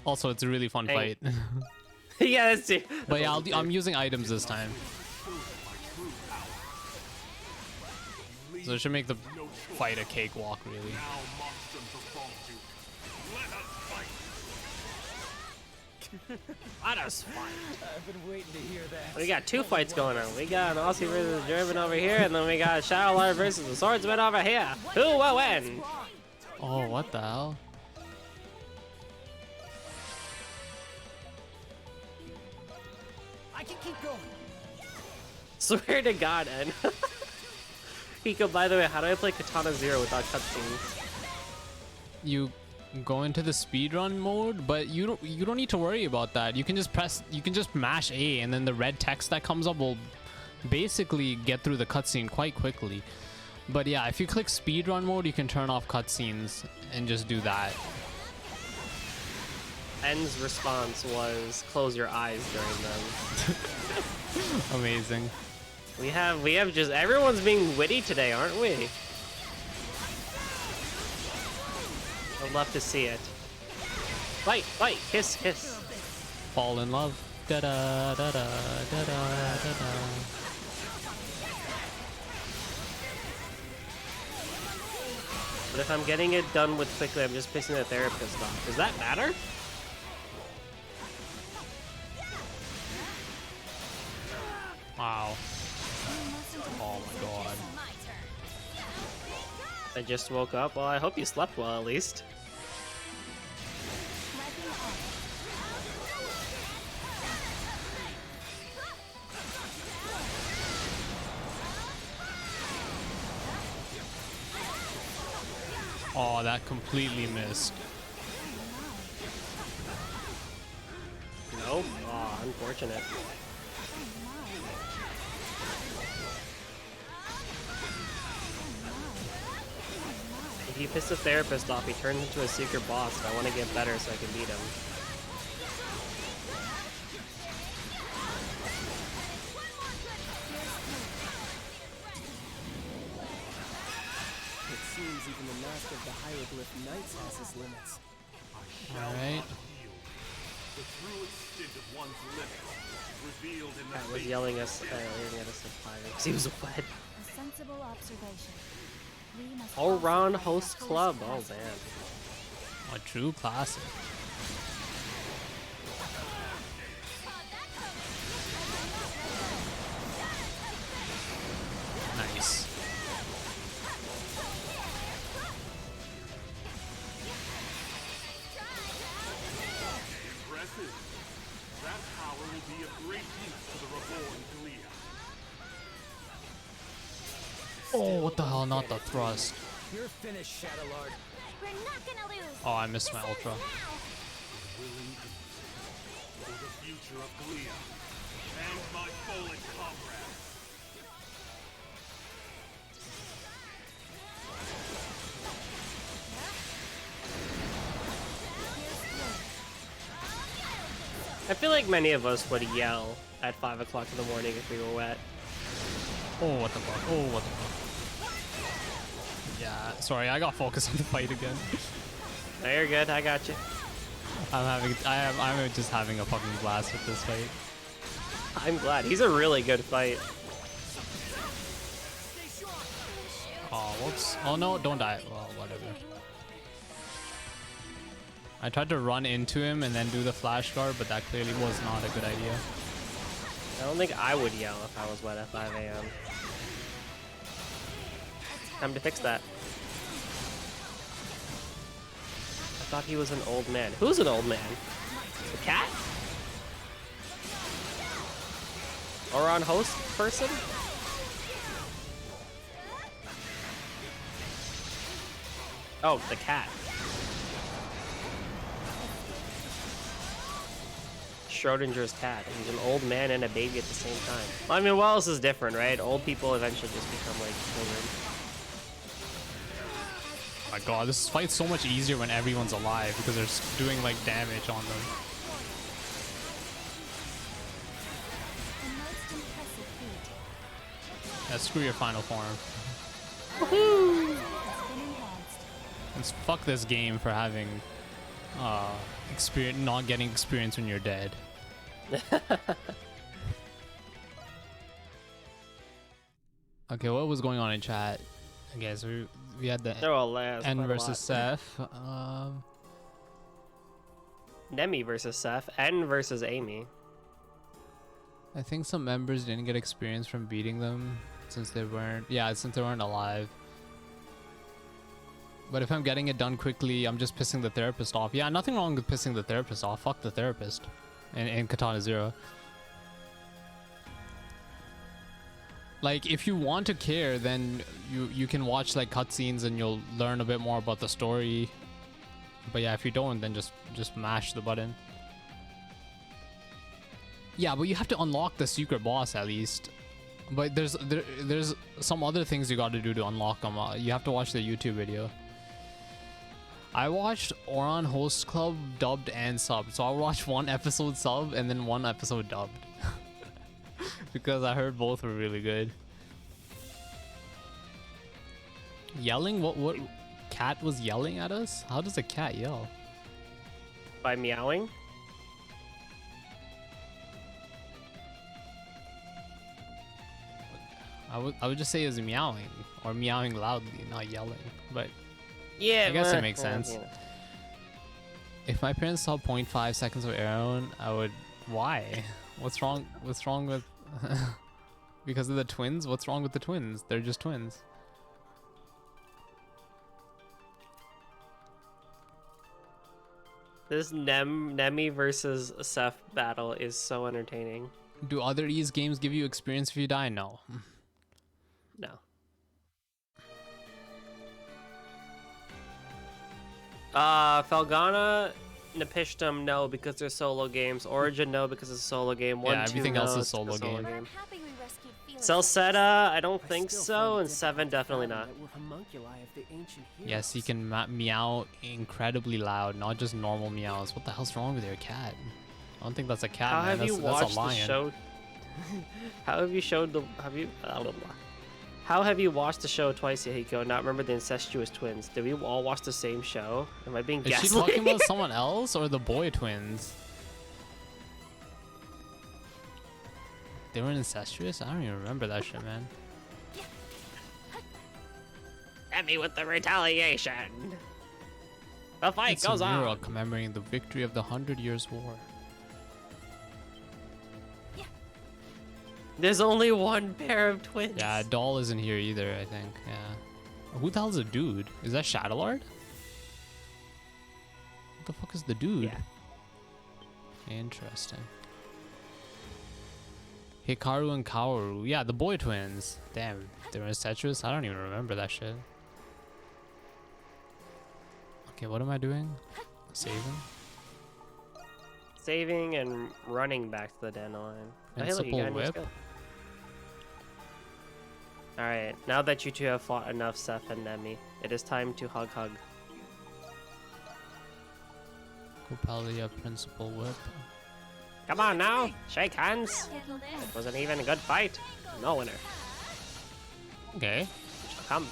Also, it's a really fun fight. Yeah, that's it. But yeah, I'm using items this time. So it should make the fight a cakewalk, really. Let us fight. I've been waiting to hear that. We got two fights going on. We got an Aussie versus a German over here, and then we got Shadowlord versus the Swordsman over here. Who will win? Oh, what the hell? I can keep going. Swear to God, Ed. Hiko, by the way, how do I play Katana Zero without cutscenes? You go into the speedrun mode, but you don't need to worry about that. You can just mash A, and then the red text that comes up will basically get through the cutscene quite quickly. But yeah, if you click speedrun mode, you can turn off cutscenes and just do that. N's response was close your eyes during them. Amazing. We have just everyone's being witty today, aren't we? I'd love to see it. Fight, fight, kiss, kiss. Fall in love. Da da da da da da da da. But if I'm getting it done with quickly, I'm just pissing the therapist off. Does that matter? Wow. Oh my god. I just woke up. Well, I hope you slept well at least. Oh, that completely missed. Nope. Oh, unfortunate. If you piss the therapist off, he turns into a secret boss, and I want to get better so I can beat him. seems even the master of the hieroglyph knights has his limits. Alright. The true extent of one's limits is revealed in the I was yelling at us to fire because he was wet. A sensible observation. We must All-round also host find club. that Oh host man. A true classic. Nice. impressive. That power will be of great use to the reborn Glia. Oh, what the hell? Not the thrust. You're finished, Shadowlord. We're not gonna lose. Oh, I missed my ultra. Willing for the future of Glia and my fallen comrades. I feel like many of us would yell at 5 o'clock in the morning if we were wet. Oh, what the fuck? Oh, what the fuck? Yeah, sorry, I got focused on the fight again. No, you're good. I got you. I'm just having a fucking blast with this fight. I'm glad. He's a really good fight. Oh, whoops. Oh no, don't die. Well, whatever. I tried to run into him and then do the flash guard, but that clearly was not a good idea. I don't think I would yell if I was wet at 5 a.m. Time to fix that. I thought he was an old man. Who's an old man? The cat? Or on host person? Oh, the cat. Schrodinger's cat. He's an old man and a baby at the same time. Well, I mean, Wallace is different, right? Old people eventually just become like children. My god, this fight's so much easier when everyone's alive because they're doing like damage on them. Yeah, screw your final form. Woohoo! Let's fuck this game for having experience, not getting experience when you're dead. Okay, what was going on in chat? Okay, so we had the N versus Seth. Nemi versus Seth. N versus Amy. I think some members didn't get experience from beating them since they weren't alive. But if I'm getting it done quickly, I'm just pissing the therapist off. Yeah, nothing wrong with pissing the therapist off. Fuck the therapist. In Katana Zero. Like, if you want to care, then you can watch like cutscenes and you'll learn a bit more about the story. But yeah, if you don't, then just mash the button. Yeah, but you have to unlock the secret boss at least. But there's some other things you got to do to unlock them. You have to watch the YouTube video. I watched Oran Host Club dubbed and subbed. So I watched one episode sub and then one episode dubbed. Because I heard both were really good. Yelling? What cat was yelling at us? How does a cat yell? By meowing? I would just say it was meowing or meowing loudly, not yelling. But yeah, I guess it makes sense. If my parents saw 0.5 seconds of Aaron, I would. Why? What's wrong? What's wrong with? Because of the twins? What's wrong with the twins? They're just twins. This Nemi versus Seth battle is so entertaining. Do other Ys games give you experience if you die? No. No. Felgana, Nepishtim, no, because they're solo games. Origin, no, because it's a solo game. Yeah, everything else is solo game. I'm happy we rescued Felix. Celceta, I don't think so, and 7 definitely not. Yes, he can meow incredibly loud, not just normal meows. What the hell's wrong with your cat? I don't think that's a cat, How man. have you That's watched a lion. the show? How have you showed the? Have you? How have you watched the show twice, Yahiko, and not remember the incestuous twins? Did we all watch the same show? Am I being Is she gaslit? talking about someone else or the boy twins? They were incestuous? I don't even remember that shit, man. At me with the retaliation. The fight It's goes a mural on. commemorating the victory of the 100 Years' War. There's only one pair of twins. Yeah, Doll isn't here either, I think. Yeah. Who the hell's a dude? Is that Shadowlord? What the fuck is the dude? Yeah. Interesting. Hikaru and Kaoru. Yeah, the boy twins. Damn, they were incestuous? I don't even remember that shit. Okay, what am I doing? Saving? Saving and running back to the dandelion. Oh, hey, look, you Principal got a new whip. skill. Alright, now that you two have fought enough, Seth and Nemi, it is time to hug. Copalia Principal Whip. Come on now, shake hands. It wasn't even a good fight. No winner. Okay. She'll come.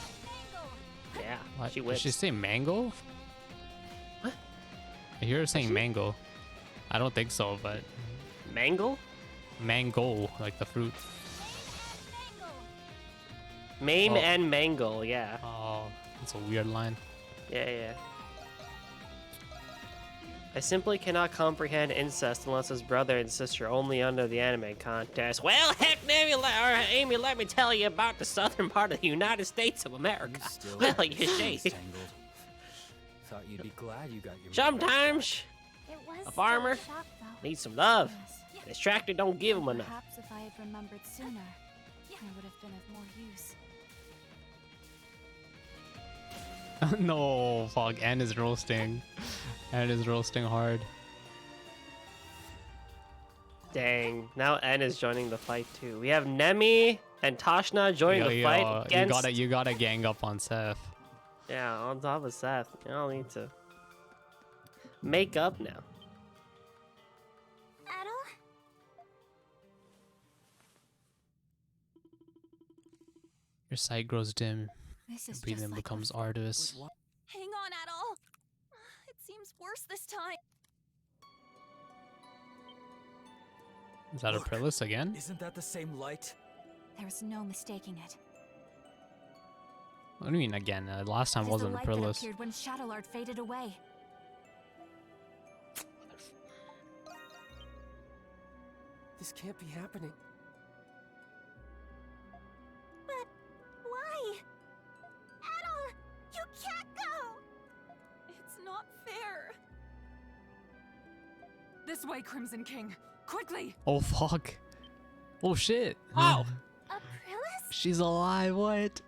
Yeah, What? she Did whips. she say mango? What? I hear her saying mango. I don't think so, but Mangle? mango, like the fruit. Maim Oh. and mangle, yeah. Oh, that's a weird line. Yeah. I simply cannot comprehend incest unless his brother and sister only under the anime contest. Well, heck, Amy, let me tell you about the southern part of the United States of America. Well, you see. Thought you'd be glad you got your. Sometimes a farmer needs some love. And his tractor don't give him enough. Perhaps if I had remembered sooner, I would have been of more use. No, fuck. Anne is roasting. Anne is roasting hard. Dang, now N is joining the fight too. We have Nemi and Tashna joining the fight against... You gotta gang up on Seth. Yeah, on top of Seth. You don't need to make up now. Your sight grows dim. This Your is breathing just like becomes arduous. Hang on, Adol. It seems worse this time. Is that Aprilis again? Isn't that the same light? There's no mistaking it. What do you mean again? Last time It is wasn't the light that Aprilis. appeared when Shadowlord faded away. This can't be happening. But why? Adol, you can't go. It's not fair. This way, Crimson King. Quickly! Oh fuck. Oh shit. Oh! Aprilis? She's alive, what?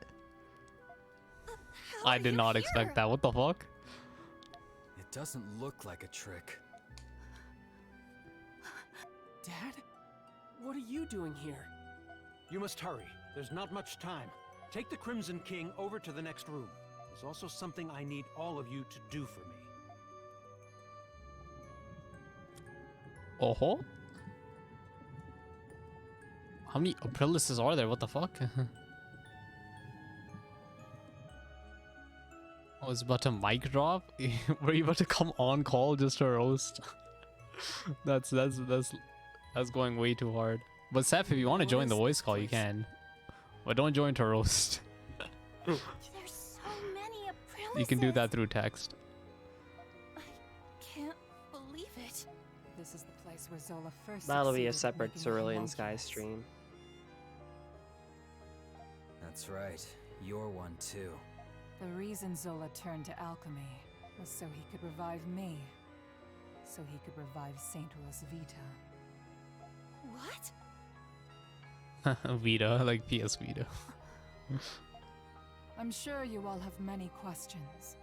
How I are did you not here? expect that. What the fuck? It doesn't look like a trick. Dad? What are you doing here? You must hurry. There's not much time. Take the Crimson King over to the next room. There's also something I need all of you to do for me. Oh. How many Aprilises are there? What the fuck? Oh, it's about to mic drop? Were you about to come on call just to roast? that's going way too hard. But Seth, if you want to join the voice call, you can. But don't join to roast. There's so many Aprilises. You can do that through text. I can't believe it. This is the place where Zola first That'll be a succeeded in separate making Cerulean Sky homunculus. stream. That's right. You're one too. The reason Zola turned to alchemy was so he could revive me. So he could revive Saint Rosvita. What? Vita, like PS Vita. I'm sure you all have many questions,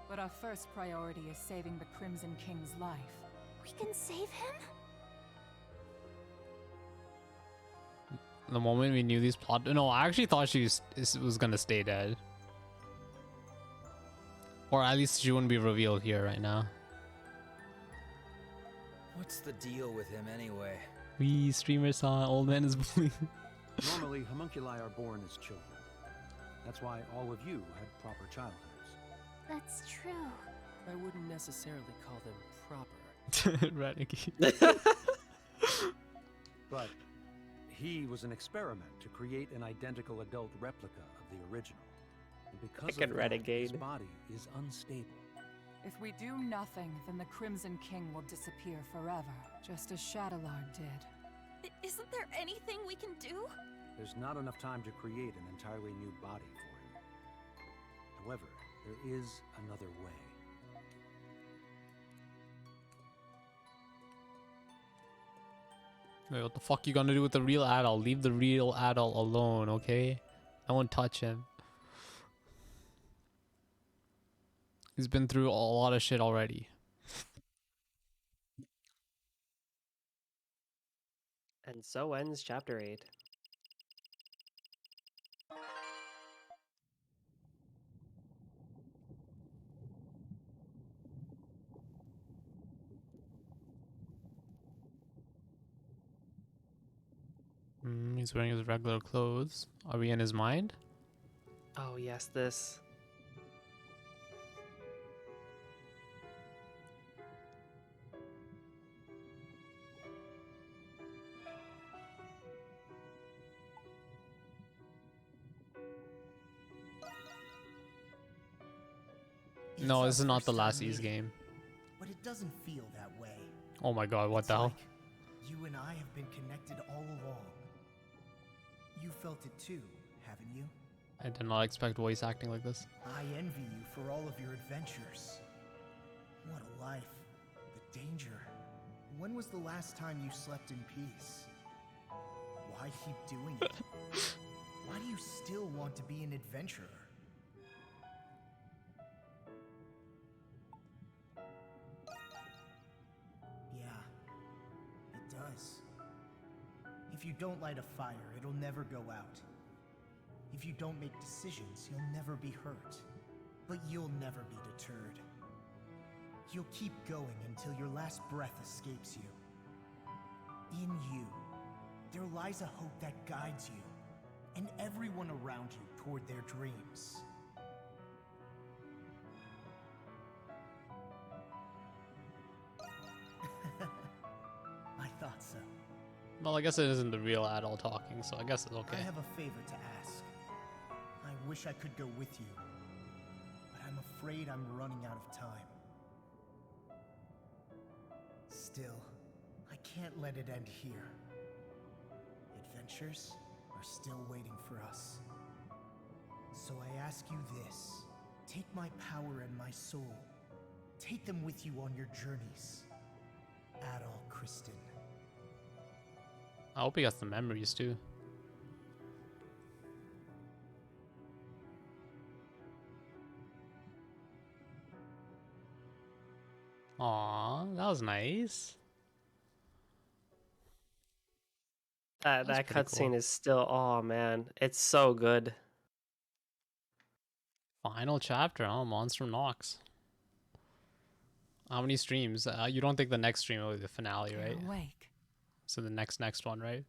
but our first priority is saving the Crimson King's life. We can save him? The moment we knew these plot... No, I actually thought she was gonna stay dead. Or at least she wouldn't be revealed here right now. What's the deal with him anyway? We streamer saw old man is bleeding. Normally, homunculi are born as children. That's why all of you had proper childhoods. That's true. I wouldn't necessarily call them proper. Renegade. But he was an experiment to create an identical adult replica of the original. And because Like of a that, renegade. his body is unstable. If we do nothing, then the Crimson King will disappear forever, just as Shadowlard did. Isn't there anything we can do? There's not enough time to create an entirely new body for him. However, there is another way. Wait, what the fuck you gonna do with the real adult? Leave the real adult alone, okay? I won't touch him. He's been through a lot of shit already. And so ends chapter 8. He's wearing his regular clothes. Are we in his mind? Oh yes, this. No, this is not the last Ys game. But it doesn't feel that way. Oh my god, what It's the hell? like you and I have been connected all along. You felt it too, haven't you? I did not expect voice acting like this. I envy you for all of your adventures. What a life. The danger. When was the last time you slept in peace? Why keep doing it? Why do you still want to be an adventurer? Yeah, it does. If you don't light a fire, it'll never go out. If you don't make decisions, you'll never be hurt. But you'll never be deterred. You'll keep going until your last breath escapes you. In you, there lies a hope that guides you, and everyone around you toward their dreams. I thought so. Well, I guess it isn't the real adult talking, so I guess it's okay. I have a favor to ask. I wish I could go with you, but I'm afraid I'm running out of time. Still, I can't let it end here. Adventures are still waiting for us. So I ask you this. Take my power and my soul. Take them with you on your journeys. Adol Kristen. I hope he gets the memories too. Aw, that was nice. That pretty cutscene cool. is still, oh man, it's so good. Final chapter, oh, Monster Nox. How many streams? You don't think the next stream will be the finale, You're right? awake. So the next one, right?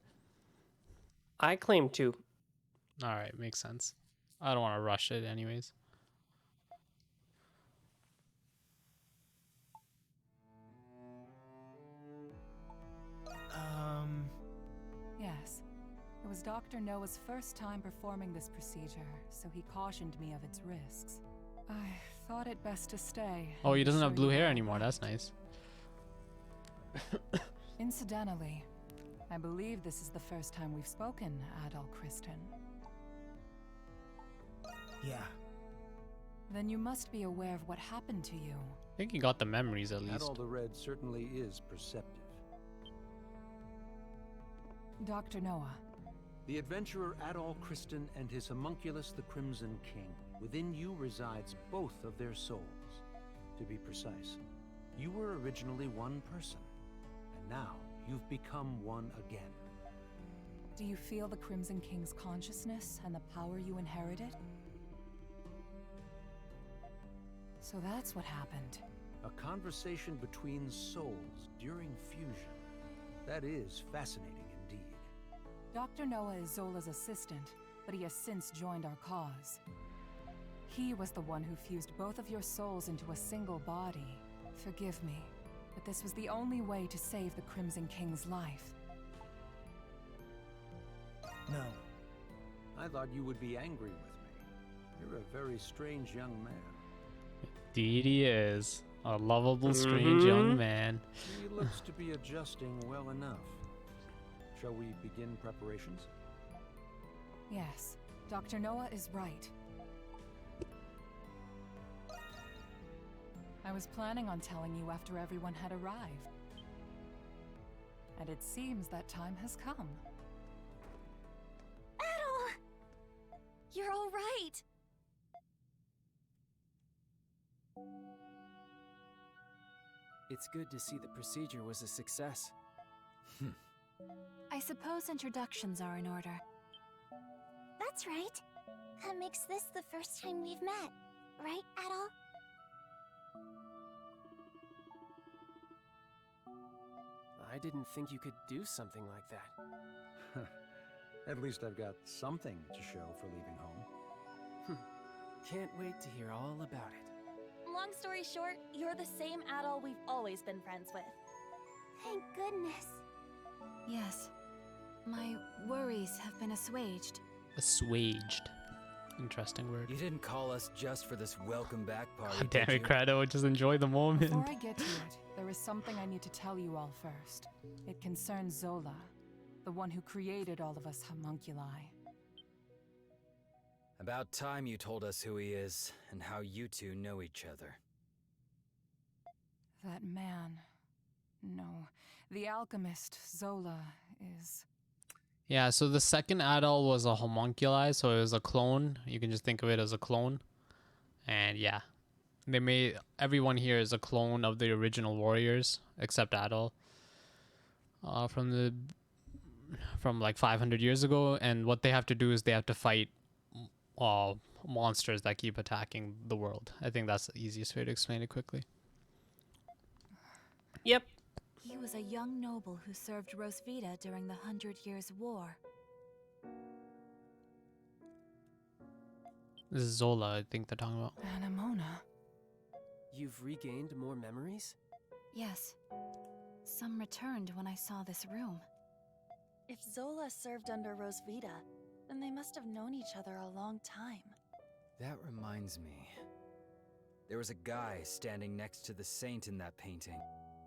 I claim to. Alright, makes sense. I don't want to rush it anyways. Yes. It was Dr. Noah's first time performing this procedure, so he cautioned me of its risks. I thought it best to stay. Oh, he and doesn't show have blue you hair all anymore. right. That's nice. Incidentally, I believe this is the first time we've spoken, Adol Kristen. Yeah. Then you must be aware of what happened to you. I think he got the memories at least. Adol the Red certainly is perceptive. Dr. Noah, The adventurer Adol Kristen and his homunculus the Crimson King. Within you resides both of their souls. To be precise, you were originally one person, and now you've become one again. do you feel the Crimson King's consciousness and the power you inherited? So that's what happened. A conversation between souls during fusion. That is fascinating indeed. Dr. Noah is Zola's assistant, but he has since joined our cause. He was the one who fused both of your souls into a single body. Forgive me, but this was the only way to save the Crimson King's life. No. I thought you would be angry with me. You're a very strange young man. Indeed he is. A lovable, strange young man. He looks to be adjusting well enough. Shall we begin preparations? Yes, Dr. Noah is right. I was planning on telling you after everyone had arrived. And it seems that time has come. Adol! You're all right! It's good to see the procedure was a success. I suppose introductions are in order. That's right. That makes this the first time we've met, right, Adol? I didn't think you could do something like that. At least I've got something to show for leaving home. Can't wait to hear all about it. Long story short, you're the same Adol we've always been friends with. Thank goodness. Yes. My worries have been assuaged. Assuaged. Interesting word. You didn't call us just for this welcome back party. Oh, damn it, Credo. Just enjoy the moment. Before I get to it, there is something I need to tell you all first. It concerns Zola, the one who created all of us homunculi. About time you told us who he is and how you two know each other. That man... No, the alchemist, Zola, is... Yeah, so the second Adol was a homunculi, so it was a clone. You can just think of it as a clone. And yeah, they made everyone here is a clone of the original warriors, except Adol. From like 500 years ago, and what they have to do is they have to fight monsters that keep attacking the world. I think that's the easiest way to explain it quickly. Yep. He was a young noble who served Rosvita during the 100 Years' War. This is Zola, I think they're talking about. Anemona. You've regained more memories? Yes. Some returned when I saw this room. If Zola served under Rosvita, then they must have known each other a long time. That reminds me. There was a guy standing next to the saint in that painting.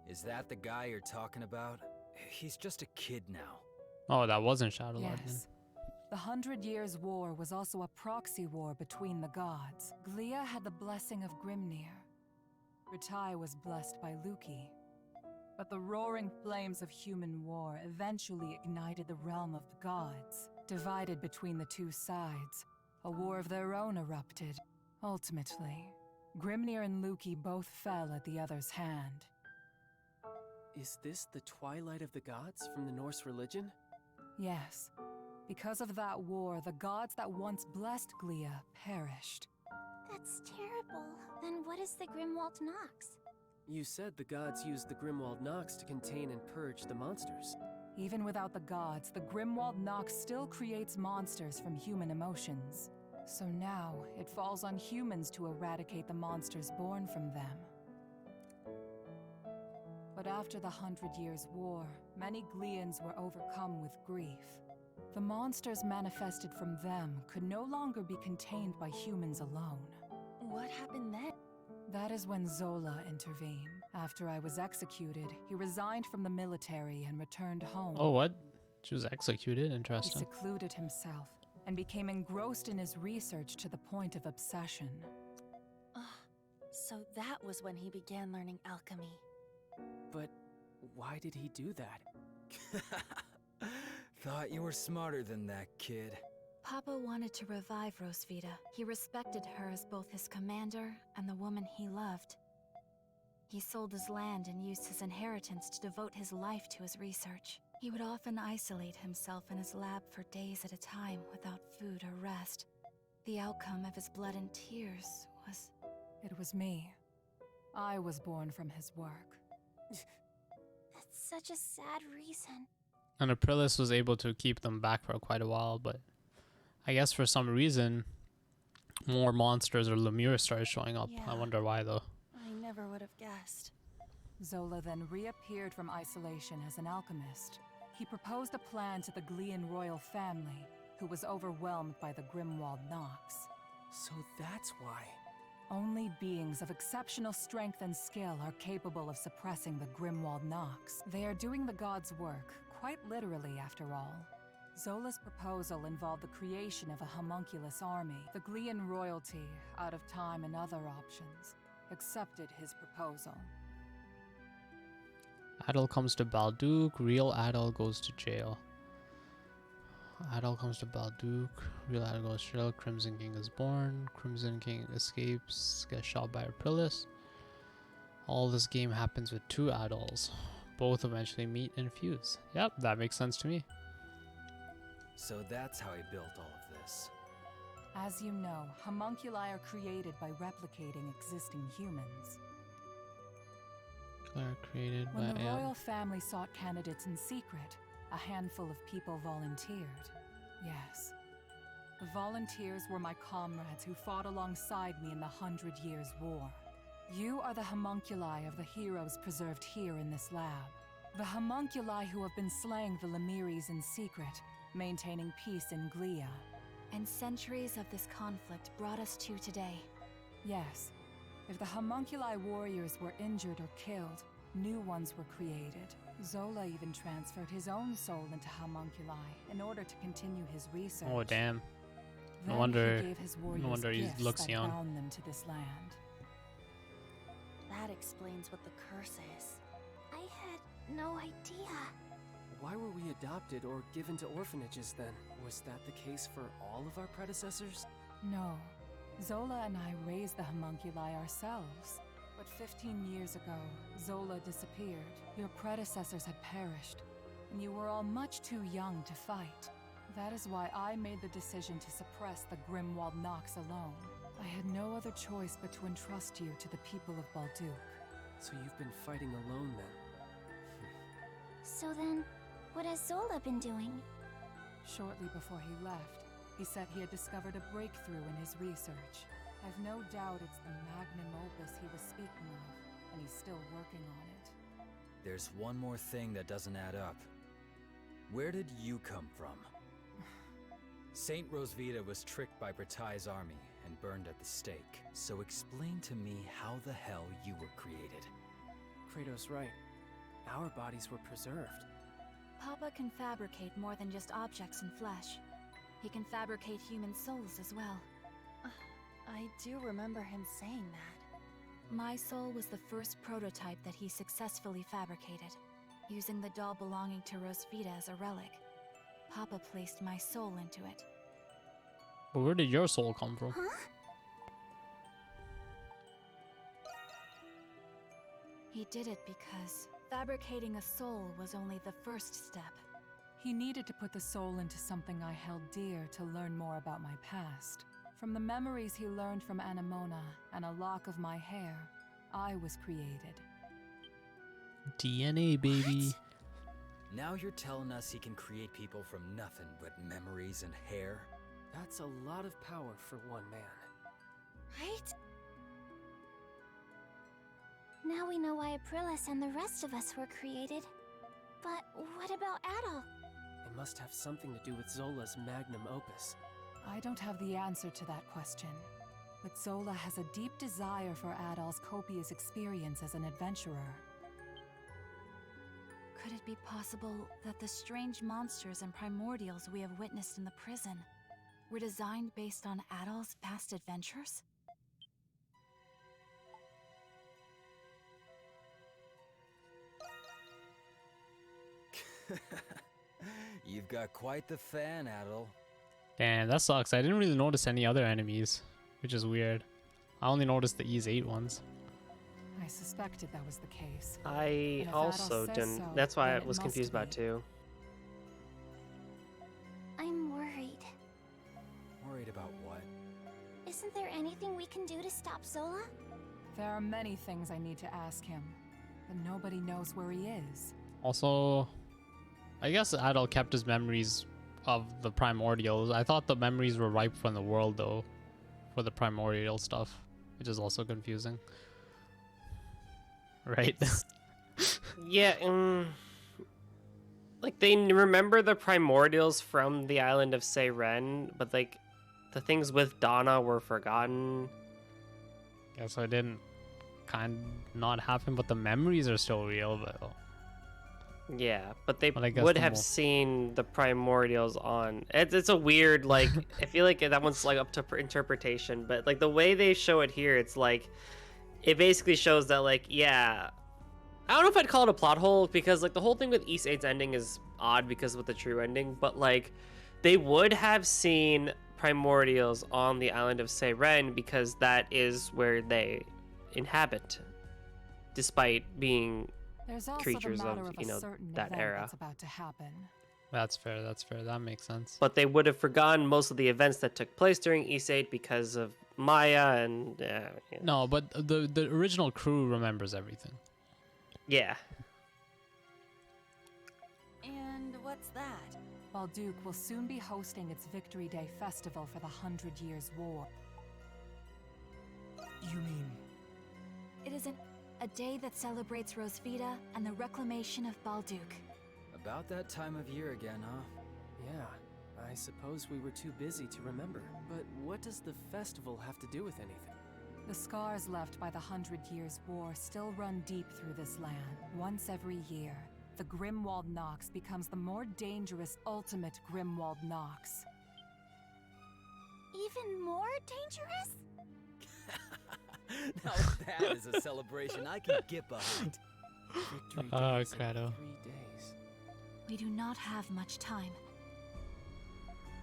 Is that the guy you're talking about? He's just a kid now. Oh, that wasn't Shadow Lord. Yes. The 100 Years' War was also a proxy war between the gods. Glia had the blessing of Grimnir. Ritai was blessed by Luki. But the roaring flames of human war eventually ignited the realm of the gods. Divided between the two sides, a war of their own erupted. Ultimately, Grimnir and Luki both fell at the other's hand. Is this the Twilight of the Gods from the Norse religion? Yes. Because of that war, the gods that once blessed Glia perished. That's terrible. Then what is the Grimwald Nox? You said the gods used the Grimwald Nox to contain and purge the monsters. Even without the gods, the Grimwald Nox still creates monsters from human emotions. So now, it falls on humans to eradicate the monsters born from them. But after the 100 Years' War, many Glians were overcome with grief. The monsters manifested from them could no longer be contained by humans alone. What happened then? That is when Zola intervened. After I was executed, he resigned from the military and returned home. Oh, what? She was executed? He Interesting. secluded himself and became engrossed in his research to the point of obsession. So that was when he began learning alchemy. But why did he do that? Thought you were smarter than that, kid. Papa wanted to revive Rosvita. He respected her as both his commander and the woman he loved. He sold his land and used his inheritance to devote his life to his research. He would often isolate himself in his lab for days at a time without food or rest. The outcome of his blood and tears was... It was me. I was born from his work. That's such a sad reason. And Aprilis was able to keep them back for quite a while, but I guess for some reason, more monsters or lemures started showing up. I Yeah. wonder why though. I never would have guessed. Zola then reappeared from isolation as an alchemist. He proposed a plan to the Glean royal family, who was overwhelmed by the Grimwald Nox. So that's why. Only beings of exceptional strength and skill are capable of suppressing the Grimwald Nox. They are doing the gods' work, quite literally after all. Zola's proposal involved the creation of a homunculus army. The Glean royalty, out of time and other options, accepted his proposal. Adel comes to Balduke, real Adel goes to jail. Adel comes to Balduke, real Adel goes to jail, Crimson King is born, Crimson King escapes, gets shot by Aprilis. All this game happens with two Adels. Both eventually meet and fuse. Yep, that makes sense to me. So that's how he built all of this. As you know, homunculi are created by replicating existing humans. Claire created When by the royal family sought candidates in secret, a handful of people volunteered. Yes. The volunteers were my comrades who fought alongside me in the 100 Years' War. You are the homunculi of the heroes preserved here in this lab. The homunculi who have been slaying the Lemiris in secret, maintaining peace in Glia. And centuries of this conflict brought us to today. Yes. If the homunculi warriors were injured or killed, new ones were created. Zola even transferred his own soul into homunculi in order to continue his research. Oh damn. Then No wonder, he gave his warriors no wonder he gifts looks that young. bound them to this land. That explains what the curse is. I had no idea. Why were we adopted or given to orphanages then? Was that the case for all of our predecessors? No. Zola and I raised the homunculi ourselves. But 15 years ago, Zola disappeared. Your predecessors had perished, and you were all much too young to fight. That is why I made the decision to suppress the Grimwald Nox alone. I had no other choice but to entrust you to the people of Balduke. So you've been fighting alone then? So then, what has Zola been doing? Shortly before he left, he said he had discovered a breakthrough in his research. I've no doubt it's the magnum opus he was speaking of, and he's still working on it. There's one more thing that doesn't add up. Where did you come from? Saint Rosvita was tricked by Bratai's army and burned at the stake. So explain to me how the hell you were created. Kratos' right. Our bodies were preserved. Papa can fabricate more than just objects and flesh. He can fabricate human souls as well. I do remember him saying that. My soul was the first prototype that he successfully fabricated, using the doll belonging to Rosvita as a relic. Papa placed my soul into it. But where did your soul come from? Huh? He did it because fabricating a soul was only the first step. He needed to put the soul into something I held dear to learn more about my past. From the memories he learned from Anemona and a lock of my hair, I was created. DNA, baby. Now you're telling us he can create people from nothing but memories and hair? That's a lot of power for one man. Right? Now we know why Aprilis and the rest of us were created. But what about Adol? It must have something to do with Zola's magnum opus. I don't have the answer to that question. But Zola has a deep desire for Adol's copious experience as an adventurer. Could it be possible that the strange monsters and primordials we have witnessed in the prison were designed based on Adol's past adventures? You've got quite the fan, Adol. Damn, that sucks. I didn't really notice any other enemies, which is weird. I only noticed the Ease 8 ones. I suspected that was the case. I And if also Adol says didn't. so, That's why then I it was must confused about be. too. I'm worried. Worried about what? Isn't there anything we can do to stop Zola? There are many things I need to ask him, but nobody knows where he is. Also, I guess Adol kept his memories of the primordials. I thought the memories were ripe from the world though, for the primordial stuff, which is also confusing. Right? Yeah, like they remember the primordials from the island of Seiren, but like the things with Donna were forgotten. Guess I didn't not happen, but the memories are still real though. Yeah, but they But I guess would the have seen the primordials on. It's a weird, like, I feel like that one's like up to interpretation, but like the way they show it here, it's like, it basically shows that, like, yeah, I don't know if I'd call it a plot hole, because like the whole thing with East 8's ending is odd because with the true ending, but like they would have seen primordials on the island of Seiren because that is where they inhabit, despite being There's also creatures the matter of, a certain that event era. that's about to happen. That's fair, that's fair. That makes sense. But they would have forgotten most of the events that took place during East 8 because of Maya and No, but the original crew remembers everything. yeah. And what's that? Balduke will soon be hosting its Victory Day festival for the 100 Years' War. You mean... It is a day that celebrates Rosvita and the reclamation of Balduke. About that time of year again, huh? Yeah, I suppose we were too busy to remember. But what does the festival have to do with anything? The scars left by the 100 Years' War still run deep through this land. Once every year, the Grimwald Nox becomes the more dangerous ultimate Grimwald Nox. Even more dangerous? Now that is a celebration I can get behind. Victory Oh, days in Credo. 3 days. We do not have much time.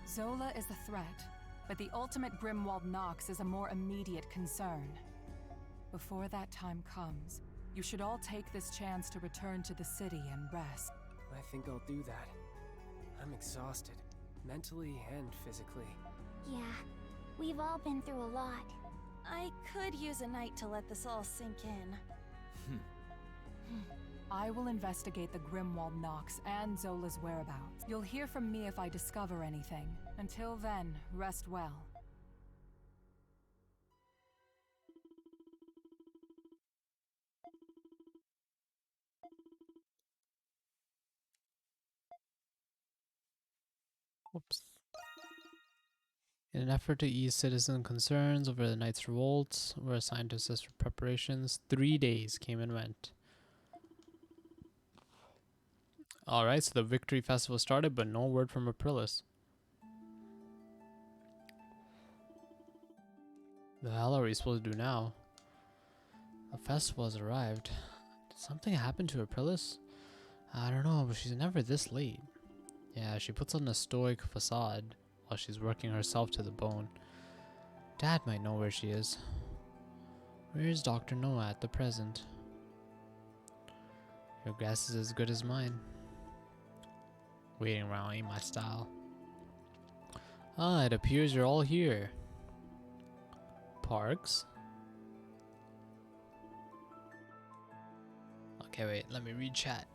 Zola is the threat, but the ultimate Grimwald Nox is a more immediate concern. Before that time comes, you should all take this chance to return to the city and rest. I think I'll do that. I'm exhausted, mentally and physically. Yeah, we've all been through a lot. I could use a night to let this all sink in. I will investigate the Grimwald Nox and Zola's whereabouts. You'll hear from me if I discover anything. Until then, rest well. Whoops. In an effort to ease citizen concerns over the Knights' revolts, were assigned to assist with preparations. 3 days came and went. Alright, so the Victory Festival started, but no word from Aprilis. The hell are we supposed to do now? The festival has arrived. Did something happen to Aprilis? I don't know, but she's never this late. Yeah, she puts on a stoic facade while she's working herself to the bone. Dad might know where she is. Where is Dr. Noah at the present? Your guess is as good as mine. Waiting around ain't my style. Ah, it appears you're all here. Parks? Okay, wait, let me read chat.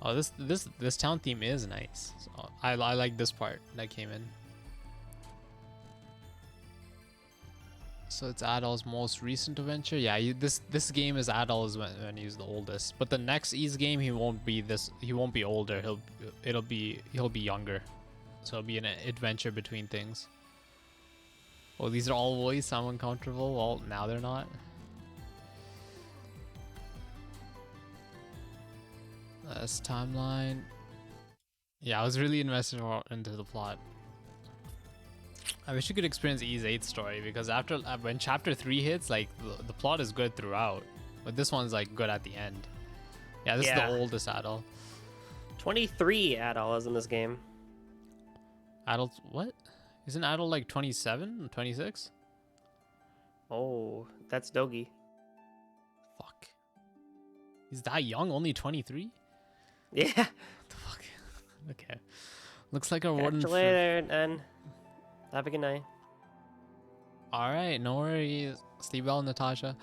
Oh, this town theme is nice. So I like this part that came in. So it's Adol's most recent adventure. Yeah, this game is Adol's when he's the oldest. But the next Ease game, he won't be this. He won't be older. He'll be younger. So it'll be an adventure between things. Oh, these are all voice. I'm uncomfortable. Well, now they're not. That's timeline. Yeah, I was really invested into the plot. I wish you could experience E's 8th story, because after when chapter 3 hits, like the plot is good throughout, but this one's like good at the end. Yeah, this is the oldest Adol. 23 Adol is in this game. Adol, what? Isn't Adol like 27 or 26? Oh, that's Dogi. Fuck. He's that young? Only 23? Yeah. What the fuck? Okay. Looks like a warden. Catch you later, and have a good night. Alright, no worries. Sleep well, Natasha.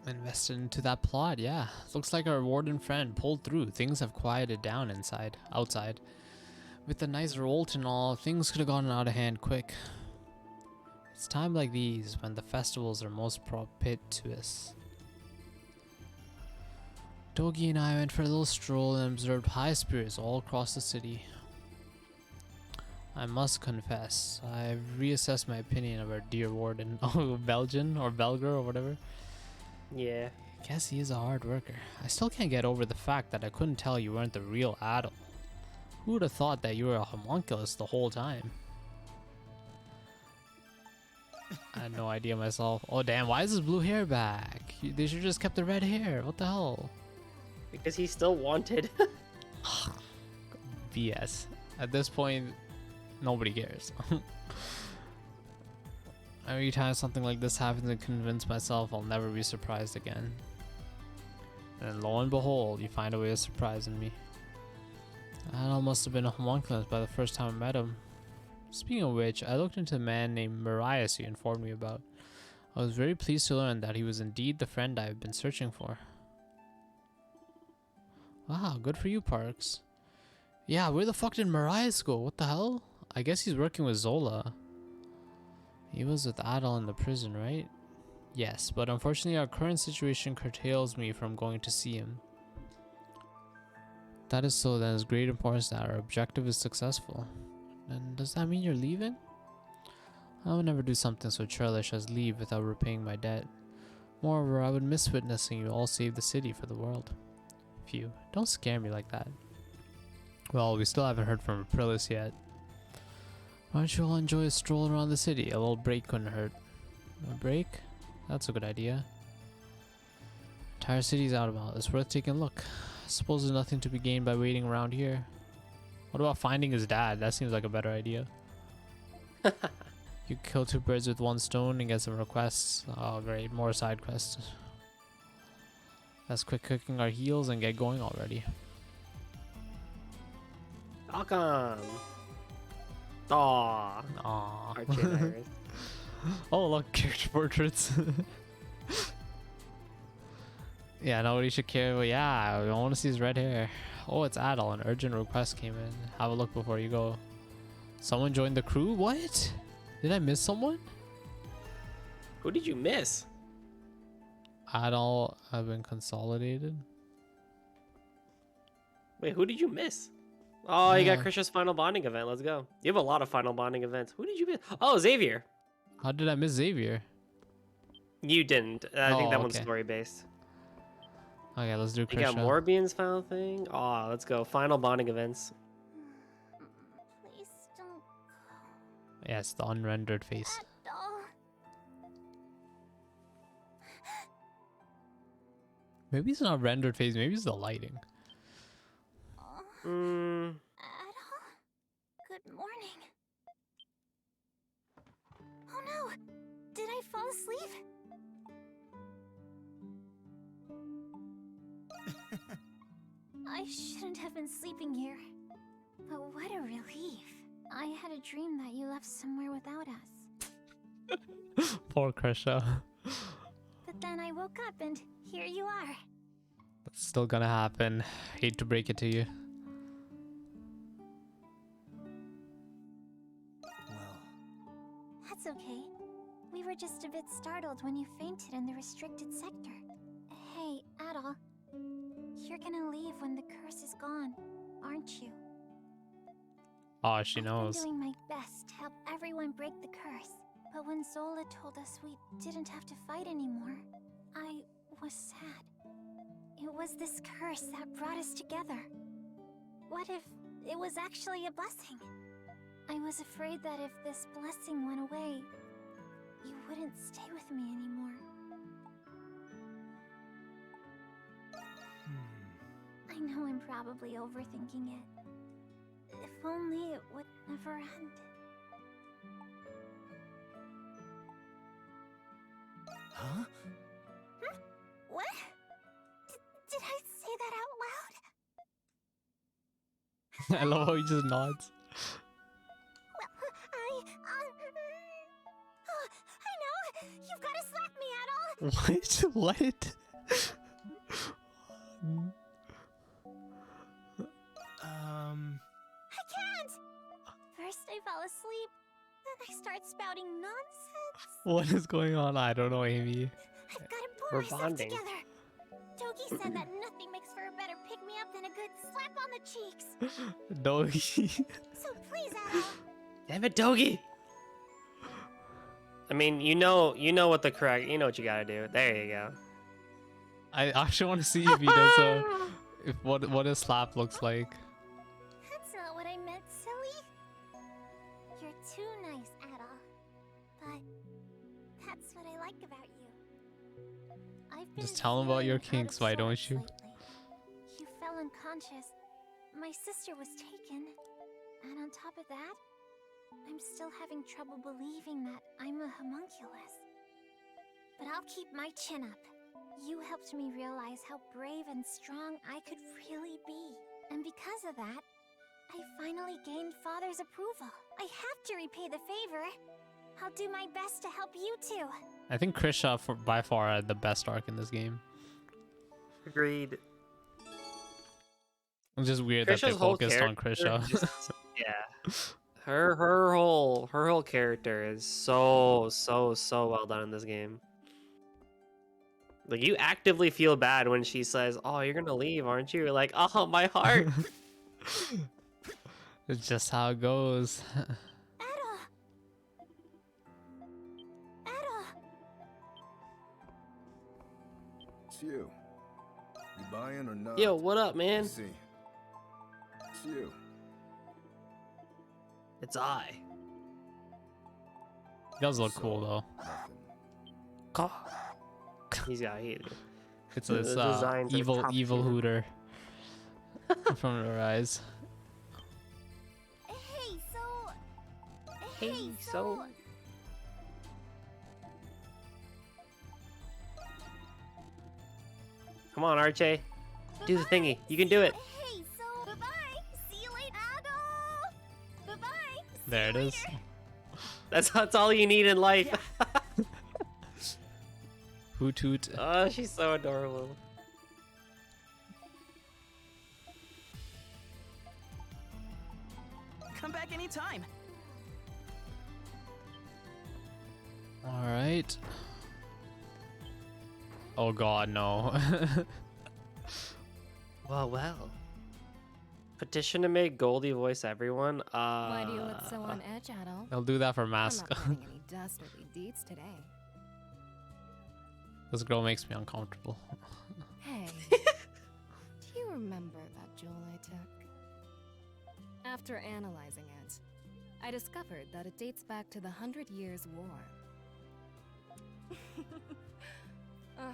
Invested into that plot, yeah. Looks like our warden friend pulled through. Things have quieted down outside. With the nice revolt and all, things could have gotten out of hand quick. It's time like these when the festivals are most propitious. Dogi and I went for a little stroll and observed high spirits all across the city. I must confess, I've reassessed my opinion of our dear warden. Oh, Belgian or Belger or whatever. Yeah. Guess he is a hard worker. I still can't get over the fact that I couldn't tell you weren't the real Adol. Who would have thought that you were a homunculus the whole time? I had no idea myself. Oh damn, why is his blue hair back? They should just kept the red hair. What the hell? Because he's still wanted. BS. At this point, nobody cares. Every time something like this happens, I convince myself I'll never be surprised again. And lo and behold, you find a way of surprising me. Adol must have been a homunculus by the first time I met him. Speaking of which, I looked into a man named Marias you informed me about. I was very pleased to learn that he was indeed the friend I've been searching for. Wow, good for you, Parks. Yeah, where the fuck did Marias go? What the hell? I guess he's working with Zola. He was with Adol in the prison, right? Yes, but unfortunately our current situation curtails me from going to see him. That is so, then it's great importance that our objective is successful. And does that mean you're leaving? I would never do something so churlish as leave without repaying my debt. Moreover, I would miss witnessing you all save the city for the world. Phew, don't scare me like that. Well, we still haven't heard from Aprilis yet. Why don't you all enjoy a stroll around the city? A little break couldn't hurt. A break? That's a good idea. Entire city's out about. It's worth taking a look. I suppose there's nothing to be gained by waiting around here. What about finding his dad? That seems like a better idea. You kill two birds with one stone and get some requests. Oh great, more side quests. Let's quit cooking our heels and get going already. Welcome. Aww. Aww. Archie and Iris. Oh look, character portraits. Yeah, nobody should care. Well, yeah, I want to see his red hair. Oh, it's Adol. An urgent request came in. Have a look before you go. Someone joined the crew? What? Did I miss someone? Who did you miss? Adol have been consolidated. Wait, who did you miss? Oh, you got Yeah. Krisha's final bonding event. Let's go. You have a lot of final bonding events. Who did you miss? Oh, Xavier. How did I miss Xavier? You didn't. I think Oh, that one's okay. story based. Okay, let's do You got Krisha. Morbian's final thing. Oh, let's go. Final bonding events. Please don't Yes, the unrendered face. go. Maybe it's not rendered face. Maybe it's the lighting. Mm, Adol? Good morning. Oh no! Did I fall asleep? I shouldn't have been sleeping here. But what a relief. I had a dream that you left somewhere without us. Poor Krisha. But then I woke up and here you are. That's still gonna happen. Hate to break it to you. That's okay. We were just a bit startled when you fainted in the restricted sector. Hey, Adol. You're gonna leave when the curse is gone, aren't you? Oh, she I've knows. been doing my best to help everyone break the curse. But when Zola told us we didn't have to fight anymore, I was sad. It was this curse that brought us together. What if it was actually a blessing? I was afraid that if this blessing went away, you wouldn't stay with me anymore. I know I'm probably overthinking it. If only it would never end. Huh? What? Did I say that out loud? I love how he just nods. Oh, I know! You've got to slap me, Adol! What? What? I can't! First I fall asleep, then I start spouting nonsense. What is going on? I don't know, Amy. I've got to pull We're myself bonding. together. Togi said that nothing makes for a better pick-me-up than a good slap on the cheeks. Doggy. So please, Adol. Damn it, Dogi! I mean, you know what the correct, you know what you gotta do. There you go. I actually want to see if he does what a slap looks like. That's not what I meant, silly. You're too nice, Adol. But that's what I like about you. I've been Just tell him about your feeling out kinks, of why don't sorts you? lately. You fell unconscious. My sister was taken. And on top of that, I'm still having trouble believing that I'm a homunculus. But I'll keep my chin up. You helped me realize how brave and strong I could really be. And because of that, I finally gained Father's approval. I have to repay the favor. I'll do my best to help you two. I think Krisha by far had the best arc in this game. Agreed. It's just weird that they Krisha's whole focused on character Krisha. just- yeah. Her whole character is so well done in this game. Like, you actively feel bad when she says, "Oh, you're gonna leave, aren't you?" You're like, "Oh, my heart." It's just how it goes. Adol! Adol! It's you. You buying or not? Yo, what up, man? Let's see. It's you. It's I. He does look cool though. He's got It's the this designs are evil top evil tier. hooter from her eyes. Hey, so... Hey, so... Come on, Archie. Do the thingy. You can do it. Hey, so... Bye-bye! See you later, Adol! Bye-bye! There it is. That's all you need in life. Hoot hoot. Oh, she's so adorable. Come back anytime. All right. Oh God, no. Well. Petition to make Goldie voice everyone. Why do you look so on edge, Adol? I'll do that for I'm Mask. not getting any dastardly deeds today. This girl makes me uncomfortable. Hey, do you remember that jewel I took? After analyzing it, I discovered that it dates back to the 100 Years' War. I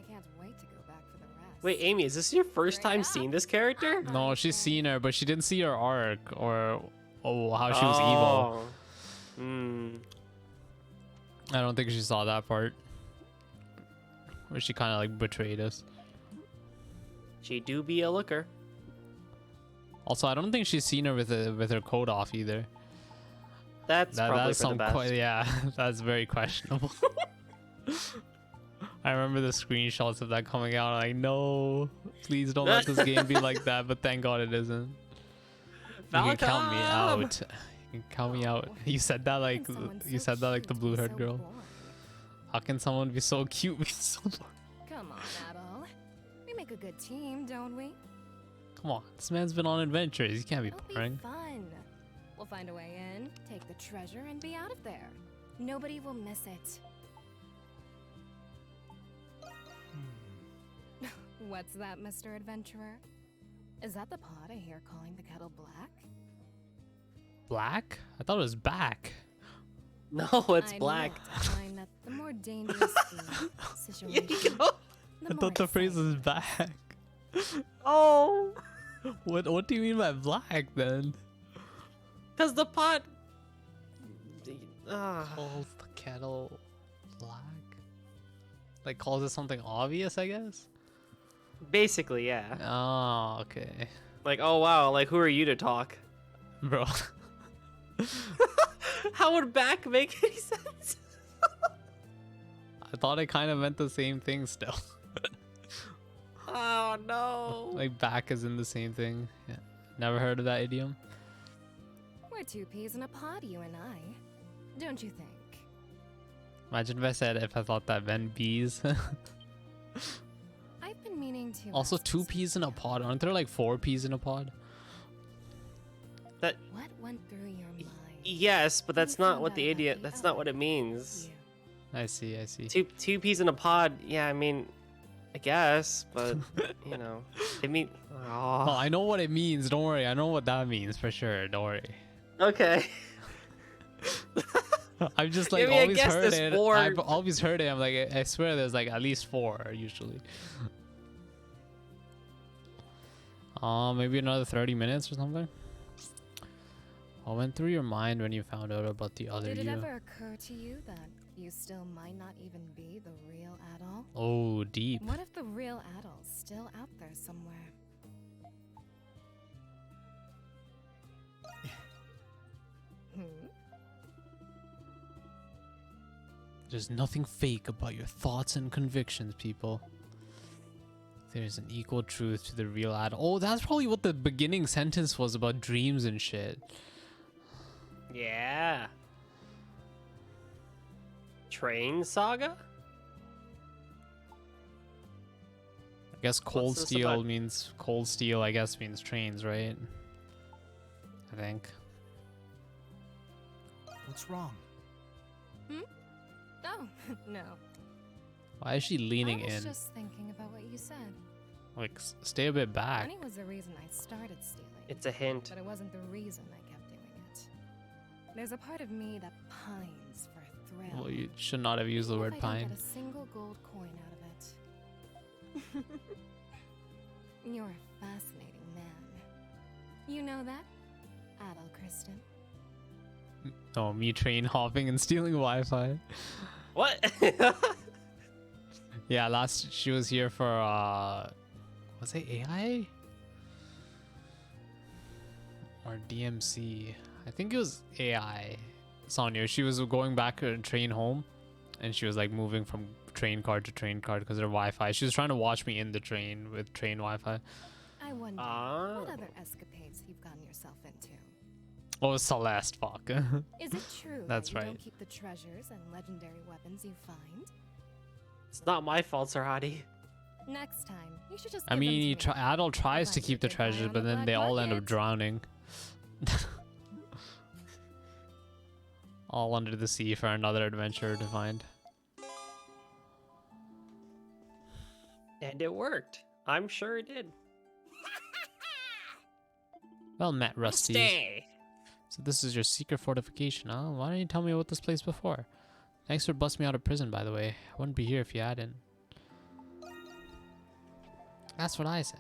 can't wait to go back for the rest. Wait, Amy, is this your first time seeing this character? No, she's seen her, but she didn't see her arc or how she was evil. Hmm. I don't think she saw that part. Where she kind of like betrayed us. She do be a looker. Also, I don't think she's seen her with her coat off either. That's probably for the best. Yeah, that's very questionable. I remember the screenshots of that coming out. I'm like, no, please don't let this game be like that. But thank God it isn't. You can count me out. You can count me out. You said that like the blue-haired girl. How can someone be so cute? Be so boring? Come on, Adol. We make a good team, don't we? Come on, this man's been on adventures. He can't be It'll boring. be fun. We'll find a way in, take the treasure, and be out of there. Nobody will miss it. What's that, Mr. Adventurer? Is that the pot I hear calling the kettle black? Black? I thought it was back. No, it's black. I find that the more dangerous the situation, I thought the phrase was back. Oh. What do you mean by black then? Because the pot calls the kettle black. Like calls it something obvious, I guess. Basically, yeah. Oh, okay. Like, oh wow, like who are you to talk? Bro. How would back make any sense? I thought it kind of meant the same thing still. Oh no. Like back is in the same thing. Yeah. Never heard of that idiom? We're two peas in a pod, you and I. Don't you think? Imagine if I said if I thought that meant bees. I've been meaning to. Also, ask 2 peas in a pod. Aren't there like 4 peas in a pod? That. What went through your mind? Yes, but that's not what the idiot. That's not what it means. I see. I see. Two peas in a pod. Yeah, I mean, I guess, but you know, it mean. Oh, I know what it means. Don't worry. I know what that means for sure. Don't worry. Okay. I've just like Maybe I always guessed heard this it. 4. I've always heard it. I'm like, I swear there's like at least 4 usually. Maybe another 30 minutes or something. What went through your mind when you found out about the other Did it you? ever occur to you that you still might not even be the real Adol? Oh, deep. What if the real Adol's still out there somewhere? There's nothing fake about your thoughts and convictions, people. There's an equal truth to the real Adol. Oh, that's probably what the beginning sentence was about dreams and shit. Yeah. Train saga? I guess cold What's this steel about? means cold steel. I guess means trains, right? I think. What's wrong? Oh, no. Why is she leaning I was in? just thinking about what you said. Like, stay a bit back. Money was the reason I started stealing. It's a hint. But it wasn't the reason I kept doing it. There's a part of me that pines for thrill. Well, you should not have used the Even word if I don't pine. get a single gold coin out of it. You're a fascinating man. You know that, Adol Kristen? Oh, me train hopping and stealing Wi-Fi. What? Yeah, last she was here for was it AI or DMC? I think it was AI. Sonya, she was going back to train home, and she was like moving from train card to train card because her Wi-Fi. She was trying to watch me in the train with train Wi-Fi. I wonder what other escapades you've gotten yourself into. Oh, Celeste, fuck. Is it true That's that you right. don't keep the treasures and legendary weapons you find? It's not my fault, Sarhadi. Next time, you should just. I give them mean, to me. Adol tries If to I keep the keep your eye treasures, on but the then black they all end up market. drowning. All under the sea for another adventure to find. And it worked. I'm sure it did. Well met, Rusty. Stay. So this is your secret fortification, huh? Why didn't you tell me about this place before? Thanks for busting me out of prison, by the way. I wouldn't be here if you hadn't. That's what I said.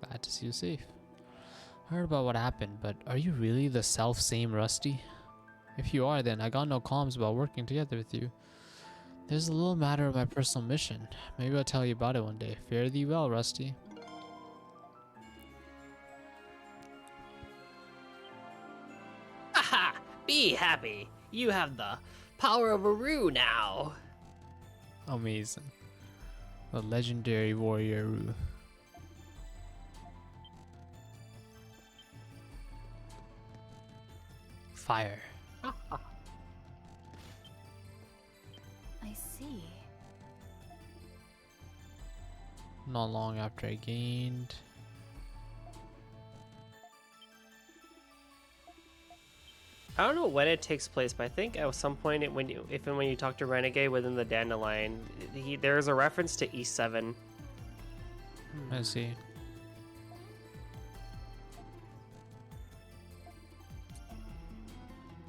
Glad to see you safe. Heard about what happened, but are you really the self-same Rusty? If you are, then I got no qualms about working together with you. There's a little matter of my personal mission. Maybe I'll tell you about it one day. Fare thee well, Rusty. Aha! Be happy. You have the power of Aru now. Amazing. The legendary warrior Ru. Fire. I see. Not long after I gained. I don't know when it takes place, but I think at some point when you talk to Renegade within the Dandelion, there's a reference to E7. I see.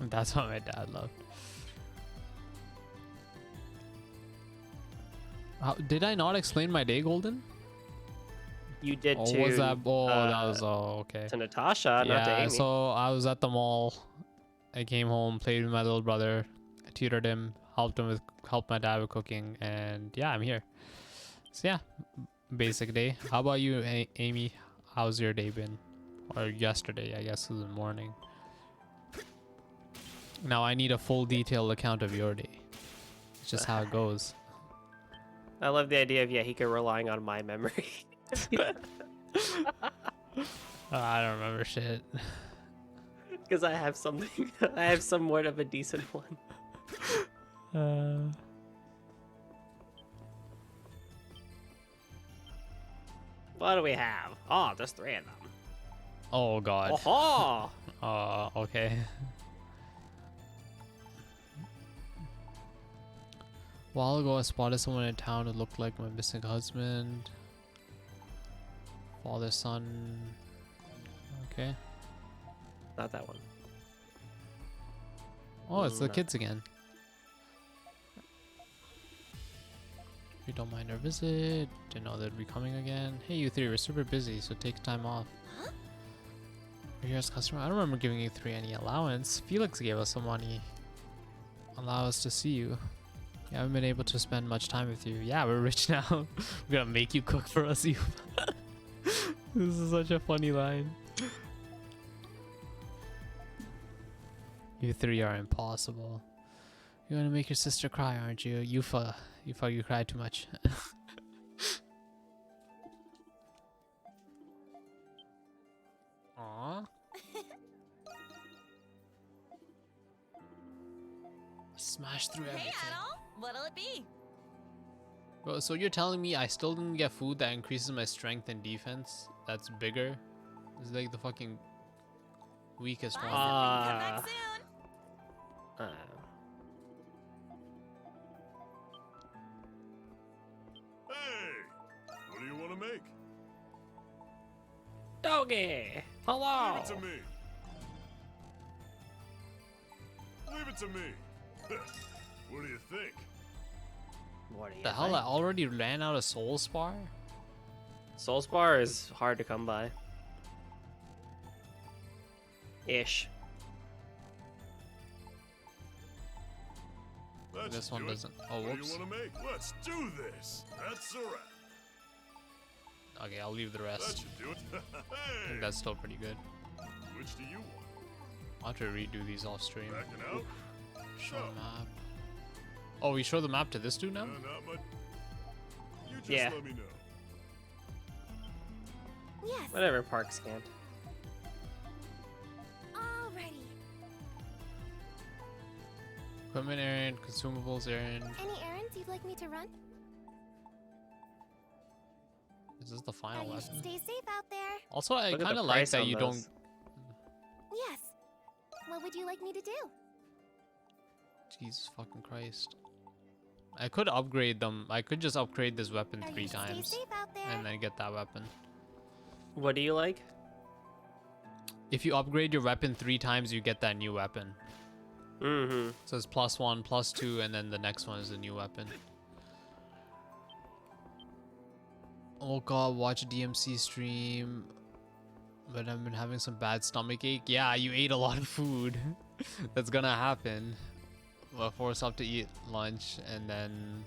That's what my dad loved. Did I not explain my day, Golden? You did Oh, to. was that? Oh, that was okay. To Natasha, not to Amy. So I was at the mall. I came home, played with my little brother, I tutored him, helped my dad with cooking, and yeah, I'm here. So yeah, basic day. How about you, Amy? How's your day been? Or yesterday, I guess, was the morning. Now I need a full detailed account of your day. It's just how it goes. I love the idea of Yahiko relying on my memory. I don't remember shit. Because I have something. I have somewhat of a decent one. What do we have? Oh, there's 3 of them. Oh god. Oh! Okay. A while ago, I spotted someone in town who looked like my missing husband. Father, son. Okay. Not that one. Oh, it's the No. kids again. If you don't mind our visit, didn't know they'd be coming again. Hey, you three, we're super busy, so take time off. Huh? We're here as customer. I don't remember giving you three any allowance. Felix gave us some money. Allow us to see you. You haven't been able to spend much time with you. Yeah, we're rich now. We're gonna make you cook for us, you. This is such a funny line. You three are impossible. You're gonna make your sister cry, aren't you? You cry too much. Aww. Smash through everything. Hey, Adol. What'll it be? Bro, so you're telling me I still didn't get food that increases my strength and defense? That's bigger? This is like the fucking weakest one. Come back soon. Hey! What do you want to make? Doggy! Hello! Leave it to me! Leave it to me! What do you think? What do you The hell, I already ran out of Soul Spar? Soul Spar is hard to come by. Ish. Let's This one do it. doesn't. Oh, What do whoops. you want to make? Let's do this! That's a wrap. Okay, I'll leave the That rest. should do it. I Hey! think that's still pretty good. Which do you want? I'll have to redo these off stream. Backing out? Show map. Oh, we show the map to this dude now? Not much. You just Yeah. let me know. Yes. Whatever, Parks can't. Alrighty. Equipment errand, consumables errand. Any errands you'd like me to run? Is this the final You should lesson? stay safe out there. Also, I Look at kind the of like price that on you those. don't. Yes. What would you like me to do? Jesus fucking Christ. I could upgrade them. I could just upgrade this weapon Or 3 you should times. Stay safe out there. And then get that weapon. What do you like? If you upgrade your weapon 3 times, you get that new weapon. Mm-hmm. So it's +1, +2, and then the next one is the new weapon. Oh god, watch DMC stream. But I've been having some bad stomach ache. Yeah, you ate a lot of food. That's gonna happen. We'll force up to eat lunch and then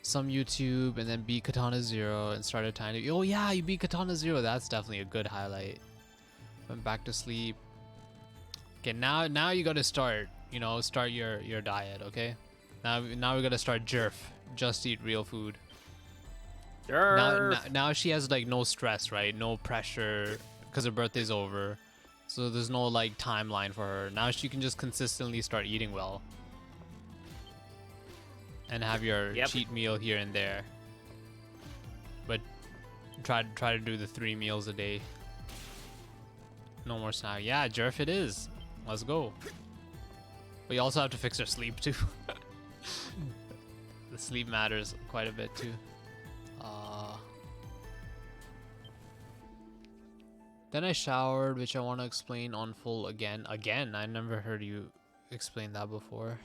some YouTube and then beat Katana Zero and start a tiny. Oh yeah, you beat Katana Zero. That's definitely a good highlight. Went back to sleep. Okay, now you gotta start. You know, start your diet. Okay. Now we gotta start Jerf. Just eat real food. Now she has like no stress, right? No pressure because her birthday's over. So there's no like timeline for her. Now she can just consistently start eating well. And have your cheat meal here and there. But try to do the 3 meals a day. No more snack. Yeah, Jerf it is. Let's go. But you also have to fix her sleep too. The sleep matters quite a bit too. Then I showered, which I want to explain on full again. Again, I never heard you explain that before.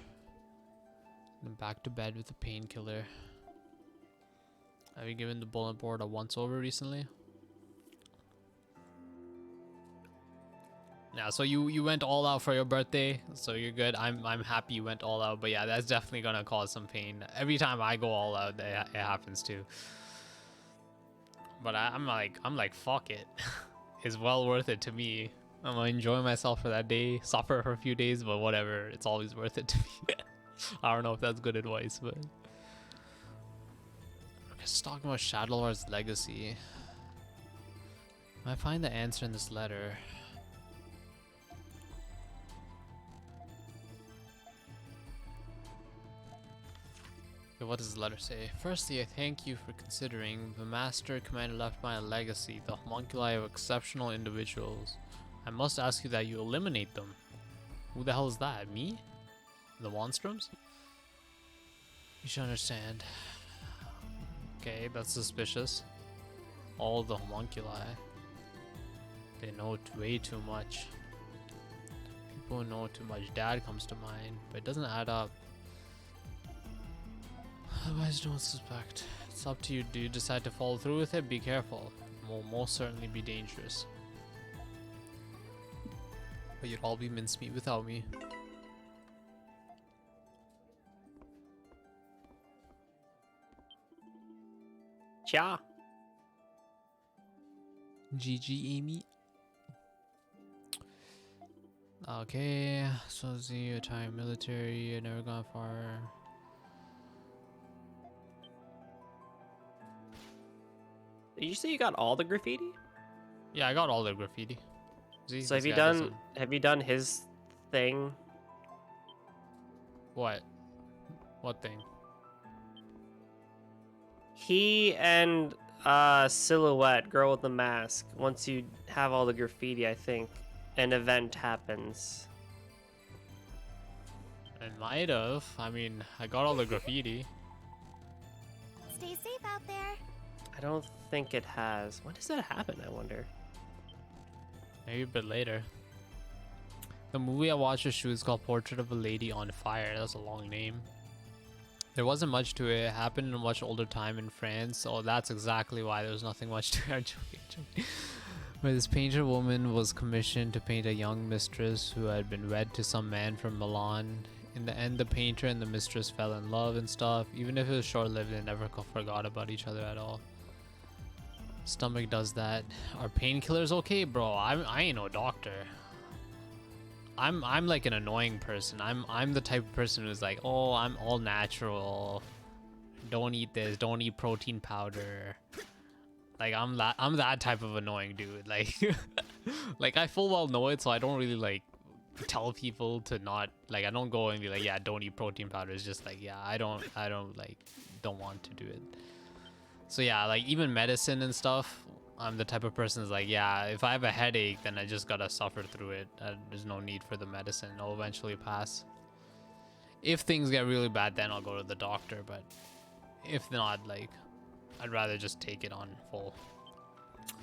Then back to bed with a painkiller. Have you given the bullet board a once over recently? Yeah, so you went all out for your birthday, so you're good. I'm happy you went all out, but yeah, that's definitely gonna cause some pain. Every time I go all out, it happens too. But I'm like fuck it. It's well worth it to me. I'm gonna enjoy myself for that day, suffer for a few days, but whatever. It's always worth it to me. I don't know if that's good advice, but It's talking about Shadowlord's legacy. I find the answer in this letter. Okay, what does the letter say? Firstly, I thank you for considering. The Master Commander left behind a legacy, the homunculi of exceptional individuals. I must ask you that you eliminate them. Who the hell is that? Me? The Monstrums? You should understand. Okay, that's suspicious. All the homunculi. They know way too much. People who know too much. Dad comes to mind, but it doesn't add up. Otherwise, don't suspect. It's up to you. Do you decide to follow through with it? Be careful. It will most certainly be dangerous. But you'd all be mincemeat without me. Cha. GG, Amy. Okay, so the entire military, never gone far. Did you say you got all the graffiti? Yeah, I got all the graffiti. See, So this guy doesn't- have you done his thing? What? What thing? He and Silhouette, girl with the mask. Once you have all the graffiti, I think an event happens. I might have. I mean, I got all the graffiti. Stay safe out there. I don't think it has. When does that happen, I wonder? Maybe a bit later. The movie I watched with Shu is called Portrait of a Lady on Fire. That's a long name. There wasn't much to it. It happened in a much older time in France, so that's exactly why there was nothing much to it. I'm joking. Where this painter woman was commissioned to paint a young mistress who had been wed to some man from Milan. In the end, the painter and the mistress fell in love and stuff. Even if it was short-lived, they never forgot about each other at all. Stomach does that. Are painkillers okay, bro? I ain't no doctor. I'm like an annoying person. I'm the type of person who's like, oh, I'm all natural. Don't eat this. Don't eat protein powder. Like I'm that type of annoying dude. Like like I full well know it, so I don't really like tell people to not like. I don't go and be like, yeah, don't eat protein powder. It's just like, yeah, I don't like don't want to do it. So yeah, like even medicine and stuff, I'm the type of person who's like, yeah, if I have a headache, then I just gotta suffer through it. There's no need for the medicine. It'll eventually pass. If things get really bad, then I'll go to the doctor. But if not, like, I'd rather just take it on full.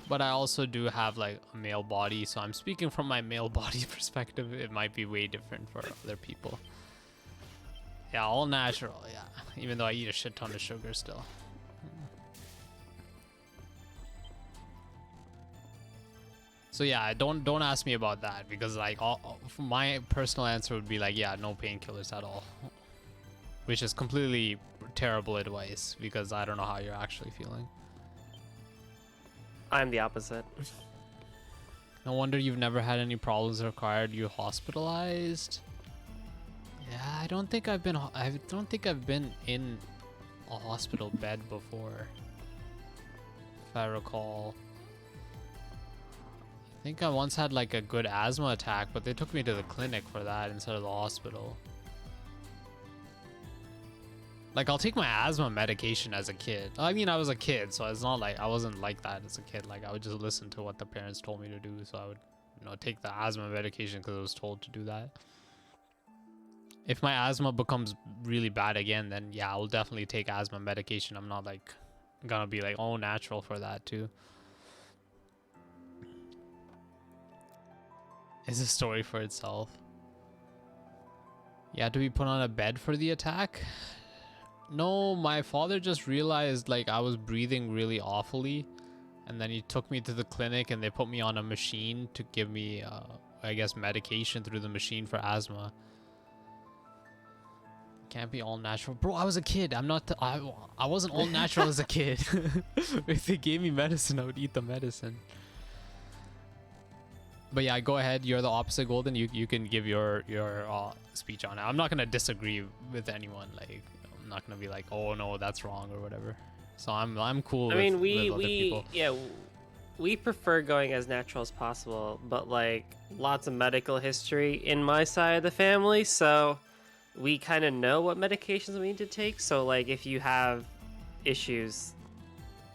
But I also do have like a male body, so I'm speaking from my male body perspective. It might be way different for other people. Yeah, all natural, yeah. Even though I eat a shit ton of sugar still. So yeah, don't ask me about that, because like my personal answer would be like, yeah, no painkillers at all, which is completely terrible advice because I don't know how you're actually feeling. I'm the opposite. No wonder you've never had any problems that required you hospitalized. Yeah, I don't think I've been in a hospital bed before, if I recall. I think I once had like a good asthma attack, but they took me to the clinic for that instead of the hospital. Like, I'll take my asthma medication as a kid. I mean, I was a kid, so it's not like I wasn't like that as a kid. Like, I would just listen to what the parents told me to do, so I would, you know, take the asthma medication because I was told to do that. If my asthma becomes really bad again, then yeah, I will definitely take asthma medication. I'm not like gonna be like, oh, natural for that too. It's a story for itself. You had to be put on a bed for the attack? No, my father just realized like I was breathing really awfully, and then he took me to the clinic and they put me on a machine to give me I guess medication through the machine for asthma. Can't be all natural, bro. I was a kid. I wasn't all natural as a kid. If they gave me medicine, I would eat the medicine. But yeah, go ahead. You're the opposite, Golden. You can give your speech on it. I'm not gonna disagree with anyone. Like, I'm not gonna be like, oh no, that's wrong or whatever. So I'm cool I mean, with other people. we prefer going as natural as possible, but like lots of medical history in my side of the family, so we kind of know what medications we need to take. So like if you have issues,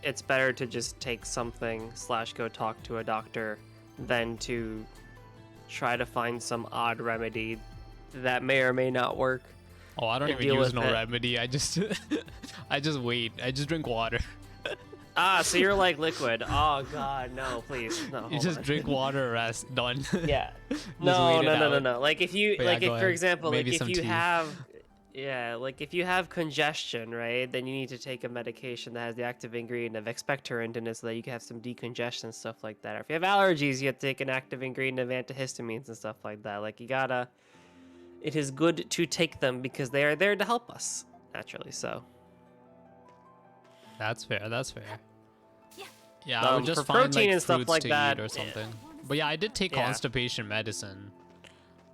it's better to just take something / go talk to a doctor than to try to find some odd remedy that may or may not work. Oh, I don't even use no remedy. I just I just wait. I just drink water. Ah, so you're like liquid. Oh god, no, please. No. You just drink water, rest, done. Yeah. Just No. wait it out. Like if you But yeah, like go if for ahead. example, Maybe like if some you tea. have like if you have congestion, right? Then you need to take a medication that has the active ingredient of expectorant in it so that you can have some decongestion and stuff like that. Or if you have allergies, you have to take an active ingredient of antihistamines and stuff like that. Like you gotta it is good to take them because they are there to help us, naturally so. That's fair. That's fair. Yeah, I would just for find protein like and stuff fruits like to that, eat or something. But yeah, I did take Yeah. constipation medicine.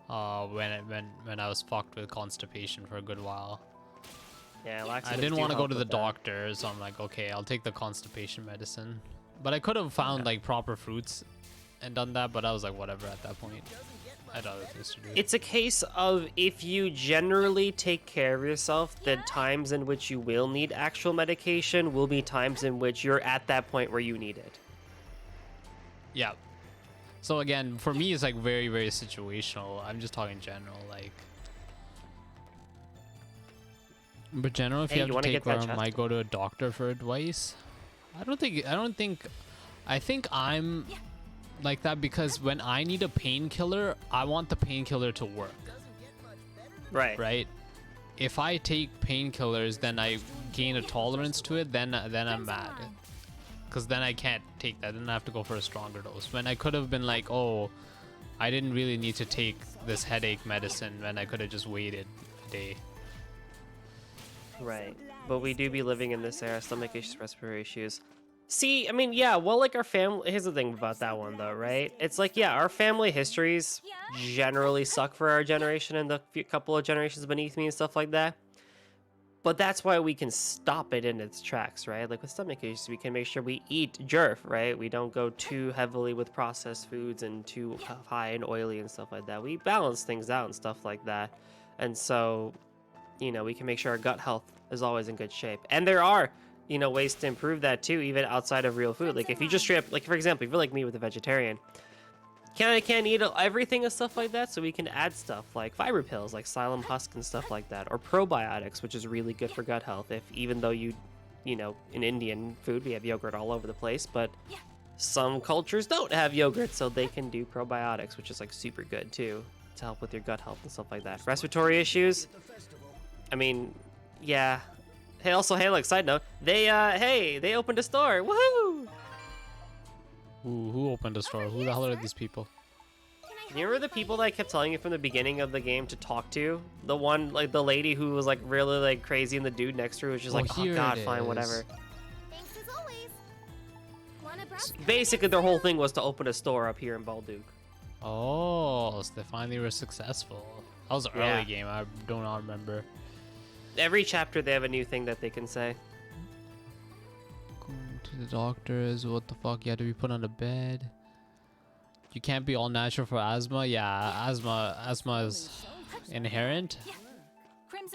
When I was fucked with constipation for a good while. Yeah, I laxatives didn't do want to go help to the with that. doctor, so I'm like, okay, I'll take the constipation medicine. But I could have found like proper fruits and done that, but I was like, whatever at that point. I had other things to do. It's a case of if you generally take care of yourself, the times in which you will need actual medication will be times in which you're at that point where you need it. Yeah. So again, for me, it's like very, very situational. I'm just talking general, like. But general, if Hey, you have you to wanna take get that where I chest? might go to a doctor for advice. I think I'm like that because when I need a painkiller, I want the painkiller to work. Right. Right? If I take painkillers, then I gain a tolerance to it, then I'm mad. Because then I can't take that. Then I have to go for a stronger dose. When I could have been like, oh, I didn't really need to take this headache medicine when I could have just waited a day. Right. But we do be living in this era, stomach issues, respiratory issues. See, I mean, yeah, well, like our family, here's the thing about that one though, right? It's like, yeah, our family histories generally suck for our generation and the couple of generations beneath me and stuff like that. But that's why we can stop it in its tracks, right? Like with stomach issues, we can make sure we eat jerf, right? We don't go too heavily with processed foods and too high and oily and stuff like that. We balance things out and stuff like that. And so, you know, we can make sure our gut health is always in good shape. And there are, you know, ways to improve that too, even outside of real food. Like if you just straight up, like for example, if you're like me with a vegetarian, can't eat everything and stuff like that, so we can add stuff like fiber pills, like psyllium husk and stuff like that, or probiotics, which is really good for gut health. If even though you know, in Indian food we have yogurt all over the place, but some cultures don't have yogurt, so they can do probiotics, which is like super good too to help with your gut health and stuff like that. Respiratory issues, I mean, yeah. Hey, also, hey, like side note, they opened a store. Woohoo! Who opened a store? Who the hell are these people? You remember the people that I kept telling you from the beginning of the game to talk to? The one, like the lady who was like really like crazy, and the dude next to her was just like, oh god, fine, whatever. Thanks as always. Wanna brush? Basically, their whole thing was to open a store up here in Balduke. Oh, so they finally were successful. That was an Yeah. early game. I do not remember. Every chapter they have a new thing that they can say. Going to the doctors. What the fuck? You had to be put on a bed. You can't be all natural for asthma. Yeah, asthma is inherent.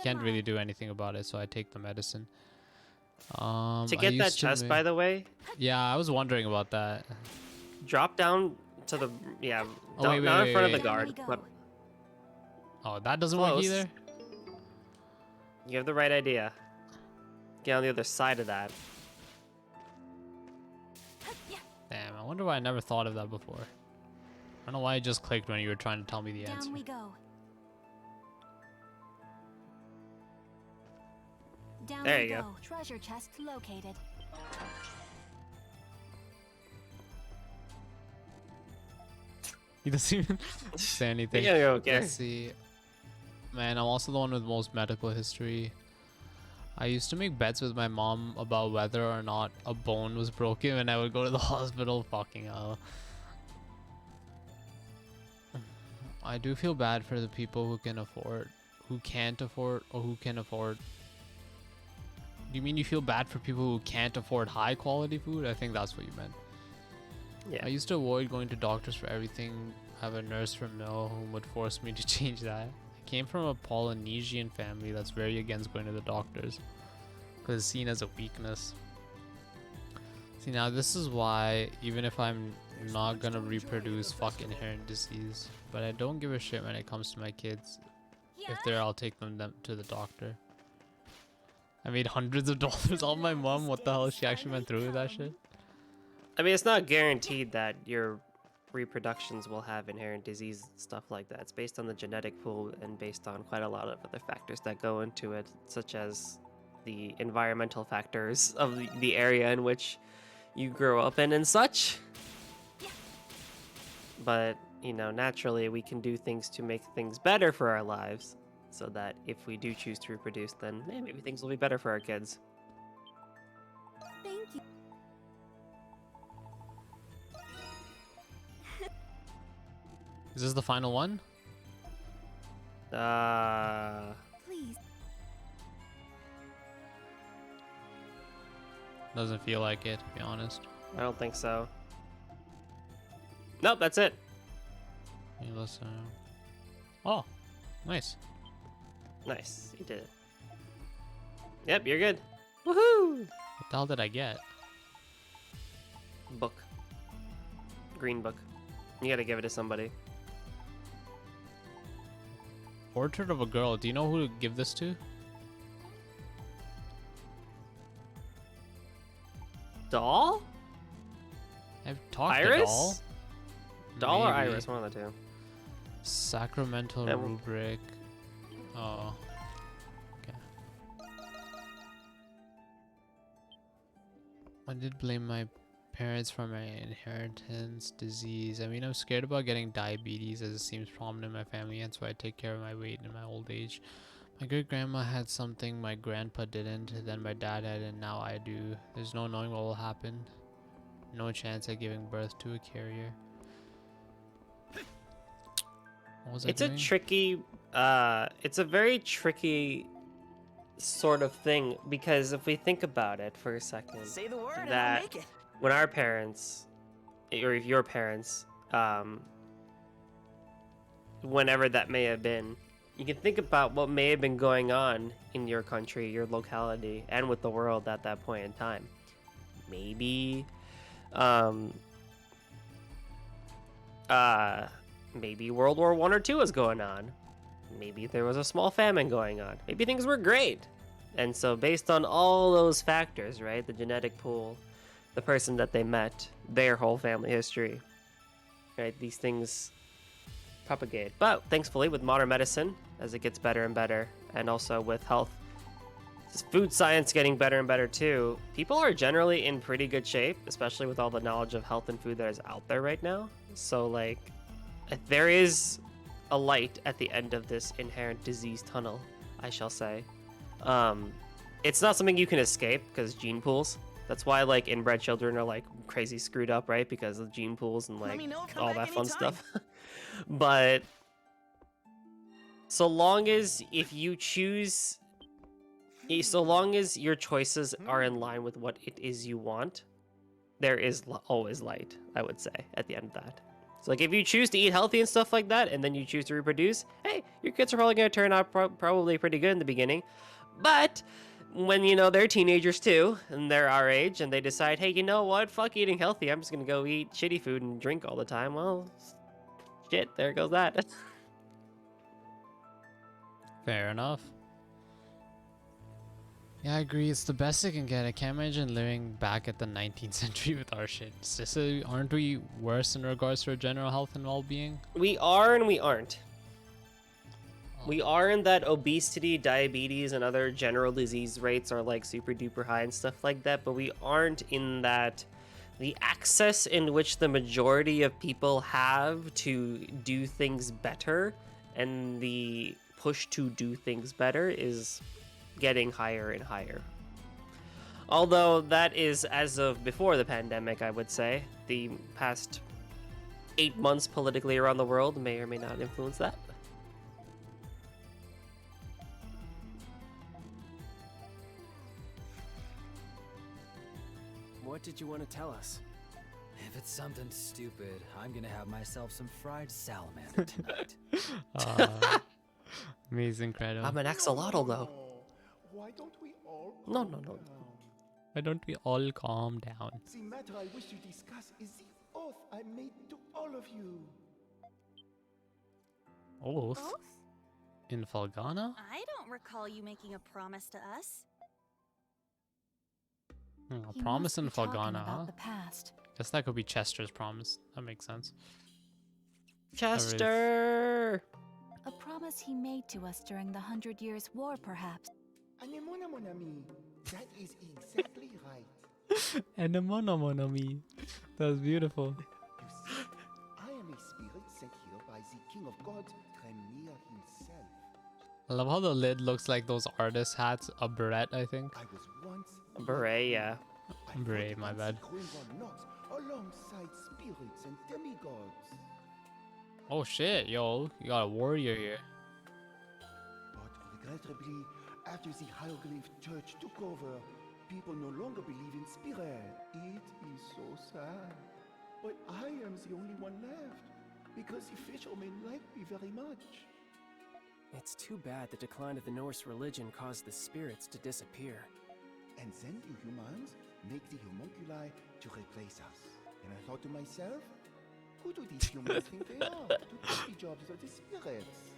Can't really do anything about it, so I take the medicine. To I get that used to chest, ma- by the way, Yeah, I was wondering about that. drop down to the Oh, not wait, not in wait, front of wait. the guard, but Oh, that doesn't work Close. either. you have the right idea. Get on the other side of that. Damn, I wonder why I never thought of that before. I don't know why it just clicked when you were trying to tell me the answer. Down we go. Down There we you go. Treasure chest located. He doesn't even say anything. Yeah, okay. Let's see. Man, I'm also the one with most medical history. I used to make bets with my mom about whether or not a bone was broken when I would go to the hospital. Fucking hell. I do feel bad for the people who can't afford, or who can afford Do you mean you feel bad for people who can't afford high quality food? I think that's what you meant. Yeah. I used to avoid going to doctors for everything. I have a nurse from Mill who would force me to change that. I came from a Polynesian family that's very against going to the doctors because it's seen as a weakness. See, now this is why, even if I'm not gonna reproduce, fuck inherent disease, but I don't give a shit when it comes to my kids. If they're, I'll take them to the doctor. I made hundreds of dollars on my mom. What the hell? She actually went through with that shit. I mean, it's not guaranteed that your reproductions will have inherent disease, stuff like that. It's based on the genetic pool and based on quite a lot of other factors that go into it, such as the environmental factors of the area in which you grow up in and such. But, you know, naturally we can do things to make things better for our lives so that if we do choose to reproduce, then maybe things will be better for our kids. Thank you. Is this the final one? Please. Doesn't feel like it, to be honest. I don't think so. Nope, that's it. Hey, listen. Oh, nice. Nice, you did it. Yep, you're good. Woohoo! What the hell did I get? Book. Green book. You gotta give it to somebody. Portrait of a girl. Do you know who to give this to? Doll? I've talked Iris? to Doll. Doll or Maybe. Iris, one of the two. Sacramental That- rubric. Oh. Okay. I did blame my parents for my inheritance disease. I mean, I'm scared about getting diabetes as it seems prominent in my family, and so I take care of my weight in my old age. My great grandma had something my grandpa didn't, then my dad had, and now I do. There's no knowing what will happen. No chance at giving birth to a carrier. What was I It's doing? it's a very tricky sort of thing, because if we think about it for a second, Say the word and I'll that make it. when our parents, or if your parents, whenever that may have been, you can think about what may have been going on in your country, your locality, and with the world at that point in time. Maybe, maybe World War I or II was going on. Maybe there was a small famine going on. Maybe things were great. And so based on all those factors, right, the genetic pool, the person that they met, their whole family history, right, these things propagate. But thankfully, with modern medicine, as it gets better and better, and also with health, food science getting better and better too, people are generally in pretty good shape, especially with all the knowledge of health and food that is out there right now. So, like, there is a light at the end of this inherent disease tunnel, I shall say. It's not something you can escape because gene pools. That's why, like, inbred children are, like, crazy screwed up, right? Because of gene pools and, like, all that fun stuff. But so long as so long as your choices are in line with what it is you want, there is always light, I would say, at the end of that. So, like, if you choose to eat healthy and stuff like that, and then you choose to reproduce, hey, your kids are probably going to turn out probably pretty good in the beginning. But when, you know, they're teenagers too, and they're our age, and they decide, hey, you know what, fuck eating healthy, I'm just going to go eat shitty food and drink all the time, well, shit, there goes that. Fair enough. Yeah, I agree. It's the best it can get. I can't imagine living back at the 19th century with our shit. Aren't we worse in regards to our general health and well-being? We are and we aren't. We are in that obesity, diabetes, and other general disease rates are like super duper high and stuff like that, but we aren't in that the access in which the majority of people have to do things better and the push to do things better is getting higher and higher. Although that is as of before the pandemic, I would say. The past 8 months politically around the world may or may not influence that. What did you want to tell us? If it's something stupid, I'm gonna have myself some fried salamander tonight. Amazing, Credo. I'm an axolotl though. Why don't we all No, no, no. Why don't we all calm down? The matter I wish to discuss is the oath I made to all of you. Oath? In Falgana? I don't recall you making a promise to us. A promise in Falgana, about huh? the past. Guess that could be Chester's promise. That makes sense. Chester! A promise he made to us during the 100 Years' War, perhaps. Anemona, mon ami. That is exactly right. Anemonomonomi. That was beautiful. You see, I am a spirit sent here by the King of Gods, Tremir himself. I love how the lid looks like those artist hats. A beret, I think. I was once A beret, yeah. Beret, my bad. Alongside spirits and demigods. Oh shit, yo. You got a warrior here. But regrettably, after the hieroglyph church took over, people no longer believe in spirit. It is so sad. But I am the only one left, because the fishermen like me very much. It's too bad the decline of the Norse religion caused the spirits to disappear. And then you humans make the homunculi to replace us. And I thought to myself, who do these humans think they are to take the jobs of the spirits?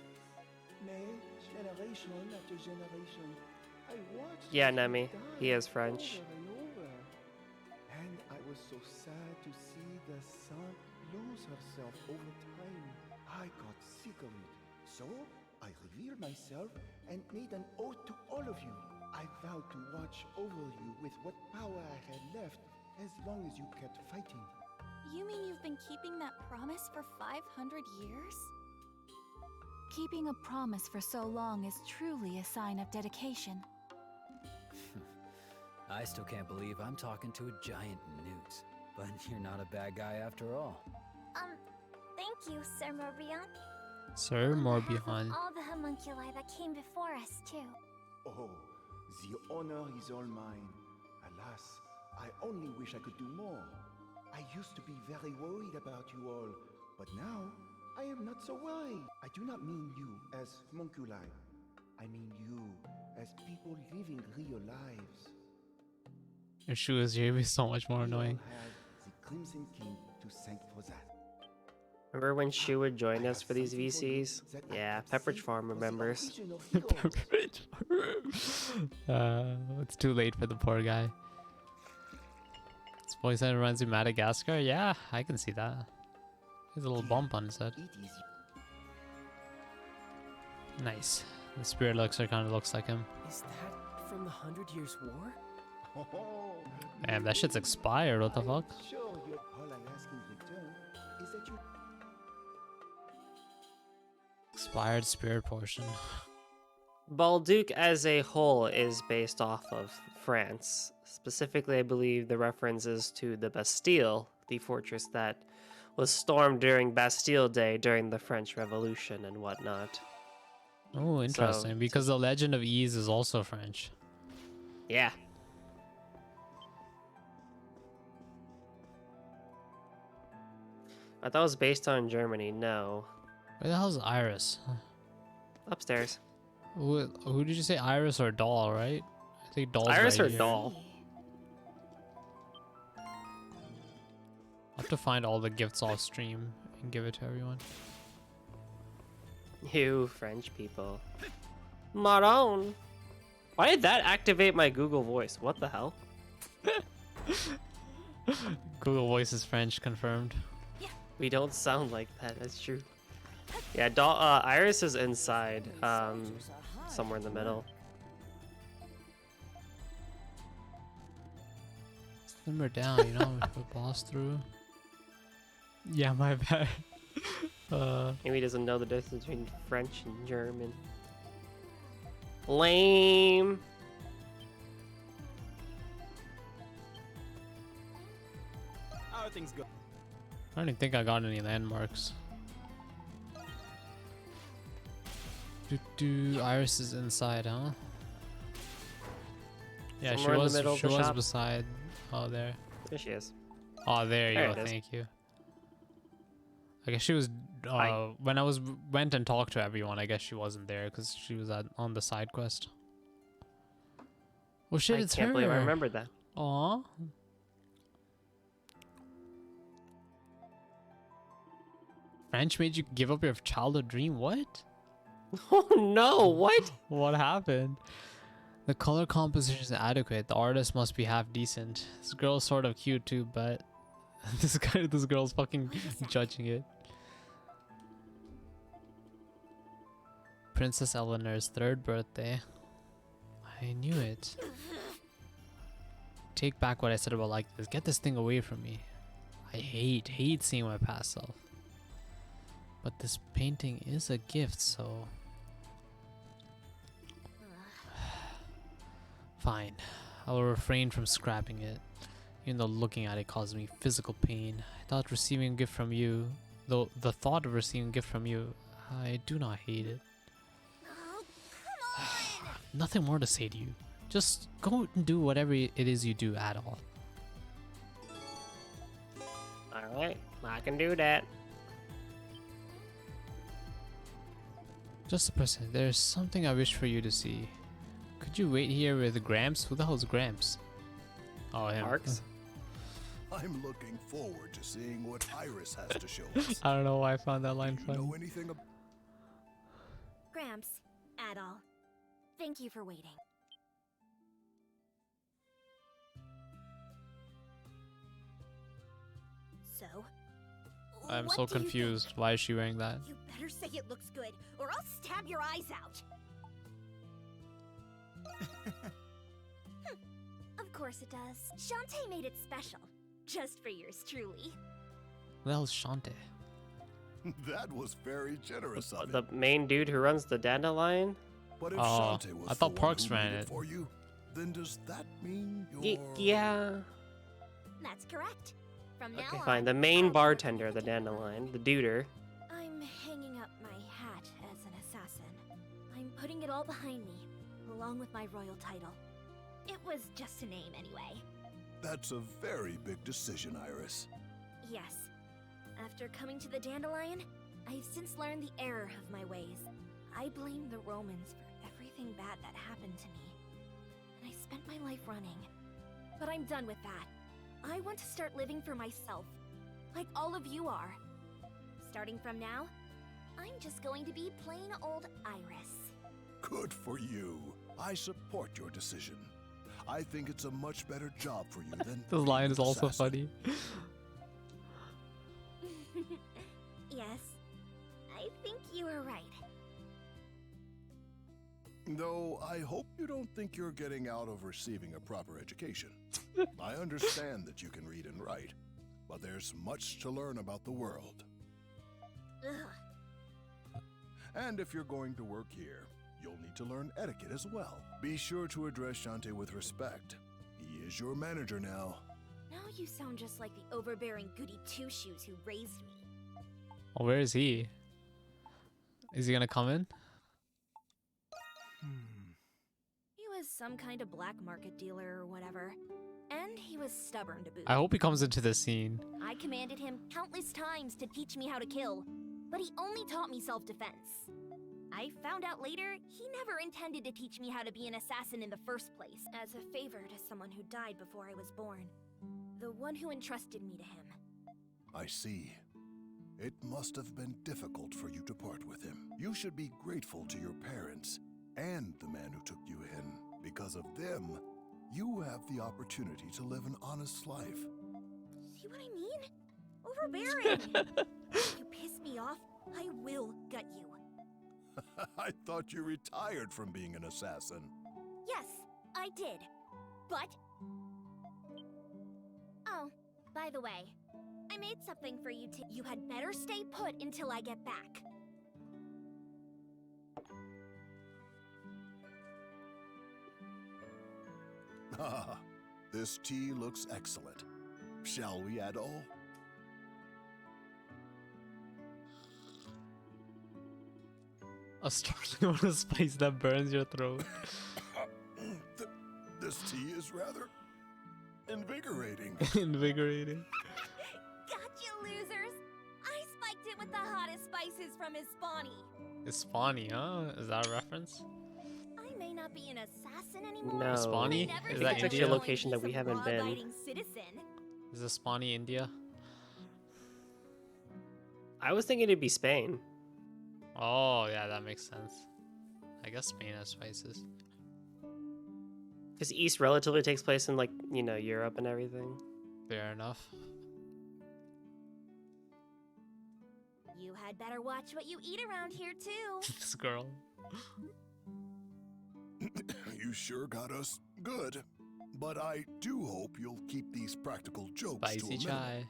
Nay, generation after generation, I watched Yeah, them Nemi. die He is French. over and over. And I was so sad to see the sun lose herself over time. I got sick of it. So I revealed myself and made an oath to all of you. I vowed to watch over you with what power I had left as long as you kept fighting. You mean you've been keeping that promise for 500 years? Keeping a promise for so long is truly a sign of dedication. I still can't believe I'm talking to a giant newt. But you're not a bad guy after all. Thank you, Sir Morbihan. Sir Morbihan. All the homunculi that came before us, too. Oh, the honor is all mine. Alas, I only wish I could do more. I used to be very worried about you all, but now I am not so worried. I do not mean you as homunculi. I mean you as people living real lives. If she was here, it'd be so much more annoying. We all have the Crimson King to thank for that. Remember when Shu would join us for these VCs? Yeah, Pepperidge Farm remembers. It's too late for the poor guy. This voice that runs in Madagascar? Yeah, I can see that. There's a little bump on his head. Nice. The spirit elixir kind of looks like him. Is that from the 100 Years' War? Damn, that shit's expired. What the fuck? Sure, all I ask in return is that you Expired spirit portion. Balduc as a whole is based off of France. Specifically, I believe the references to the Bastille, the fortress that was stormed during Bastille Day during the French Revolution and whatnot. Oh, interesting. So, because the Legend of Ys is also French. Yeah. I thought it was based on Germany. No. Where the hell's Iris? Upstairs. Who did you say, Iris or Doll, right? I think Doll's Iris right or here. Doll? I'll have to find all the gifts off stream and give it to everyone. You French people. Maron. Why did that activate my Google Voice? What the hell? Google Voice is French, confirmed. We don't sound like that. That's true. Yeah, Iris is inside, somewhere in the middle. Slim her down, you know, if a boss through. Yeah, my bad. Maybe he doesn't know the difference between French and German. Lame. How are things going? I don't even think I got any landmarks. Iris is inside, huh? Yeah, Somewhere in the she middle of the was shop. beside. Oh, there. There she is. Oh, there you There go. it is. Thank you. I guess she was when I went and talked to everyone. I guess she wasn't there because she was on the side quest. Oh shit! I It's can't her. believe I remembered that. Aw. French made you give up your childhood dream. What? Oh no! What? What happened? The color composition is adequate. The artist must be half decent. This girl's sort of cute too, but this girl's fucking judging it. Princess Eleanor's 3rd birthday. I knew it. Take back what I said about like this. Get this thing away from me. I hate seeing my past self. But this painting is a gift, so... Fine. I will refrain from scrapping it. Even though looking at it causes me physical pain. I thought receiving a gift from you... Though the thought of receiving a gift from you... I do not hate it. Nothing more to say to you. Just go and do whatever it is you do at all. Alright, I can do that. Just a person. There's something I wish for you to see. Could you wait here with Gramps? Who the hell's Gramps? Oh, him. Arcs? I'm looking forward to seeing what Iris has to show us. I don't know why I found that line funny. Know anything about... Gramps, Adol, thank you for waiting. So, I'm what so do you think? confused. Why is she wearing that? You better say it looks good, or I'll stab your eyes out. Of course it does. Shantae made it special, just for yours truly. Who the hell's Shante? That was very generous of The him. main dude who runs the dandelion? But if Oh, Shantae was I thought the one Parks who ran made it. for you, then does that mean you're... Yeah. That's correct. From now Okay, on, fine. The main bartender, the dandelion, the duder. I'm hanging up my hat as an assassin. I'm putting it all behind me, along with my royal title. It was just a name anyway. That's a very big decision, Iris. Yes. After coming to the dandelion, I've since learned the error of my ways. I blame the Romans for everything bad that happened to me. And I spent my life running. But I'm done with that. I want to start living for myself, like all of you are. Starting from now, I'm just going to be plain old Iris. Good for you. I support your decision. I think it's a much better job for you than... This line is being an also assassin. funny. Yes, I think you are right. Though I hope you don't think you're getting out of receiving a proper education. I understand that you can read and write, but there's much to learn about the world. Ugh. And if you're going to work here, you'll need to learn etiquette as well. Be sure to address Shantae with respect. He is your manager now. Now you sound just like the overbearing goody two-shoes who raised me. Oh, where is he? Is he gonna come in? He was some kind of black market dealer or whatever. And he was stubborn to boot. I hope he comes into the scene. I commanded him countless times to teach me how to kill, but he only taught me self-defense. I found out later, he never intended to teach me how to be an assassin in the first place, as a favor to someone who died before I was born. The one who entrusted me to him. I see. It must have been difficult for you to part with him. You should be grateful to your parents and the man who took you in. Because of them, you have the opportunity to live an honest life. See what I mean? Overbearing! If you piss me off, I will gut you. I thought you retired from being an assassin. Yes, I did. But... Oh, by the way, I made something for you to... You had better stay put until I get back. Ah, this tea looks excellent. Shall we, Adol? A strong amount of spice that burns your throat. This tea is rather invigorating. Invigorating. Got you, losers! I spiked it with the hottest spices from Hispani. It's Spawny, huh? Is that a reference? I may not be an assassin anymore. No. Spawny? but I never Is said that That's actually India? a I was location going that we to be some haven't been. law-abiding citizen. Is this Spawny, India? I was thinking it'd be Spain. Oh, yeah, that makes sense. I guess Spain has spices. Because East relatively takes place in, like, you know, Europe and everything. Fair enough. You had better watch what you eat around here, too. This girl. You sure got us good. But I do hope you'll keep these practical jokes to a Spicy minimum. chai.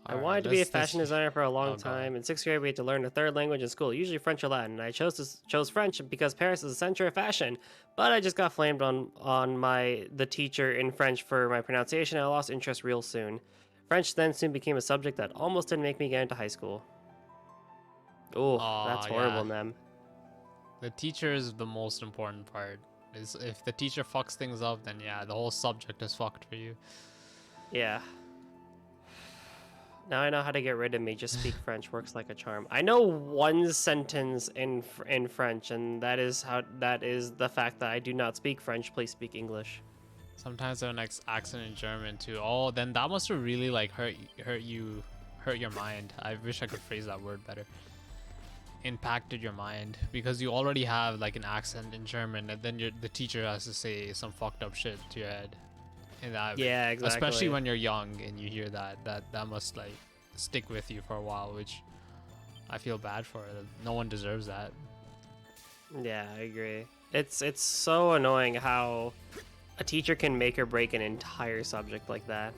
I Alright, wanted to be a let's- fashion designer for a long Oh, go ahead. time. In 6th grade, we had to learn a third language in school, usually French or Latin. I chose French because Paris is the center of fashion. But I just got flamed on the teacher in French for my pronunciation, and I lost interest real soon. French then soon became a subject that almost didn't make me get into high school. Oh, that's horrible, yeah. Nem. The teacher is the most important part. Is if the teacher fucks things up, then yeah, the whole subject is fucked for you. Yeah. Now I know how to get rid of me. Just speak French works like a charm. I know one sentence in French, and that is the fact that I do not speak French. Please speak English. Sometimes I have an accent in German too. Oh, then that must have really like hurt your mind. I wish I could phrase that word better. Impacted your mind because you already have like an accent in German, and then the teacher has to say some fucked up shit to your head. And that, Yeah, exactly. Especially when you're young and you hear that must like stick with you for a while, which I feel bad for. No one deserves that. Yeah, I agree. It's so annoying how a teacher can make or break an entire subject like that.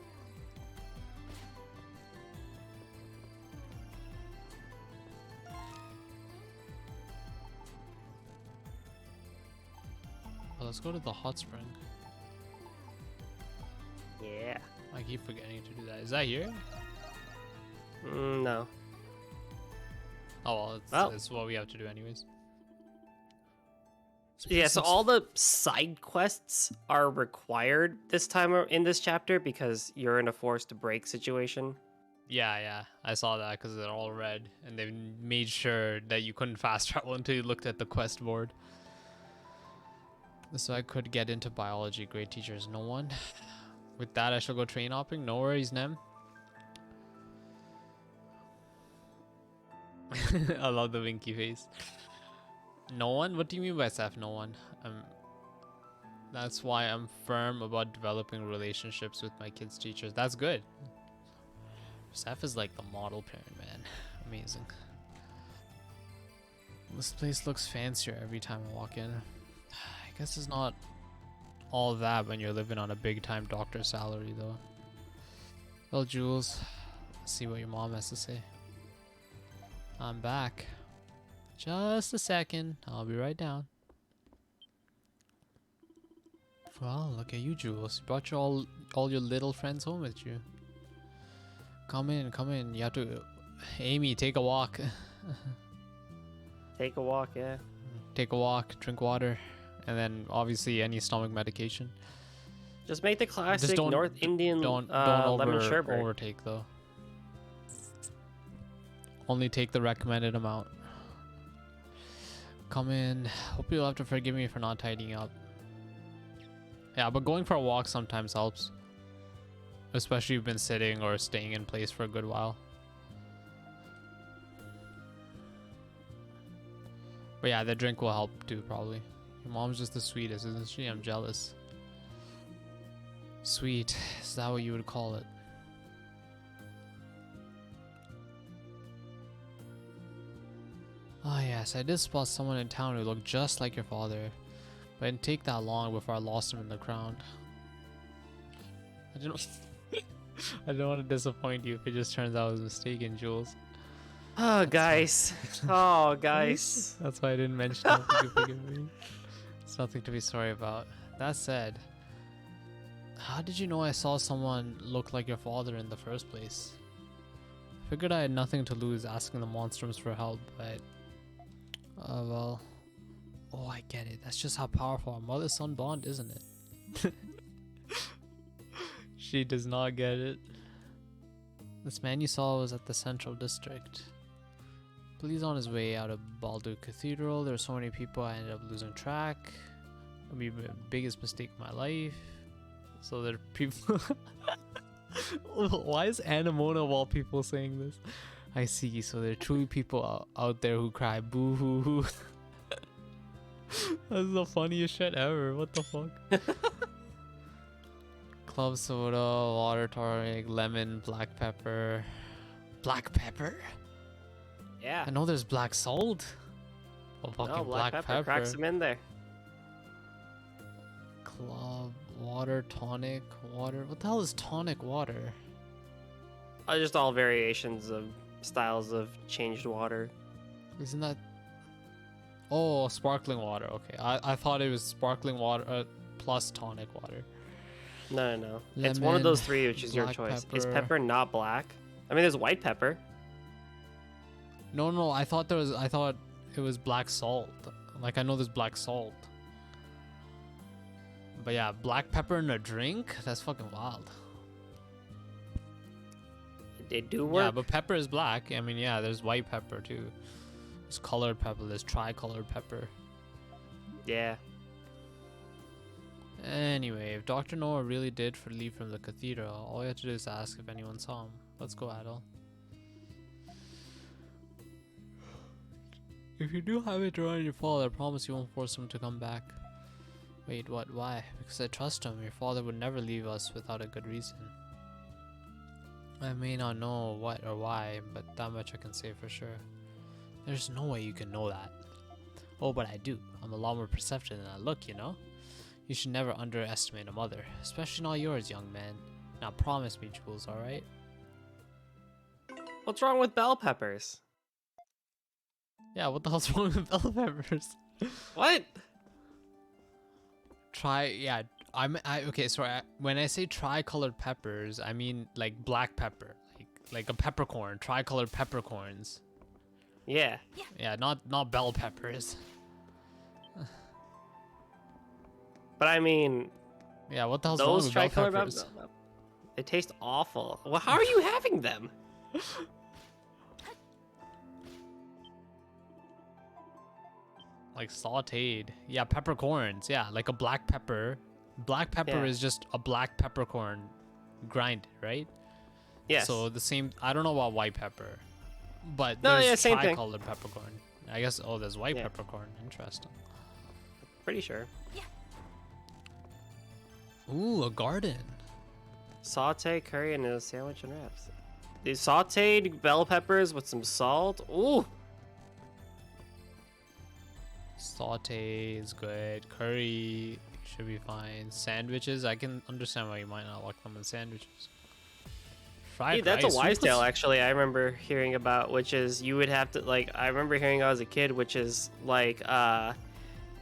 Well, let's go to the hot spring. Yeah. I keep forgetting to do that. Is that here? No. Oh well, it's what we have to do anyways. Yeah, so all the side quests are required this time in this chapter because you're in a forced break situation. Yeah, I saw that because they're all red, and they made sure that you couldn't fast travel until you looked at the quest board. So I could get into biology. Great teachers, no one. With that, I shall go train hopping. No worries, Nem. I love the winky face. No one? What do you mean by Seth? No one. That's why I'm firm about developing relationships with my kids' teachers. That's good. Seth is like the model parent, man. Amazing. This place looks fancier every time I walk in. I guess it's not all that when you're living on a big time doctor salary though. Well, Jules, let's see what your mom has to say. I'm back. Just a second. I'll be right down. Well, look at you, Jules. You brought all your little friends home with you. Come in. You have to... Amy, take a walk. Take a walk, yeah. Take a walk, drink water, and then obviously any stomach medication. Just make the classic Just North Indian don't lemon sherbet. overtake though. Only take the recommended amount. Come in. Hope you'll have to forgive me for not tidying up. Yeah, but going for a walk sometimes helps. Especially if you've been sitting or staying in place for a good while. But yeah, the drink will help too, probably. Your mom's just the sweetest, isn't she? I'm jealous. Sweet. Is that what you would call it? Ah, yes, I did spot someone in town who looked just like your father. But it didn't take that long before I lost him in the crowd. I didn't want to disappoint you if it just turns out I was mistaken, Jules. Oh, guys. Oh, guys. That's why I didn't mention it. You forgive me. It's nothing to be sorry about. That said, how did you know I saw someone look like your father in the first place? figured I had nothing to lose asking the monstrums for help, but well, oh, I get it. That's just how powerful our mother-son bond, isn't it? She does not get it. This man you saw was at the Central District. He's on his way out of Baldur Cathedral. There were so many people, I ended up losing track. It'll be the biggest mistake of my life. So there are people. Why is Anamona of all people saying this? I see. So there are truly people out there who cry boo hoo hoo. That's the funniest shit ever. What the fuck? Club soda, water tonic, lemon, black pepper. Black pepper? Yeah. I know there's black salt. Oh, fucking No, black pepper. cracks them in there. Club, water, tonic, water. What the hell is tonic water? Just all variations of styles of changed water. Isn't that... Oh, sparkling water. Okay, I thought it was sparkling water plus tonic water. No. Lemon, it's one of those three, which is your black choice. pepper. Is pepper not black? I mean, there's white pepper. No, I thought it was black salt. Like, I know there's black salt. But yeah, black pepper in a drink? That's fucking wild. It do work. Yeah, but pepper is black. I mean, yeah, there's white pepper too. There's colored pepper, there's tricolored pepper. Yeah. Anyway, if Dr. Noah really did leave from the cathedral, all you have to do is ask if anyone saw him. Let's go, Adol. If you do have it around your father, I promise you won't force him to come back. Wait, what? Why? Because I trust him. Your father would never leave us without a good reason. I may not know what or why, but that much I can say for sure. There's no way you can know that. Oh, but I do. I'm a lot more perceptive than I look, you know? You should never underestimate a mother, especially not yours, young man. Now promise me, Jules, alright? What's wrong with bell peppers? Yeah, what the hell's wrong with bell peppers? What? Okay, sorry. When I say tricolored peppers, I mean like black pepper, like a peppercorn, tricolored peppercorns. Yeah. Yeah, not bell peppers. But I mean, yeah, what the hell's wrong with bell peppers? They taste awful. Well, how are you having them? Like sauteed. Yeah, peppercorns. Yeah, like a black pepper. Black pepper is just a black peppercorn grinded, right? Yes. So the same. I don't know about white pepper, but No, there's yeah, same thing. tricolored peppercorn. I guess. Oh, there's white peppercorn. Interesting. Pretty sure. Ooh, a garden. Saute curry and a sandwich and wraps. These sauteed bell peppers with some salt. Ooh. Saute is good. Curry should be fine. Sandwiches, I can understand why you might not like them in sandwiches. Fried Hey, that's rice. a wise tale, actually. I remember hearing about, which is you would have to like. I remember hearing as a kid, which is like,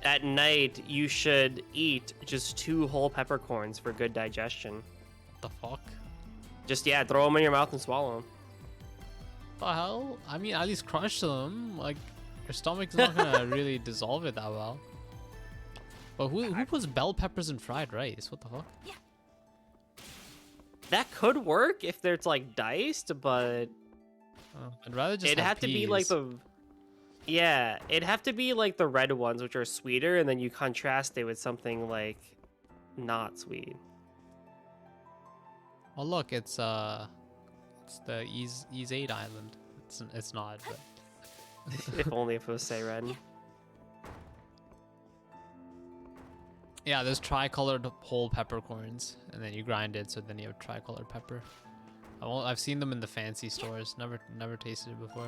at night you should eat just 2 whole peppercorns for good digestion. What the fuck? Just throw them in your mouth and swallow them. What the hell? I mean, at least crush them. Like, your stomach's not gonna really dissolve it that well. But who puts bell peppers in fried rice? What the fuck? Yeah. That could work if they're like diced, but I'd rather just. It'd have to be like the. Yeah, it'd have to be like the red ones, which are sweeter, and then you contrast it with something like not sweet. Oh look, it's the Ease 8 Island. It's not, but. If only if it was say red. Yeah, there's tricolored whole peppercorns, and then you grind it, so then you have tricolored pepper. I've seen them in the fancy stores. Never tasted it before.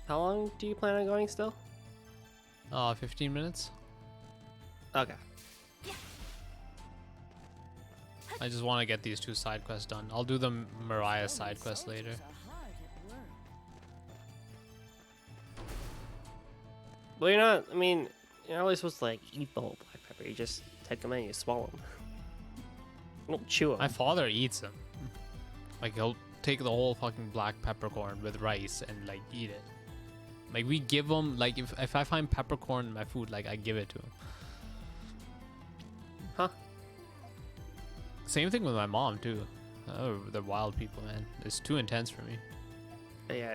How long do you plan on going still? 15 minutes. Okay. I just want to get these 2 side quests done. I'll do the Mariah side quest later. Well, you're not. I mean, You're not always supposed to like eat the whole black pepper. You just take them in and you swallow them. You don't chew them. My father eats them. Like he'll take the whole fucking black peppercorn with rice and like eat it. Like we give him, like if I find peppercorn in my food, like I give it to him. Huh? Same thing with my mom too. Oh, they're wild people, man. It's too intense for me. Yeah.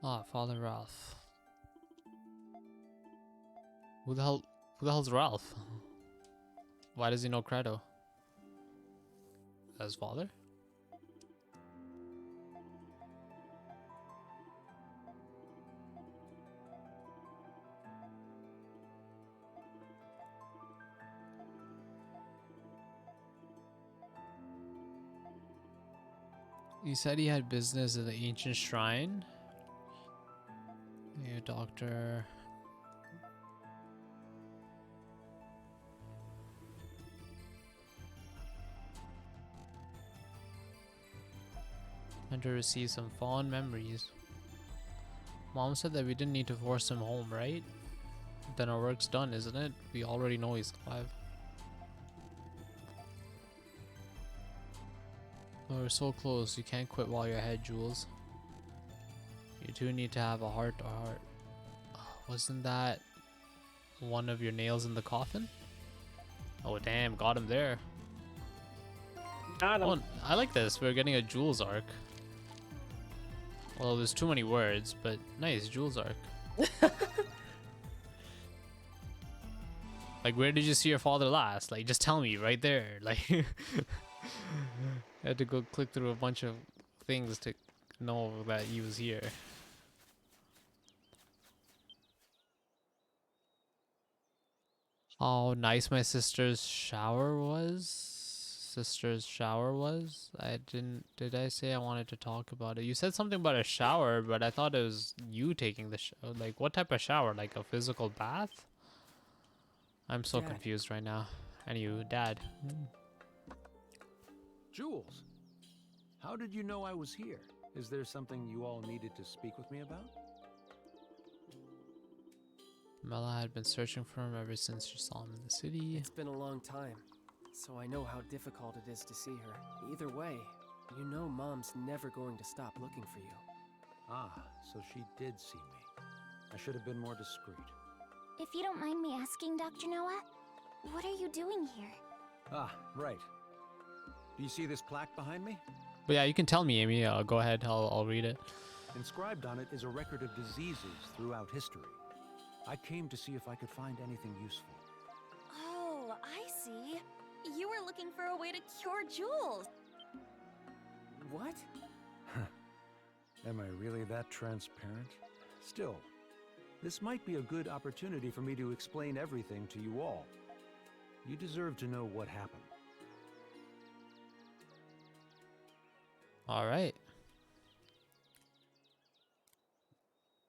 Ah, Father Ralph. Who the hell's Ralph? Why does he know Credo? Is that his father? He said he had business at the ancient shrine. Yeah, doctor. And to receive some fond memories. Mom said that we didn't need to force him home, right? Then our work's done, isn't it? We already know he's alive. Oh, we're so close. You can't quit while you're ahead, Jules. You two need to have a heart to heart. Wasn't that one of your nails in the coffin? Oh damn, got him there. Got him. Oh, I like this. We're getting a Jules arc. Well, there's too many words, but nice, Jules arc. Like, where did you see your father last? Like, just tell me right there. Like, I had to go click through a bunch of things to know that he was here. Oh, nice my sister's shower was. Did I say I wanted to talk about it? You said something about a shower, but I thought it was you taking the shower. Like, what type of shower? Like a physical bath? I'm so confused right now. And you, Dad. Jules, how did you know I was here? Is there something you all needed to speak with me about? Mela had been searching for him ever since she saw him in the city. It's been a long time, so I know how difficult it is to see her. Either way, you know Mom's never going to stop looking for you. Ah, so she did see me. I should have been more discreet. If you don't mind me asking, Dr. Noah, what are you doing here? Ah, right. Do you see this plaque behind me? But yeah, you can tell me, Amy. Go ahead. I'll read it. Inscribed on it is a record of diseases throughout history. I came to see if I could find anything useful. Oh, I see. You were looking for a way to cure Jules. What? Am I really that transparent? Still, this might be a good opportunity for me to explain everything to you all. You deserve to know what happened. All right.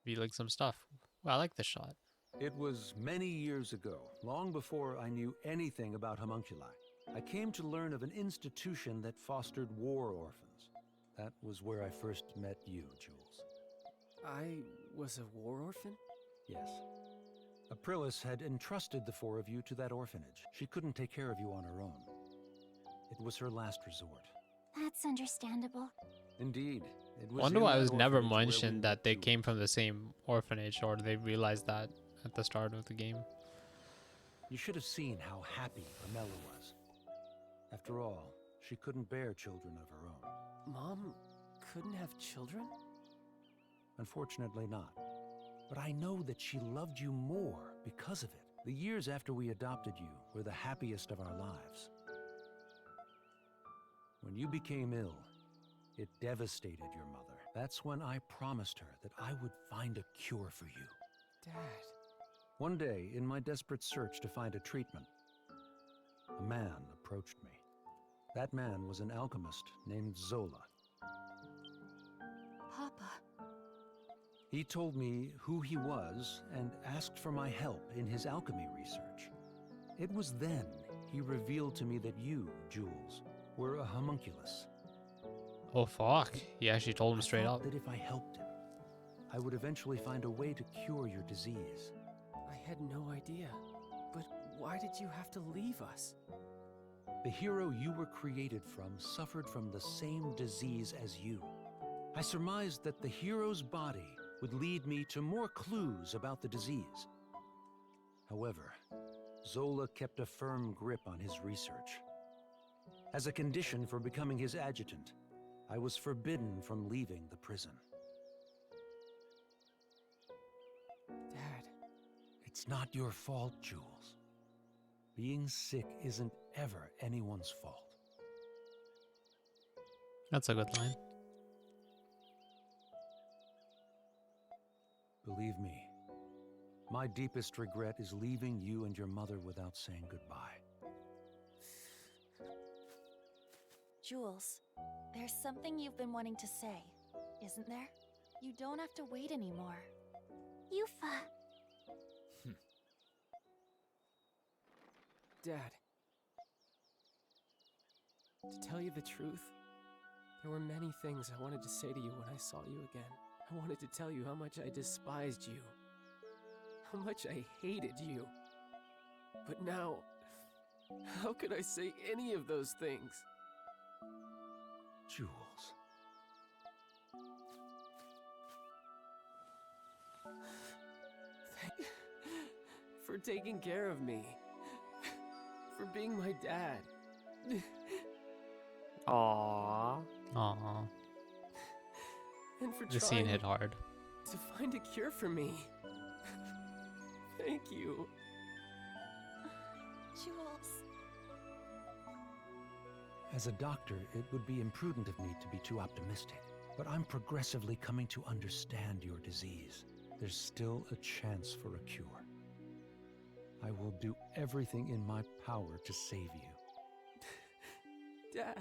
Revealing some stuff. Well, I like the shot. It was many years ago, long before I knew anything about homunculi. I came to learn of an institution that fostered war orphans. That was where I first met you, Jules. I was a war orphan? Yes. Aprilis had entrusted the four of you to that orphanage. She couldn't take care of you on her own. It was her last resort. That's understandable. Indeed. It was Wonder in why it that was never orphanage where we mentioned that they met came from the same orphanage, or they realized that at the start of the game. You should have seen how happy Amela was. After all, she couldn't bear children of her own. Mom couldn't have children? Unfortunately not. But I know that she loved you more because of it. The years after we adopted you were the happiest of our lives. When you became ill, it devastated your mother. That's when I promised her that I would find a cure for you. Dad. One day, in my desperate search to find a treatment, a man approached me. That man was an alchemist named Zola. Papa. He told me who he was and asked for my help in his alchemy research. It was then he revealed to me that you, Jules, were a homunculus. Oh fuck. He actually told him I straight thought up. that if I helped him, I would eventually find a way to cure your disease. I had no idea. But why did you have to leave us? The hero you were created from suffered from the same disease as you. I surmised that the hero's body would lead me to more clues about the disease. However, Zola kept a firm grip on his research. As a condition for becoming his adjutant, I was forbidden from leaving the prison. Dad. It's not your fault, Jules. Being sick isn't ever anyone's fault. That's a good line. Believe me, my deepest regret is leaving you and your mother without saying goodbye. Jules, there's something you've been wanting to say, isn't there? You don't have to wait anymore. Yufa. Dad. To tell you the truth, there were many things I wanted to say to you when I saw you again. I wanted to tell you how much I despised you. How much I hated you. But now, how could I say any of those things? Jules. For taking care of me. For being my dad. Aww. Aww. And for The scene trying hit hard. to find a cure for me. Thank you. Jules. As a doctor, it would be imprudent of me to be too optimistic. But I'm progressively coming to understand your disease. There's still a chance for a cure. I will do everything in my power to save you. Dad.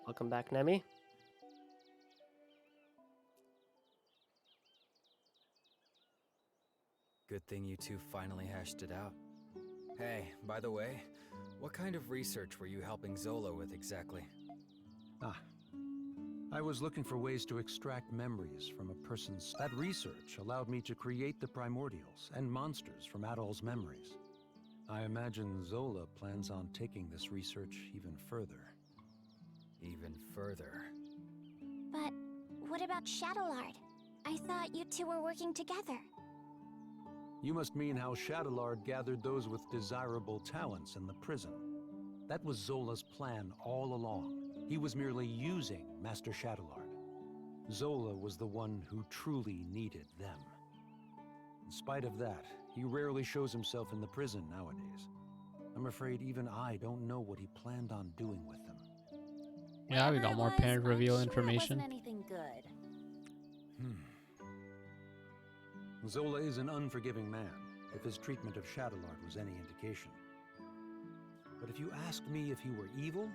Welcome back, Nemi. Good thing you two finally hashed it out. Hey, by the way, what kind of research were you helping Zola with exactly? I was looking for ways to extract memories from a person's... That research allowed me to create the primordials and monsters from Adol's memories. I imagine Zola plans on taking this research even further. Even further? But what about Shadowlord? I thought you two were working together. You must mean how Shadowlord gathered those with desirable talents in the prison. That was Zola's plan all along. He was merely using Master Shadowlord. Zola was the one who truly needed them. In spite of that, he rarely shows himself in the prison nowadays. I'm afraid even I don't know what he planned on doing with them. Yeah, we got more parent reveal Sure information. it wasn't anything good. Zola is an unforgiving man, if his treatment of Shadowlord was any indication. But if you asked me if he were evil,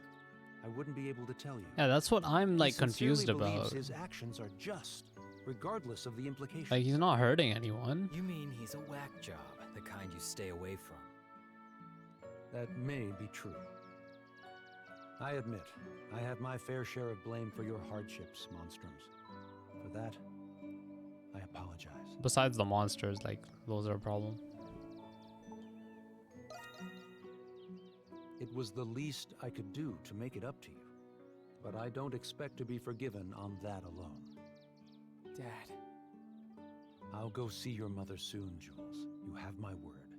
I wouldn't be able to tell you. Yeah, that's what I'm like He confused sincerely believes about. his actions are just, regardless of the implications. Like he's not hurting anyone. You mean he's a whack job, the kind you stay away from? That may be true. I admit, I have my fair share of blame for your hardships, Monstroms. For that, I apologize. Besides the monsters, like those are a problem. It was the least I could do to make it up to you. But I don't expect to be forgiven on that alone. Dad. I'll go see your mother soon, Jules. You have my word.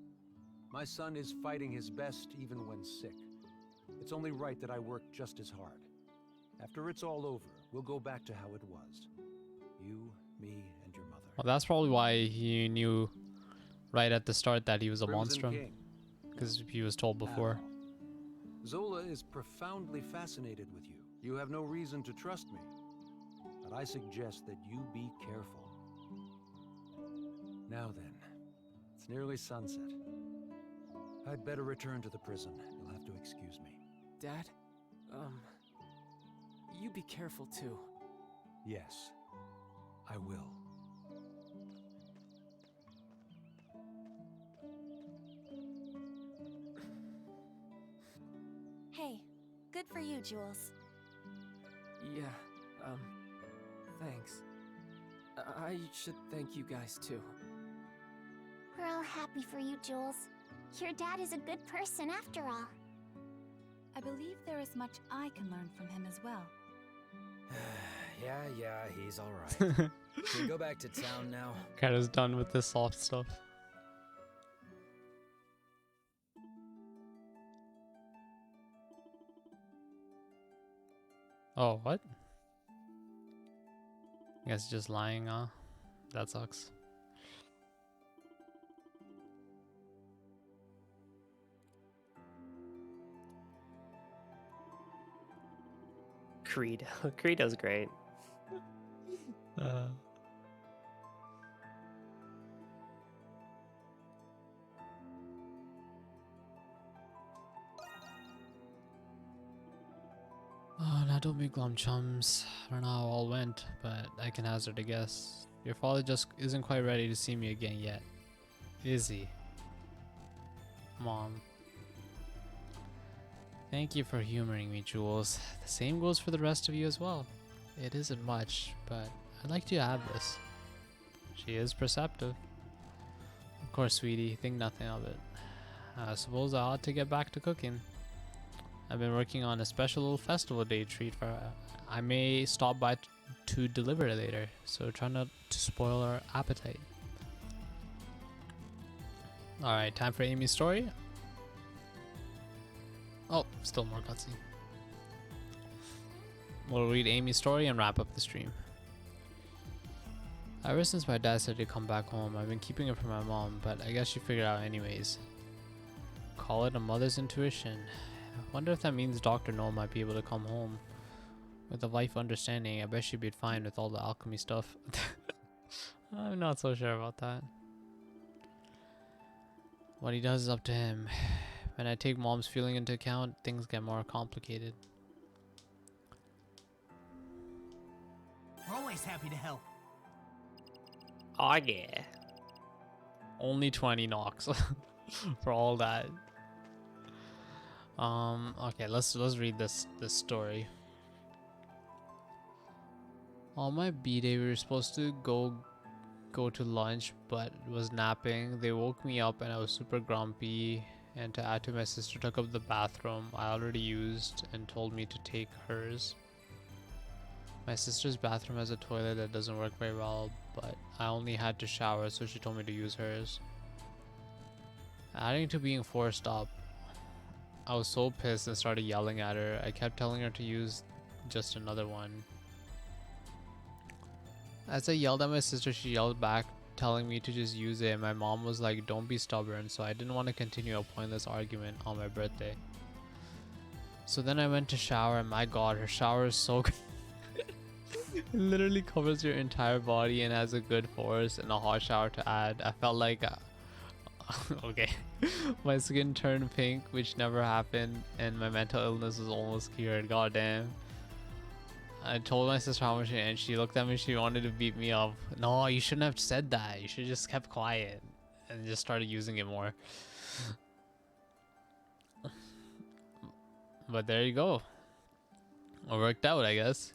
My son is fighting his best even when sick. It's only right that I work just as hard. After it's all over, we'll go back to how it was. You, me, and your mother. Well, that's probably why he knew right at the start that he was a Crimson monstrum. King. Because he was told before. Zola is profoundly fascinated with you. You have no reason to trust me. But I suggest that you be careful. Now then, it's nearly sunset. I'd better return to the prison. You'll have to excuse me. Dad, you be careful too. Yes, I will. Good for you, Jules. Yeah, thanks. I should thank you guys too. We're all happy for you, Jules. Your dad is a good person after all. I believe there is much I can learn from him as well. Yeah, he's alright. Can we go back to town now? Kara's done with the soft stuff. Oh, what? I guess just lying, that sucks. Creed. Creedo's great. Oh, now don't be glum, chums. I don't know how it all went, but I can hazard a guess. Your father just isn't quite ready to see me again yet. Is he? Mom. Thank you for humoring me, Jules. The same goes for the rest of you as well. It isn't much, but I'd like you to have this. She is perceptive. Of course, sweetie, think nothing of it. I suppose I ought to get back to cooking. I've been working on a special little festival day treat for her. I may stop by to deliver it later, so try not to spoil our appetite. Alright, time for Amy's story. Oh, still more cutscene. We'll read Amy's story and wrap up the stream. Ever since my dad said to come back home, I've been keeping it from my mom, but I guess she figured out anyways. Call it a mother's intuition. I wonder if that means Dr. Noel might be able to come home. With a life understanding, I bet she'd be fine with all the alchemy stuff. I'm not so sure about that. What he does is up to him. When I take mom's feeling into account, things get more complicated. We're always happy to help. Oh yeah. Only 20 knocks for all that. Okay, let's read this story. On my B-day, we were supposed to go to lunch, but was napping. They woke me up and I was super grumpy. And to add to, my sister took up the bathroom I already used and told me to take hers. My sister's bathroom has a toilet that doesn't work very well, but I only had to shower, so she told me to use hers. Adding to being forced up, I was so pissed and started yelling at her. I kept telling her to use just another one. As I yelled at my sister, she yelled back, telling me to just use it. My mom was like, don't be stubborn, so I didn't want to continue a pointless argument on my birthday. So then I went to shower, and my god, her shower is so good. It literally covers your entire body and has a good force and a hot shower to add. I felt like okay, my skin turned pink, which never happened, and my mental illness was almost cured. God damn. I told my sister how much, and she looked at me. She wanted to beat me up. No, you shouldn't have said that. You should have just kept quiet and just started using it more. But there you go. It worked out, I guess.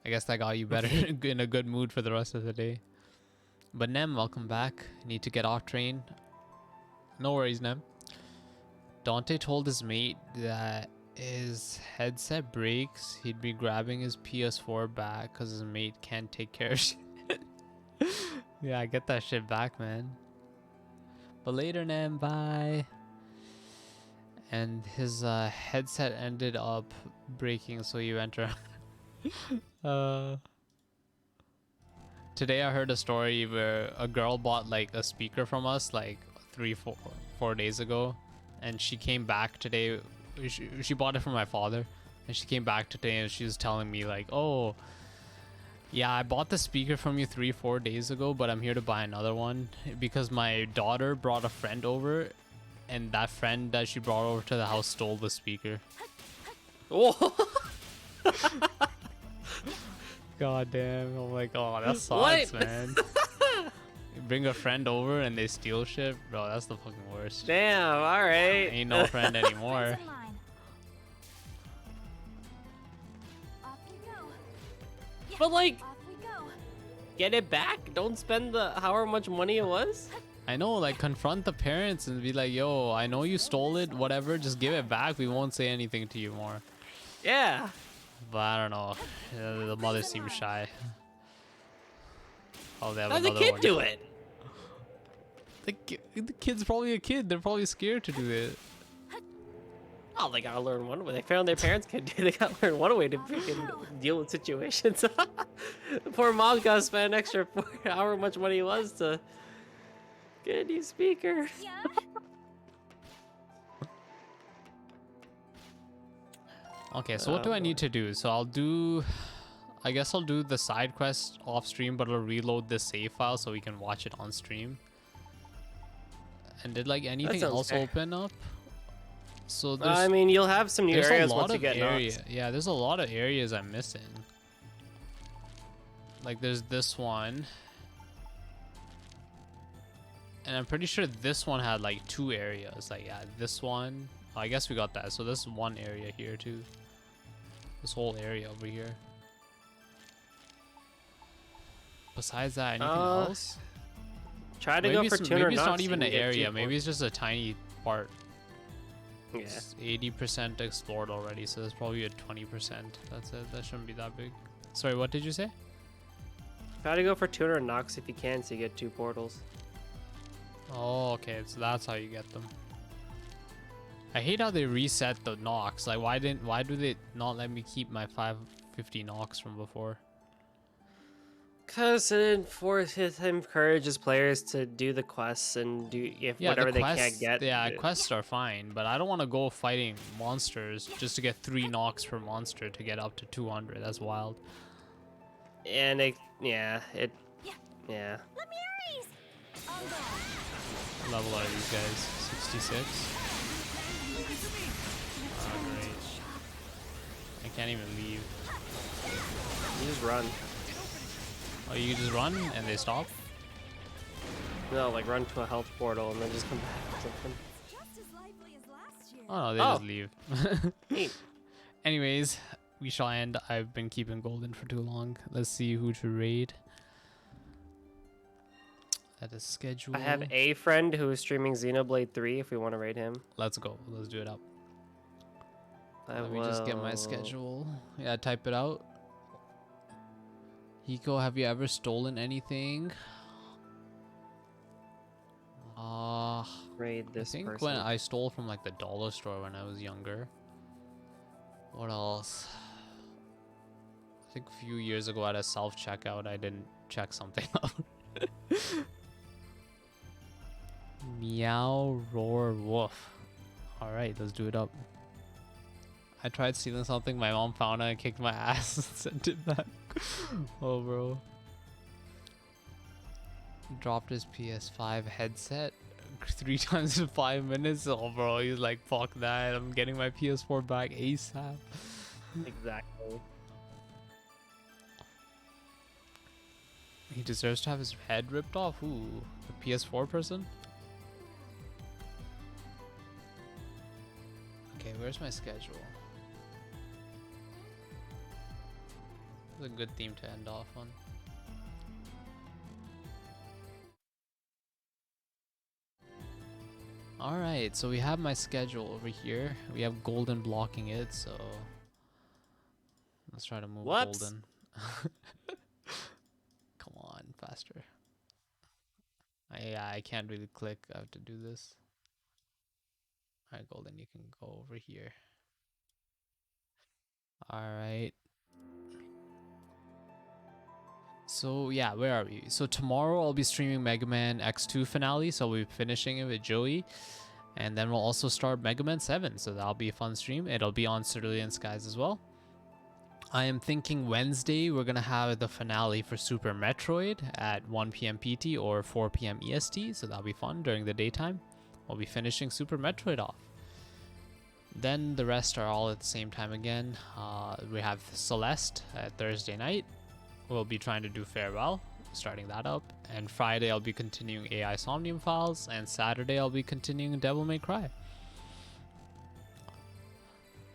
I guess that got you better in a good mood for the rest of the day. But Nem, welcome back. Need to get off train. No worries, Nem. Dante told his mate that his headset breaks, he'd be grabbing his PS4 back because his mate can't take care of shit. Yeah, get that shit back, man. But later, Nem, bye. And his headset ended up breaking, so he went around. Today I heard a story where a girl bought like a speaker from us like 4 days ago, and she came back today. She bought it from my father, and she came back today and she was telling me like, oh yeah, I bought the speaker from you 4 days ago, but I'm here to buy another one because my daughter brought a friend over, and that friend that she brought over to the house stole the speaker. Oh. God damn. I'm like, oh, that sucks, man. You bring a friend over and they steal shit? Bro, that's the fucking worst. Damn, alright. Ain't no friend anymore. But like, Off we go. get it back. Don't spend the however much money it was. I know, like confront the parents and be like, yo, I know you stole it, whatever, just give it back. We won't say anything to you more. Yeah. But I don't know. The mother seems shy. Oh, they have How's the another kid one. do it? The kid's probably a kid. They're probably scared to do it. Oh, they gotta learn one way. They found their parents can do. They gotta learn one way to freaking deal with situations. The poor mom's gotta spend an extra however much money it was to get a new speaker. Okay, so what do I need to do? So I guess I'll do the side quest off stream, but I'll reload the save file so we can watch it on stream. And did like anything else fair. open up? So I mean, you'll have some new there's areas a lot once you of get area. Yeah, there's a lot of areas I'm missing. Like there's this one. And I'm pretty sure this one had like 2 areas. Like yeah, this one. Oh, I guess we got that. So this one area here too. This whole area over here. Besides that, anything else? Try to go for tuner. Maybe it's not even an area. Maybe it's just a tiny part. Yeah. It's 80% explored already, so there's probably a 20%. That's it. That shouldn't be that big. Sorry, what did you say? Try to go for tuner and Nox if you can, so you get 2 portals. Oh, okay. So that's how you get them. I hate how they reset the Nox. Like, why do they not let me keep my 550 Nox from before? Because it encourages players to do the quests and do whatever the they quests, can't get. Yeah, quests are fine, but I don't want to go fighting monsters just to get 3 Nox per monster to get up to 200. That's wild. And yeah. Level are these guys? 66? Oh, great. I can't even leave. You just run. Oh, you just run and they stop? No, like run to a health portal and then just come back or something. Oh no, they just leave. Anyways, we shall end. I've been keeping Golden for too long. Let's see who to raid. That is schedule. I have a friend who is streaming Xenoblade 3 if we want to raid him. Let's go. Let's do it up. Let me just get my schedule. Yeah, type it out. Yahiko, have you ever stolen anything? Raid this I think person. when I stole from like the dollar store when I was younger. What else? I think a few years ago at a self-checkout I didn't check something out. Meow, roar, woof. Alright, let's do it up. I tried stealing something, my mom found it and kicked my ass and sent it back. Oh, bro. Dropped his PS5 headset 3 times in 5 minutes. Oh, bro, he's like, fuck that. I'm getting my PS4 back ASAP. Exactly. He deserves to have his head ripped off? Ooh, the PS4 person? Okay, where's my schedule? It's a good theme to end off on. Alright, so we have my schedule over here. We have Golden blocking it, so let's try to move Golden. Come on, faster. I can't really click. I have to do this. Alright, Golden, you can go over here. Alright. So yeah, where are we? So tomorrow I'll be streaming Mega Man X2 finale, so we'll be finishing it with Joey. And then we'll also start Mega Man 7, so that'll be a fun stream. It'll be on Cerulean Skies as well. I am thinking Wednesday we're gonna have the finale for Super Metroid at 1 PM PT or 4 PM EST, so that'll be fun during the daytime. We'll be finishing Super Metroid off. Then the rest are all at the same time again. We have Celeste at Thursday night. We'll be trying to do Farewell, starting that up. And Friday I'll be continuing AI Somnium Files, and Saturday I'll be continuing Devil May Cry.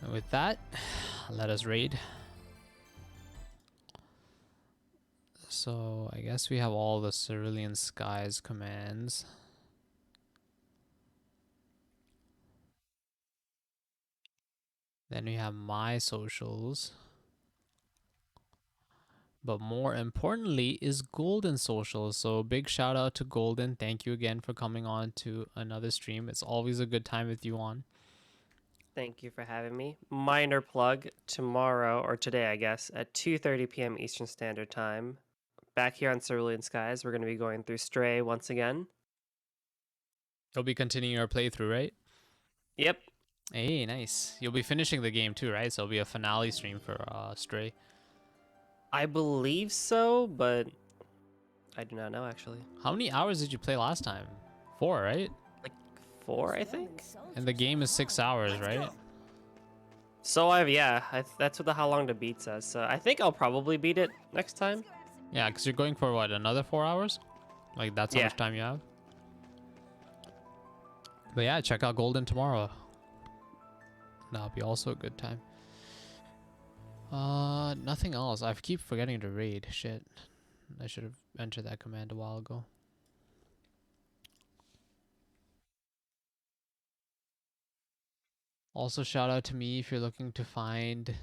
And with that, let us raid. So I guess we have all the Cerulean Skies commands. Then we have my socials. But more importantly is Golden socials. So big shout out to Golden. Thank you again for coming on to another stream. It's always a good time with you on. Thank you for having me. Minor plug, tomorrow, or today, I guess, at 2:30 p.m. Eastern Standard Time. Back here on Cerulean Skies, we're going to be going through Stray once again. You'll be continuing your playthrough, right? Yep. Hey, nice. You'll be finishing the game too, right? So it'll be a finale stream for Stray. I believe so, but I do not know, actually. How many hours did you play last time? 4, right? Like 4, I think? And the game is 6 hours, right? So that's what the how long to beat says. So I think I'll probably beat it next time. Yeah, because you're going for what, another 4 hours? Like that's how much time you have? But yeah, check out Golden tomorrow. That'll be also a good time. Nothing else. I keep forgetting to raid. Shit. I should have entered that command a while ago. Also, shout out to me if you're looking to find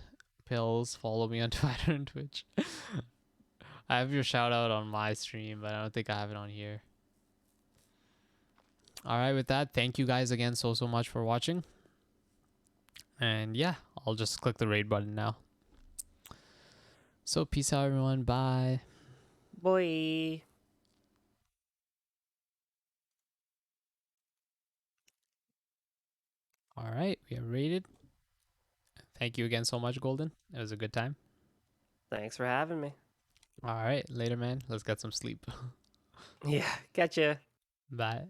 pills. Follow me on Twitter and Twitch. I have your shout out on my stream, but I don't think I have it on here. Alright, with that, thank you guys again so much for watching. And yeah, I'll just click the raid button now. So peace out, everyone. Bye. Bye. Alright, we are raided. Thank you again so much, Golden. It was a good time. Thanks for having me. Alright, later, man. Let's get some sleep. Yeah, catch ya. Bye.